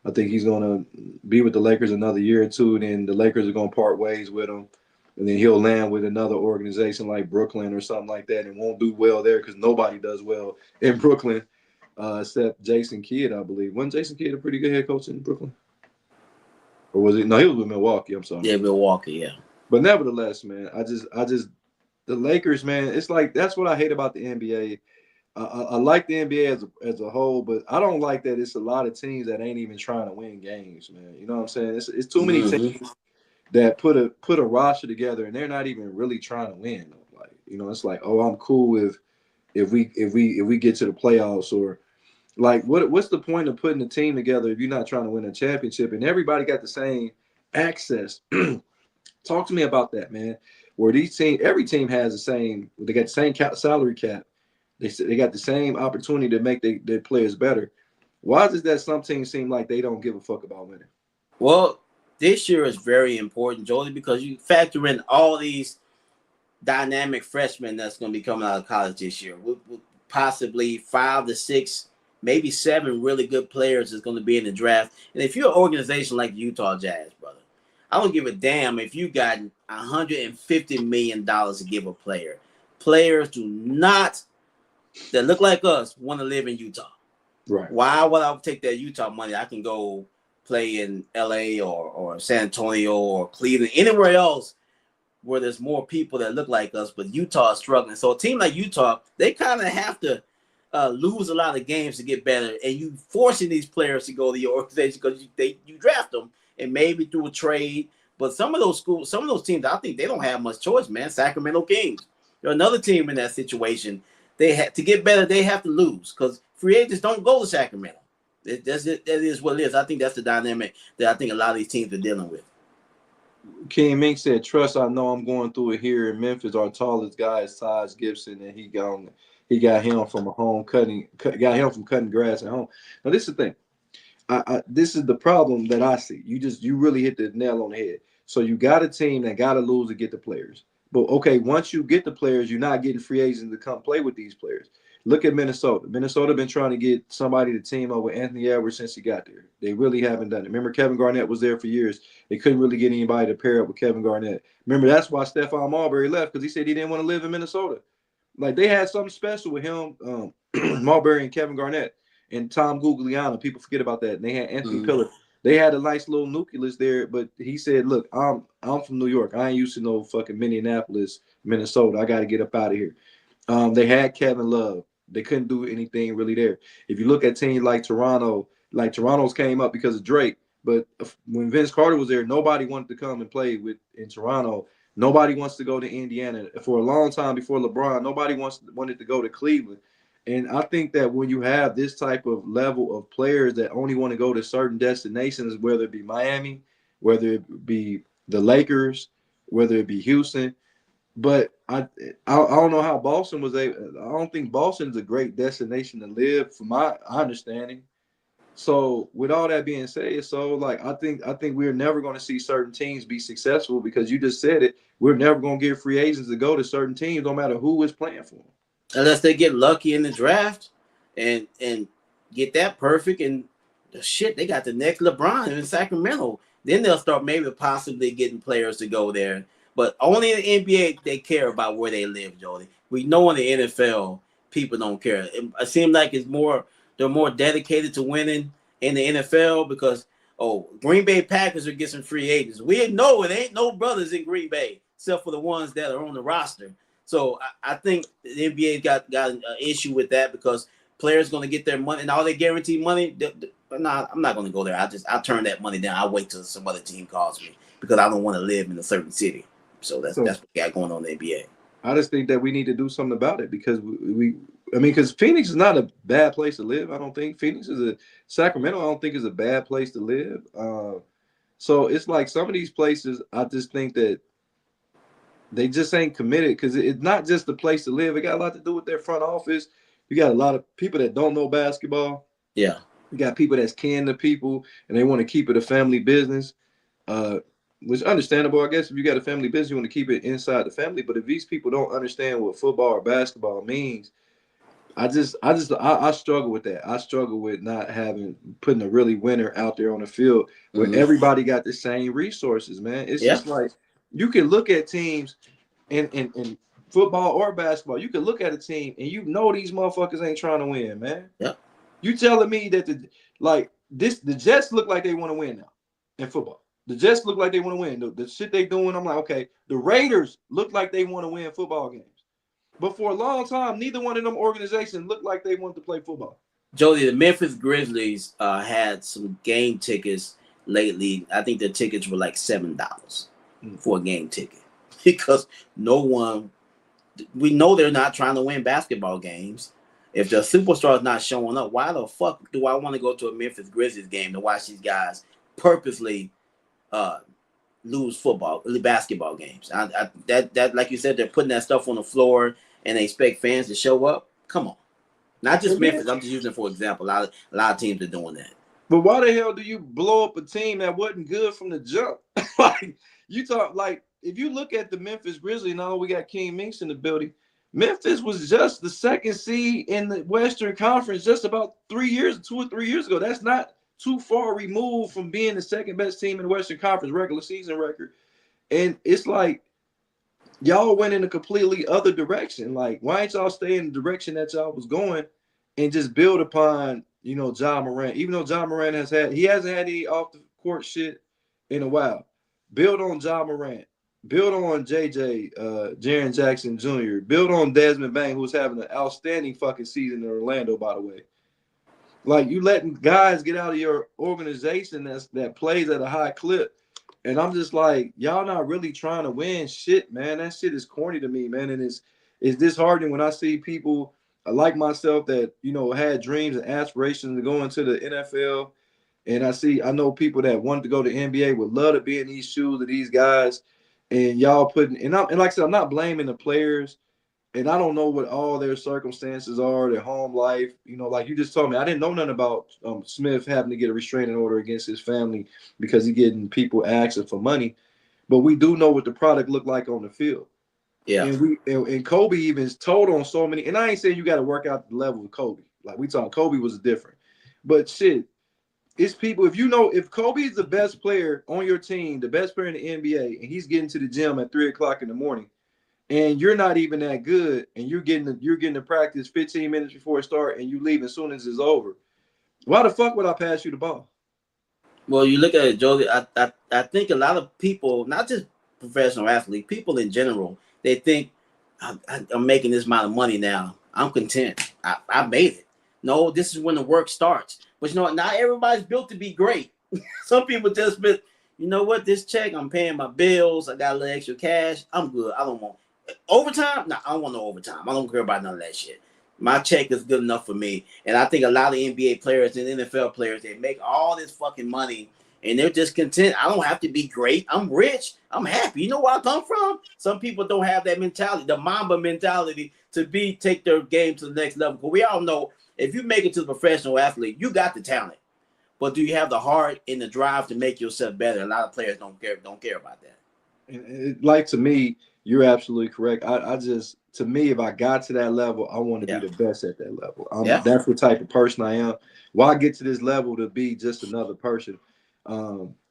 I think he's going to be with the Lakers another year or two, and then the Lakers are going to part ways with him. And then he'll land with another organization like Brooklyn or something like that and won't do well there because nobody does well in Brooklyn except Jason Kidd, I believe. Wasn't Jason Kidd a pretty good head coach in Brooklyn? Or was he? No, he was with Milwaukee. I'm sorry. Yeah, Milwaukee, yeah. But nevertheless, man, I just the Lakers, man, it's like that's what I hate about the NBA. I like the NBA as a whole, but I don't like that it's a lot of teams that ain't even trying to win games, man. You know what I'm saying? It's too many teams that put a roster together and they're not even really trying to win. Like, it's like, oh, I'm cool if we get to the playoffs, or like what's the point of putting a team together if you're not trying to win a championship and everybody got the same access? Talk to me about that, man. Where every team has the same, they got the same salary cap. They got the same opportunity to make their players better. Why is it that some teams seem like they don't give a fuck about winning? Well, this year is very important, Jolie, because you factor in all these dynamic freshmen that's going to be coming out of college this year. With possibly 5 to 6, maybe 7 really good players is going to be in the draft. And if you're an organization like Utah Jazz, brother, I don't give a damn if you got $150 million to give a player. Players do not that look like us want to live in Utah. Right. Why would I take that Utah money? I can go play in LA or San Antonio or Cleveland, anywhere else where there's more people that look like us, but Utah is struggling. So a team like Utah, they kind of have to lose a lot of games to get better, and you forcing these players to go to your organization because you draft them and maybe through a trade. But some of those teams, I think they don't have much choice, man. Sacramento Kings, they're another team in that situation. They have to get better. They have to lose because free agents don't go to Sacramento. That is what it is. I think that's the dynamic that I think a lot of these teams are dealing with. King Mink said, "Trust, I know I'm going through it here in Memphis. Our tallest guy is Taj Gibson, and he got him from cutting grass at home." Now this is the thing. This is the problem that I see. You really hit the nail on the head. So you got a team that got to lose to get the players. But okay, once you get the players, you're not getting free agents to come play with these players. Look at Minnesota. Minnesota been trying to get somebody to team up with Anthony Edwards since he got there. They really haven't done it. Remember, Kevin Garnett was there for years. They couldn't really get anybody to pair up with Kevin Garnett. Remember, that's why Stephon Marbury left, because he said he didn't want to live in Minnesota. Like, they had something special with him, Marbury and Kevin Garnett and Tom Guglielmo. People forget about that. And they had Anthony Pillar. They had a nice little nucleus there, but he said, "Look, I'm from New York. I ain't used to no fucking Minneapolis, Minnesota. I got to get up out of here." They had Kevin Love. They couldn't do anything really there. If you look at teams like Toronto, Toronto's came up because of Drake, but when Vince Carter was there, nobody wanted to come and play in Toronto. Nobody wants to go to Indiana. For a long time before LeBron, nobody wanted to go to Cleveland. And I think that when you have this type of level of players that only want to go to certain destinations, whether it be Miami, whether it be the Lakers, whether it be Houston, but I don't know how Boston was able. I don't think Boston is a great destination to live, from my understanding. So with all that being said, I think we're never going to see certain teams be successful because you just said it. We're never going to get free agents to go to certain teams, no matter who is playing for them. Unless they get lucky in the draft and get that perfect, and they got the next LeBron in Sacramento. Then they'll start maybe possibly getting players to go there. But only in the NBA they care about where they live, Jody. We know in the NFL people don't care. It seems like they're more dedicated to winning in the NFL because Green Bay Packers are getting some free agents. We know it ain't no brothers in Green Bay except for the ones that are on the roster. So I think the NBA got an issue with that because players going to get their money and all they guaranteed money. Nah, I'm not going to go there. I'll turn that money down. I'll wait till some other team calls me because I don't want to live in a certain city. So that's what we got going on in the NBA. I just think that we need to do something about it because because Phoenix is not a bad place to live. I don't think Sacramento. I don't think is a bad place to live. So it's like some of these places, I just think that they just ain't committed because it's not just the place to live. It got a lot to do with their front office. You got a lot of people that don't know basketball. Yeah. You got people that's kin to people and they want to keep it a family business. Which is understandable, I guess. If you got a family business, you want to keep it inside the family. But if these people don't understand what football or basketball means, I struggle with that. I struggle with not putting a really winner out there on the field where everybody got the same resources, man. It's just like you can look at teams in football or basketball. You can look at a team and you know these motherfuckers ain't trying to win, man. Yeah. You telling me that the Jets look like they want to win now in football. The Jets look like they want to win. The shit they doing, I'm like, okay. The Raiders look like they want to win football games. But for a long time, neither one of them organizations looked like they wanted to play football. Jody, the Memphis Grizzlies had some game tickets lately. I think the tickets were like $7 for a game ticket because we know they're not trying to win basketball games. If the superstar is not showing up, why the fuck do I want to go to a Memphis Grizzlies game to watch these guys purposely lose basketball games? That like you said, they're putting that stuff on the floor and they expect fans to show up. Come on, not just Memphis. I'm just using it for example. A lot of teams are doing that. But why the hell do you blow up a team that wasn't good from the jump? Like you talk like if you look at the Memphis Grizzlies, now we got King Minks in the building. Memphis was just the second seed in the Western Conference just about 2 or 3 years ago. That's not too far removed from being the second best team in the Western Conference regular season record. And it's like y'all went in a completely other direction. Like, why ain't y'all stay in the direction that y'all was going and just build upon, Ja Morant? Even though Ja Morant hasn't had any off the court shit in a while. Build on Ja Morant. Build on Jaren Jackson Jr. Build on Desmond Bain, who's having an outstanding fucking season in Orlando, by the way. Like, you letting guys get out of your organization that plays at a high clip. And I'm just like, y'all not really trying to win shit, man. That shit is corny to me, man. And it's disheartening when I see people like myself that, had dreams and aspirations to go into the NFL. And I know people that wanted to go to the NBA would love to be in these shoes of these guys. And y'all and like I said, I'm not blaming the players. And I don't know what all their circumstances are, their home life. Like you just told me, I didn't know nothing about Smith having to get a restraining order against his family because he's getting people asking for money. But we do know what the product looked like on the field. Yeah. And Kobe even told on so many. And I ain't saying you got to work out the level of Kobe. Like we talking, Kobe was different. But shit, it's people. If Kobe is the best player on your team, the best player in the NBA, and he's getting to the gym at 3:00 in the morning, and you're not even that good, and you're getting to practice 15 minutes before it starts, and you leave as soon as it's over, why the fuck would I pass you the ball? Well, you look at it, Jody. I think a lot of people, not just professional athletes, people in general, they think I'm making this amount of money now. I'm content. I made it. No, this is when the work starts. But not everybody's built to be great. Some people just been, this check, I'm paying my bills. I got a little extra cash. I'm good. I don't want overtime. No, I don't want no overtime. I don't care about none of that shit. My check is good enough for me. And I think a lot of NBA players and NFL players, they make all this fucking money and they're just content. I don't have to be great. I'm rich. I'm happy. You know where I come from? Some people don't have that mentality, the Mamba mentality to take their game to the next level. But we all know if you make it to the professional athlete, you got the talent. But do you have the heart and the drive to make yourself better? A lot of players don't care about that. Like, to me, you're absolutely correct. To me, if I got to that level, I want to be the best at that level. That's the type of person I am. Why get to this level to be just another person?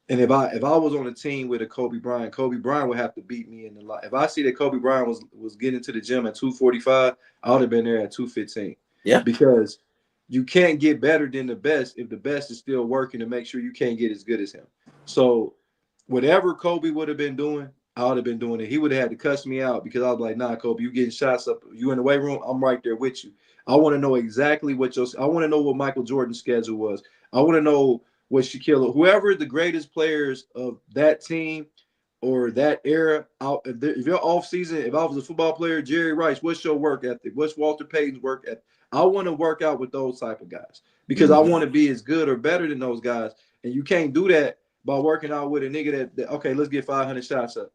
And if I was on a team with a Kobe Bryant would have to beat me in the lot. If I see that Kobe Bryant was getting to the gym at 2:45, I would have been there at 2:15. Yeah. Because you can't get better than the best if the best is still working to make sure you can't get as good as him. So whatever Kobe would have been doing, I would have been doing it. He would have had to cuss me out because I was like, nah, Kobe, you getting shots up. You in the weight room, I'm right there with you. I want to know exactly I want to know what Michael Jordan's schedule was. I want to know what Shaquille, whoever the greatest players of that team or that era, if you're off season, if I was a football player, Jerry Rice, what's your work ethic? What's Walter Payton's work ethic? I want to work out with those type of guys because I want to be as good or better than those guys. And you can't do that by working out with a nigga that okay, let's get 500 shots up.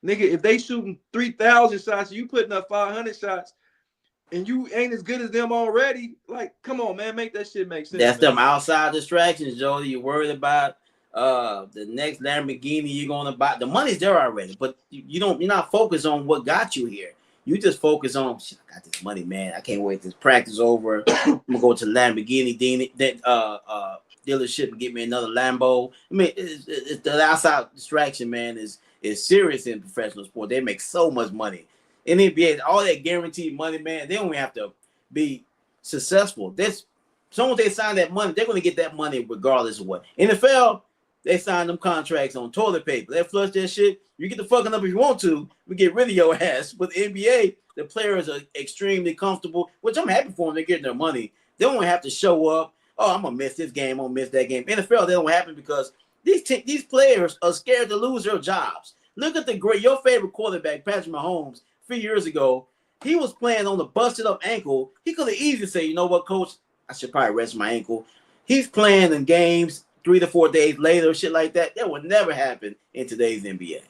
Nigga, if they shooting 3,000 shots, you putting up 500 shots, and you ain't as good as them already, like, come on, man, make that shit make sense. That's man. them outside distractions, Jody. You're worried about the next Lamborghini you're gonna buy. The money's there already, but you're not focused on what got you here. You just focus on, shit, I got this money, man. I can't wait till this practice over. I'm gonna go to the Lamborghini dealership and get me another Lambo. I mean, it's the outside distraction, man, is serious in professional sport. They make so much money. In NBA, all that guaranteed money, man, they don't even have to be successful. As soon as they sign that money, they're going to get that money regardless of what. NFL, they sign them contracts on toilet paper. They flush that shit. You get the fucking up if you want to. We get rid of your ass. But the NBA, the players are extremely comfortable, which I'm happy for them. They're getting their money. They don't have to show up. Oh, I'm going to miss this game. I'm going to miss that game. NFL, they don't happen because these players are scared to lose their jobs. Look at your favorite quarterback, Patrick Mahomes. 3 years ago, he was playing on the busted up ankle. He could have easily said, you know what, coach, I should probably rest my ankle. He's playing in games 3 to 4 days later, shit like that. That would never happen in today's NBA.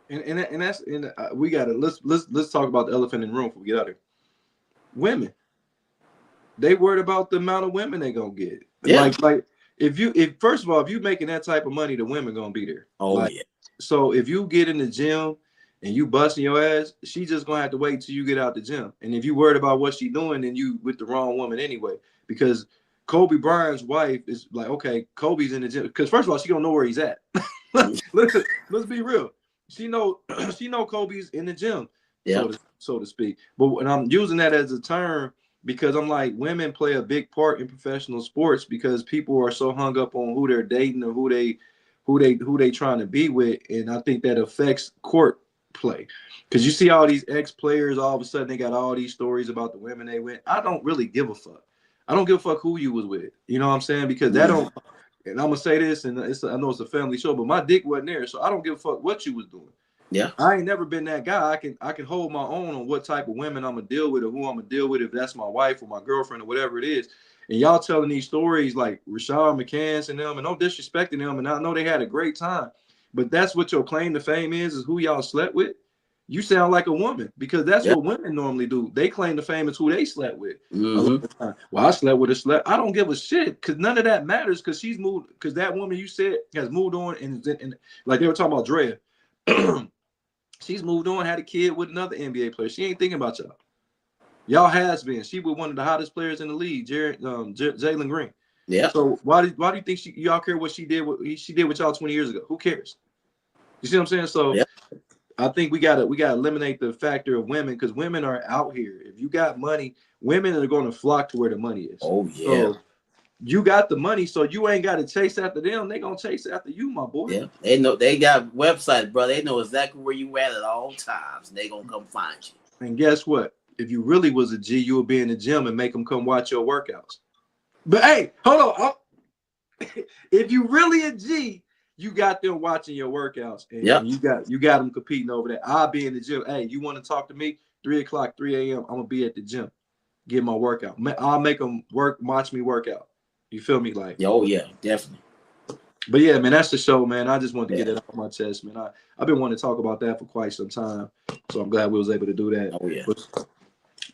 And we gotta let's talk about the elephant in the room before we get out of here. Women, they worried about the amount of women they gonna get. Yeah. Like if first of all, if you making that type of money, the women gonna be there. Oh yeah. So if you get in the gym and you busting your ass, she just gonna have to wait till you get out the gym. And if you worried about what she doing, then you with the wrong woman anyway. Because Kobe Bryant's wife is like, okay, Kobe's in the gym. Because first of all, she don't know where he's at. Let's be real. She know Kobe's in the gym, yeah, so to speak. But when I'm using that as a term, because I'm like, women play a big part in professional sports because people are so hung up on who they're dating or who they trying to be with, and I think that affects court play. Because you see all these ex-players, all of a sudden they got all these stories about the women they went. I don't really give a fuck. I don't give a fuck who you was with. You know what I'm saying? Because that don't. And I'm gonna say this, and I know it's a family show, but my dick wasn't there, so I don't give a fuck what you was doing. Yeah, I ain't never been that guy. I can hold my own on what type of women I'm gonna deal with or who I'm gonna deal with, if that's my wife or my girlfriend or whatever it is. And y'all telling these stories like Rashad McCants and them, and no disrespecting them, and I know they had a great time, but that's what your claim to fame is who y'all slept with. You sound like a woman because that's what women normally do. They claim to fame is who they slept with. Mm-hmm. Well, I slept with a slut. I don't give a shit because none of that matters because she's moved. Because that woman you said has moved on and like they were talking about Drea. She's moved on, had a kid with another NBA player. She ain't thinking about y'all. Y'all has been. She was one of the hottest players in the league, Jalen Green. Yeah. So why do you think y'all care what she did? What she did with y'all 20 years ago? Who cares? You see what I'm saying? So. Yeah. I think we gotta eliminate the factor of women because women are out here. If you got money, women are going to flock to where the money is. Oh yeah. So you got the money, so you ain't got to chase after them. They gonna chase after you, my boy. Yeah, they know they got websites, bro. They know exactly where you at all times. And they gonna come find you. And guess what? If you really was a G, you would be in the gym and make them come watch your workouts. But hey, hold on. If you really a G, you got them watching your workouts, and you got them competing over there. I'll be in the gym. Hey, you want to talk to me? 3 o'clock, 3 a.m. I'm gonna be at the gym, get my workout. I'll make them watch me work out. You feel me? Like, oh yeah, definitely. But yeah, man, that's the show, man. I just wanted to get it off my chest, man. I've been wanting to talk about that for quite some time, so I'm glad we was able to do that. Oh yeah.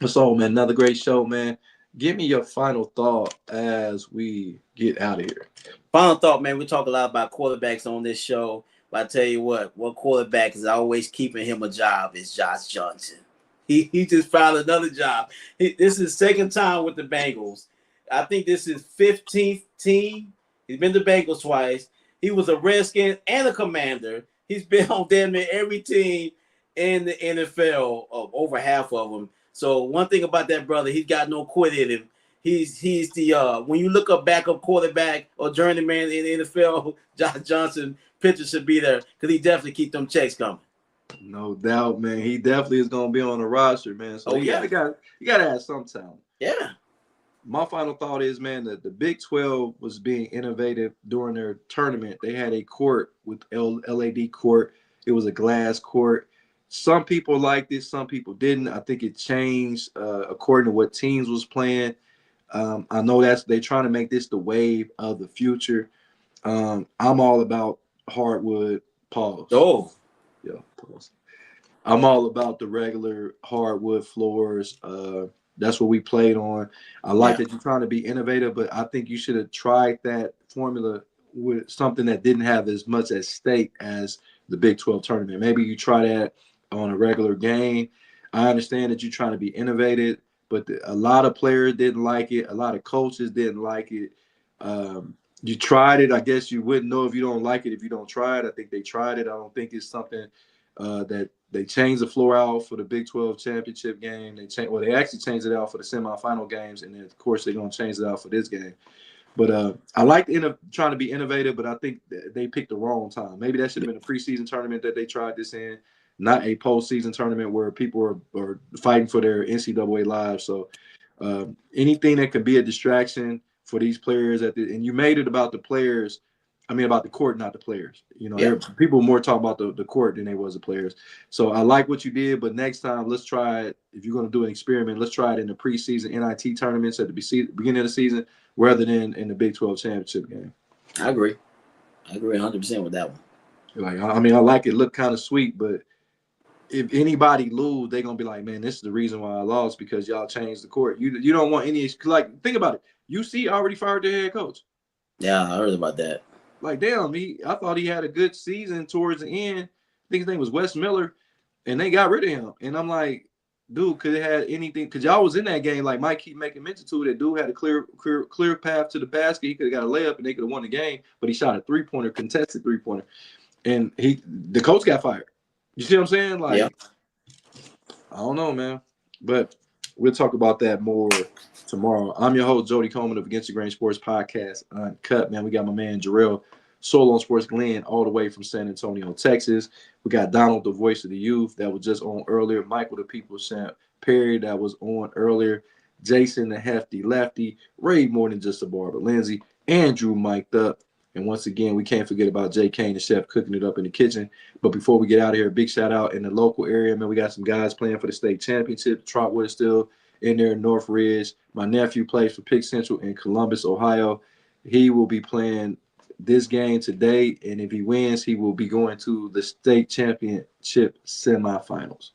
But so, man, another great show, man. Give me your final thought as we get out of here. Final thought, man. We talk a lot about quarterbacks on this show, but I tell you what quarterback is always keeping him a job is Josh Johnson. He just found another job. This is second time with the Bengals. I think this is 15th team. He's been to Bengals twice. He was a Redskin and a Commander. He's been on damn near every team in the NFL, over half of them. So one thing about that brother, he's got no quit in him. He's the when you look up backup quarterback or journeyman in the NFL, Josh Johnson picture should be there because he definitely keep them checks coming. No doubt, man. He definitely is gonna be on the roster, man. So you gotta have some talent. Yeah. My final thought is, man, that the Big 12 was being innovative during their tournament. They had a court with LAD court. It was a glass court. Some people liked it, some people didn't. I think it changed according to what teams was playing. I know they're trying to make this the wave of the future. I'm all about hardwood. Pause. Oh. Yeah, pause. I'm all about the regular hardwood floors. That's what we played on. I like that you're trying to be innovative, but I think you should have tried that formula with something that didn't have as much at stake as the Big 12 tournament. Maybe you try that on a regular game. I understand that you're trying to be innovative, but a lot of players didn't like it. A lot of coaches didn't like it. You tried it. I guess you wouldn't know if you don't like it if you don't try it. I think they tried it. I don't think it's something that they changed the floor out for the Big 12 championship game. They actually changed it out for the semifinal games, and then of course they're gonna change it out for this game. But I like trying to be innovative, but I think they picked the wrong time. Maybe that should have been a preseason tournament that they tried this in, not a postseason tournament where people are fighting for their NCAA lives. So anything that could be a distraction for these players and you made it about the players. I mean, about the court, not the players. You know, people more talk about the court than they was the players. So I like what you did, but next time let's try it. If you're going to do an experiment, let's try it in the preseason NIT tournaments at the beginning of the season rather than in the Big 12 championship game. I agree 100% with that one. Like, I mean, I like it. Look kind of sweet, but if anybody lose, they're going to be like, man, this is the reason why I lost because y'all changed the court. You don't want any – like, think about it. UC already fired their head coach. Yeah, I heard about that. Like, damn, I thought he had a good season towards the end. I think his name was Wes Miller, and they got rid of him. And I'm like, dude, could it have anything? Because y'all was in that game, like Mike keep making mention to it. That dude had a clear path to the basket. He could have got a layup, and they could have won the game. But he shot a three-pointer, contested three-pointer. And the coach got fired. You see what I'm saying? Like, I don't know, man. But we'll talk about that more tomorrow. I'm your host, Jody Coleman of Against the Grain Sports Podcast, Uncut, man. We got my man, Jarrell Soul on Sports Glenn, all the way from San Antonio, Texas. We got Donald, the voice of the youth, that was just on earlier. Michael, the People's Champ Perry, that was on earlier. Jason, the Hefty Lefty. Ray, more than just a barber. Lindsay, Andrew, mic'd up. And once again, we can't forget about Jay Kane, the chef, cooking it up in the kitchen. But before we get out of here, big shout out in the local area, man. We got some guys playing for the state championship. Trotwood is still in there in North Ridge. My nephew plays for Pick Central in Columbus, Ohio. He will be playing this game today, and if he wins, he will be going to the state championship semifinals.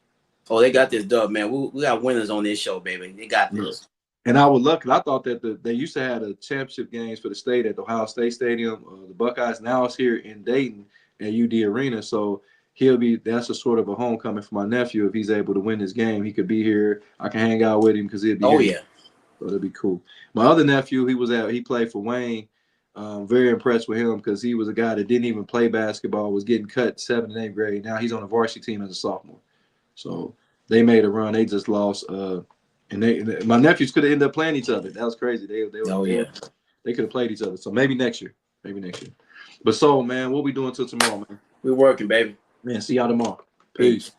Oh, they got this dub, man. We got winners on this show, baby. They got this. And I would love, because I thought that they used to have the championship games for the state at the Ohio State Stadium, the Buckeyes. Now it's here in Dayton at UD Arena. So that's a sort of a homecoming for my nephew. If he's able to win this game, he could be here. I can hang out with him because he'll be here. Yeah. So that'd be cool. My other nephew, he played for Wayne. Very impressed with him because he was a guy that didn't even play basketball, was getting cut 7th and 8th grade. Now he's on the varsity team as a sophomore. So they made a run. They just lost. And my nephews could have ended up playing each other. That was crazy. They could have played each other. So maybe next year. But so, man, what we doing till tomorrow, man? We're working, baby. Man, see y'all tomorrow. Peace.